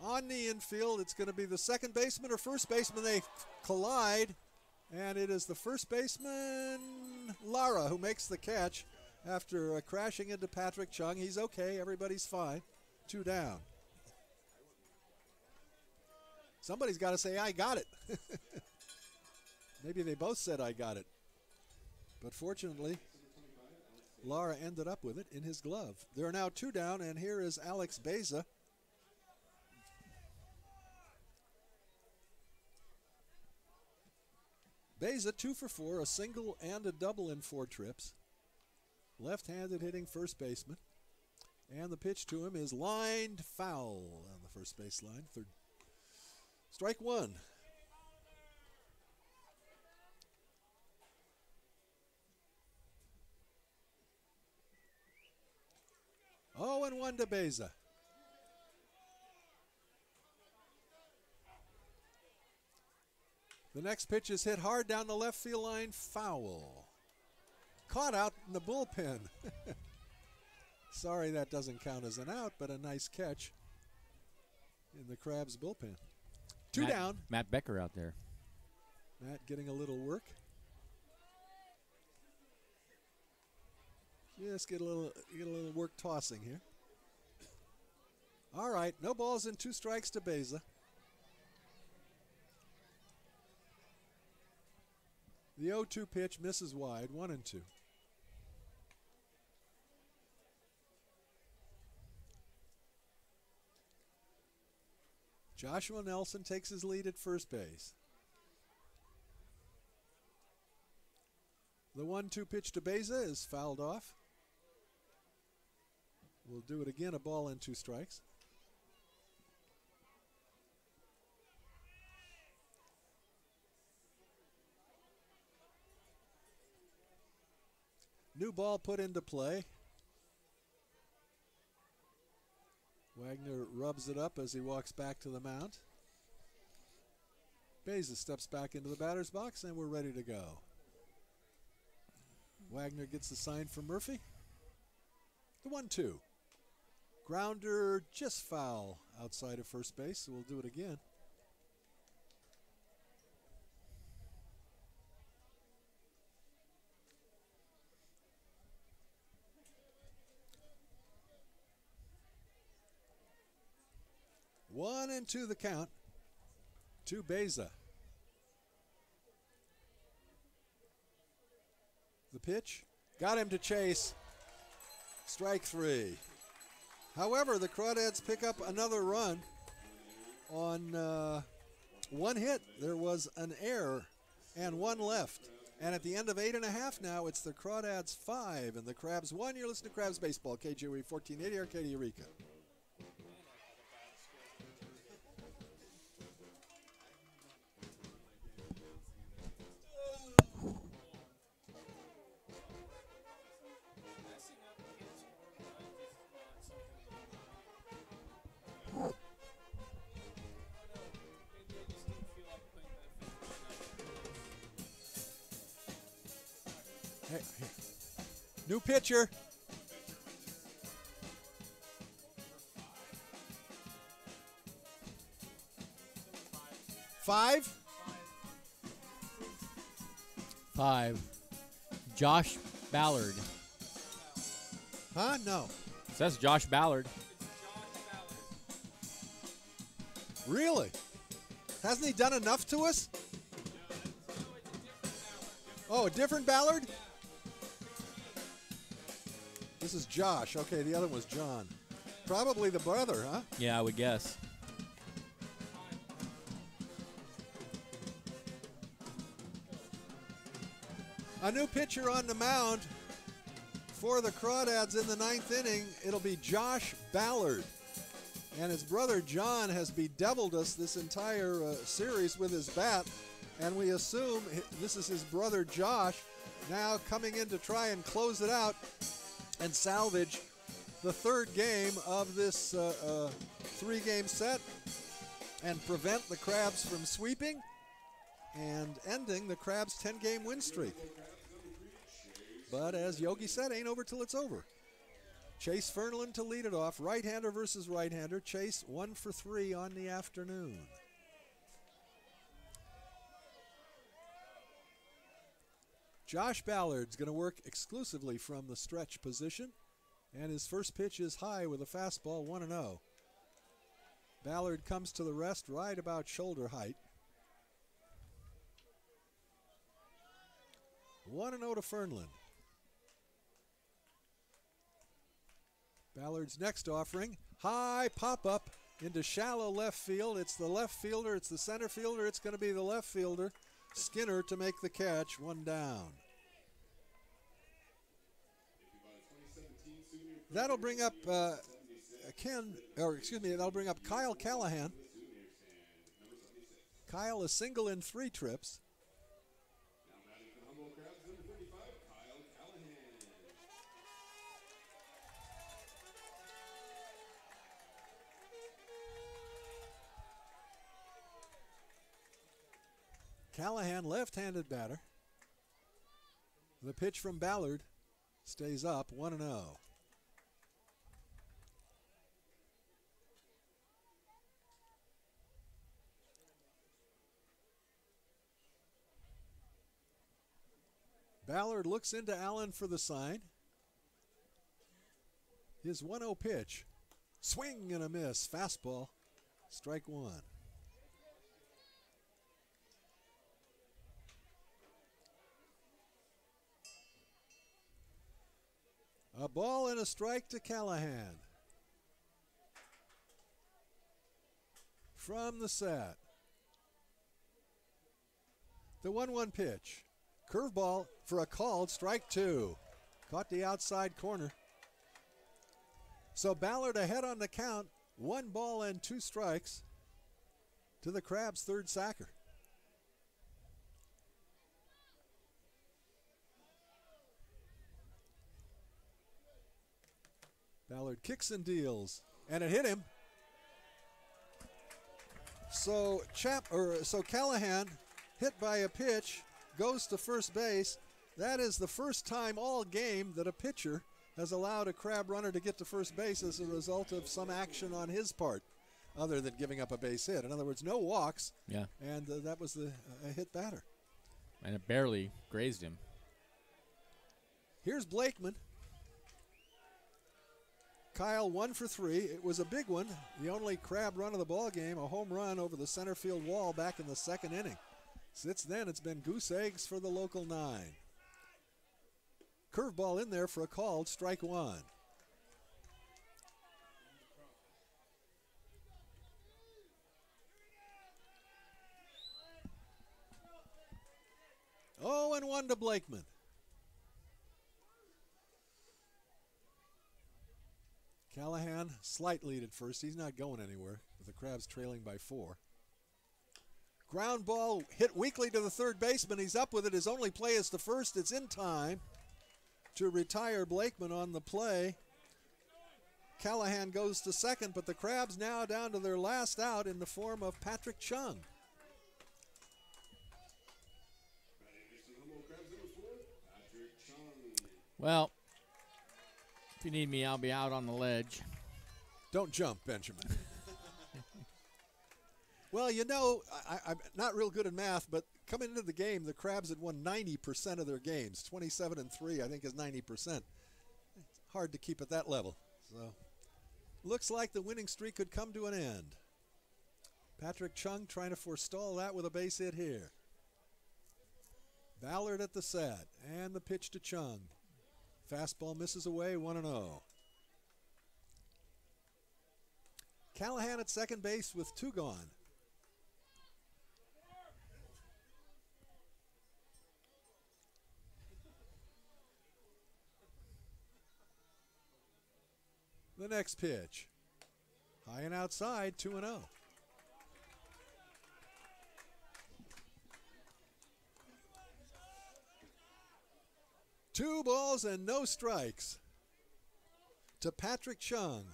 on the infield. It's going to be the second baseman or first baseman. They collide, and it is the first baseman, Lara, who makes the catch after crashing into Patrick Chung. He's okay. Everybody's fine. 2 down. Somebody's got to say, I got it. Maybe they both said, I got it. But fortunately, Lara ended up with it in his glove. There are now 2 down, and here is Alex Beza. Beza 2 for 4, a single and a double in 4 trips. Left-handed hitting first baseman. And the pitch to him is lined foul on the first base line. Third. Strike 1. Oh, and 1 to Beza. The next pitch is hit hard down the left field line, foul. Caught out in the bullpen. Sorry that doesn't count as an out, but a nice catch in the Crabs bullpen. 2 down. Matt Becker out there. Matt getting a little work. Just get a little work tossing here. All right, no balls and 2 strikes to Beza. The 0-2 pitch misses wide, 1-2. Joshua Nelson takes his lead at first base. The 1-2 pitch to Beza is fouled off. We'll do it again, a ball and 2 strikes. New ball put into play. Wagner rubs it up as he walks back to the mound. Beza steps back into the batter's box, and we're ready to go. Wagner gets the sign from Murphy. The 1-2. Grounder just foul outside of first base, so we'll do it again. One and 2 the count to Beza. The pitch got him to chase. Strike 3. However, the Crawdads pick up another run on 1 hit. There was an error and 1 left. And at the end of 8.5 now, it's the Crawdads 5 and the Crabs 1. You're listening to Crabs Baseball, KGOE 1480, Arcadia, Eureka. Hey, new pitcher. Five. Josh Ballard. Huh? No. It says Josh Ballard. Really? Hasn't he done enough to us? Oh, a different Ballard? This is Josh. Okay, the other one was John. Probably the brother, huh? Yeah, I would guess. A new pitcher on the mound for the Crawdads in the 9th inning. It'll be Josh Ballard. And his brother John has bedeviled us this entire series with his bat. And we assume this is his brother Josh now coming in to try and close it out and salvage the 3rd game of this 3-game set and prevent the Crabs from sweeping and ending the Crabs' 10-game win streak. But as Yogi said, ain't over till it's over. Chase Fernland to lead it off. Right-hander versus right-hander. Chase 1 for 3 on the afternoon. Josh Ballard's going to work exclusively from the stretch position. And his first pitch is high with a fastball, 1-0. Ballard comes to the rest right about shoulder height. 1-0 to Fernland. Ballard's next offering, high pop-up into shallow left field. It's the left fielder, it's the center fielder, it's going to be the left fielder, Skinner, to make the catch, 1 down. That'll bring up that'll bring up Kyle Callahan. Kyle a single in 3 trips. Callahan, left-handed batter. The pitch from Ballard stays up, 1-0. Ballard looks into Allen for the sign. His 1-0 pitch. Swing and a miss. Fastball. Strike 1. A ball and a strike to Callahan. From the set. The 1-1 pitch. Curveball, for a called strike 2. Caught the outside corner. So Ballard ahead on the count. 1 ball and 2 strikes to the Crabs' third sacker. Ballard kicks and deals, and it hit him. So Callahan, hit by a pitch, goes to first base. That is the first time all game that a pitcher has allowed a Crab runner to get to first base as a result of some action on his part, other than giving up a base hit. In other words, no walks. Yeah. And that was a hit batter. And it barely grazed him. Here's Blakeman. Kyle 1 for 3. It was a big one. The only Crab run of the ball game, a home run over the center field wall back in the second inning. Since then, it's been goose eggs for the local 9. Curveball in there for a called strike 1. Oh, and 1 to Blakeman. Callahan, slight lead at first. He's not going anywhere with the Crabs trailing by 4. Ground ball hit weakly to the third baseman. He's up with it. His only play is to first. It's in time to retire Blakeman on the play. Callahan goes to second, but the Crabs now down to their last out in the form of Patrick Chung. Well, if you need me, I'll be out on the ledge. Don't jump, Benjamin. Well, you know, I'm not real good at math, but coming into the game, the Crabs had won 90% of their games. 27-3, I think, is 90%. It's hard to keep at that level. So, looks like the winning streak could come to an end. Patrick Chung trying to forestall that with a base hit here. Ballard at the set, and the pitch to Chung. Fastball misses away, 1-0. Callahan at second base with 2 gone. The next pitch. High and outside, 2-0. Two balls and no strikes to Patrick Chung.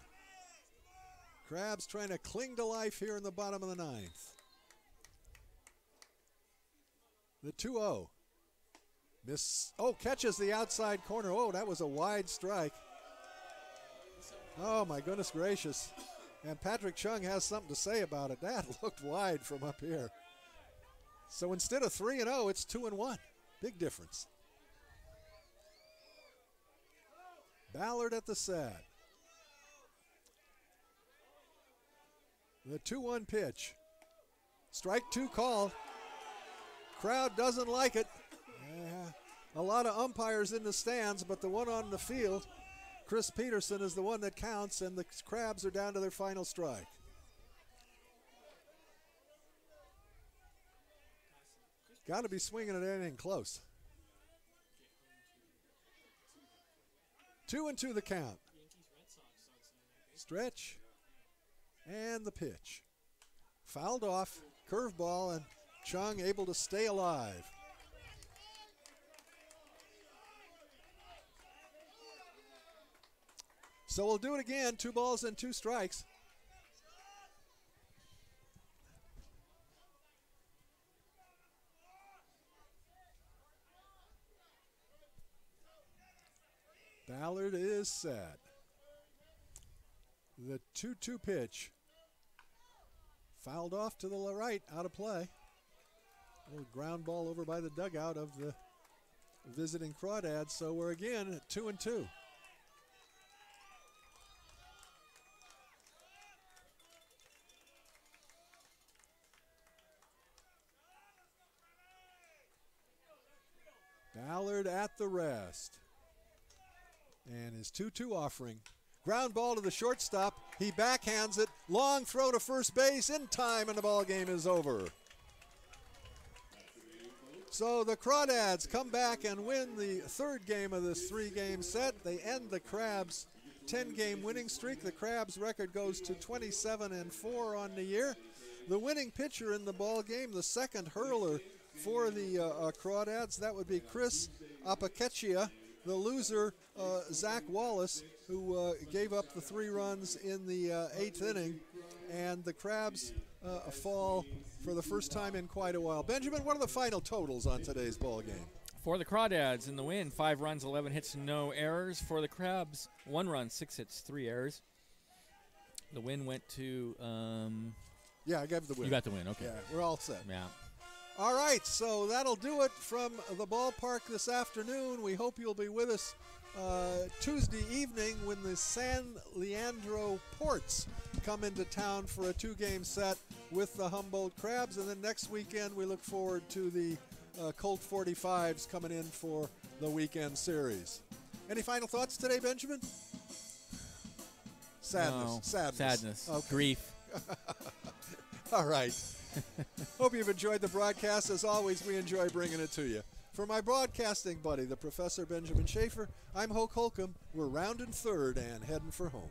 Crabs trying to cling to life here in the bottom of the 9th. The 2-0. Catches the outside corner. Oh, that was a wide strike. Oh, my goodness gracious. And Patrick Chung has something to say about it. That looked wide from up here. So instead of 3-0, it's 2-1. Big difference. Ballard at the set. The 2-1 pitch. Strike 2 call. Crowd doesn't like it. A lot of umpires in the stands, but the one on the field, Chris Peterson, is the one that counts, and the Crabs are down to their final strike. Got to be swinging at anything close. 2-2 the count. Stretch. And the pitch. Fouled off. Curveball, and Chung able to stay alive. So we'll do it again. 2 balls and 2 strikes. Ballard is set. The 2-2 pitch. Fouled off to the right, out of play. A little ground ball over by the dugout of the visiting Crawdads. So we're again at 2-2. Ballard at the rest. And his 2-2 offering. Ground ball to the shortstop. He backhands it. Long throw to first base in time, and the ball game is over. So the Crawdads come back and win the third game of this 3-game set. They end the Crabs' 10-game winning streak. The Crabs' record goes to 27-4 on the year. The winning pitcher in the ball game, the second hurler for the Crawdads, that would be Chris Apakechia. The loser, Zach Wallace, who gave up the 3 runs in the 8th inning. And the Crabs fall for the first time in quite a while. Benjamin, what are the final totals on today's ball game? For the Crawdads in the win, 5 runs, 11 hits, no errors. For the Crabs, 1 run, 6 hits, 3 errors. The win went to... Yeah, I got the win. You got the win, okay. Yeah, we're all set. Yeah. All right, so that'll do it from the ballpark this afternoon. We hope you'll be with us Tuesday evening when the San Leandro Ports come into town for a 2-game set with the Humboldt Crabs. And then next weekend we look forward to the Colt 45s coming in for the weekend series. Any final thoughts today, Benjamin? Sadness. No. Sadness. Okay. Grief. All right. Hope you've enjoyed the broadcast. As always, we enjoy bringing it to you. For my broadcasting buddy, the Professor Benjamin Schaefer, I'm Hoke Holcomb. We're rounding third and heading for home.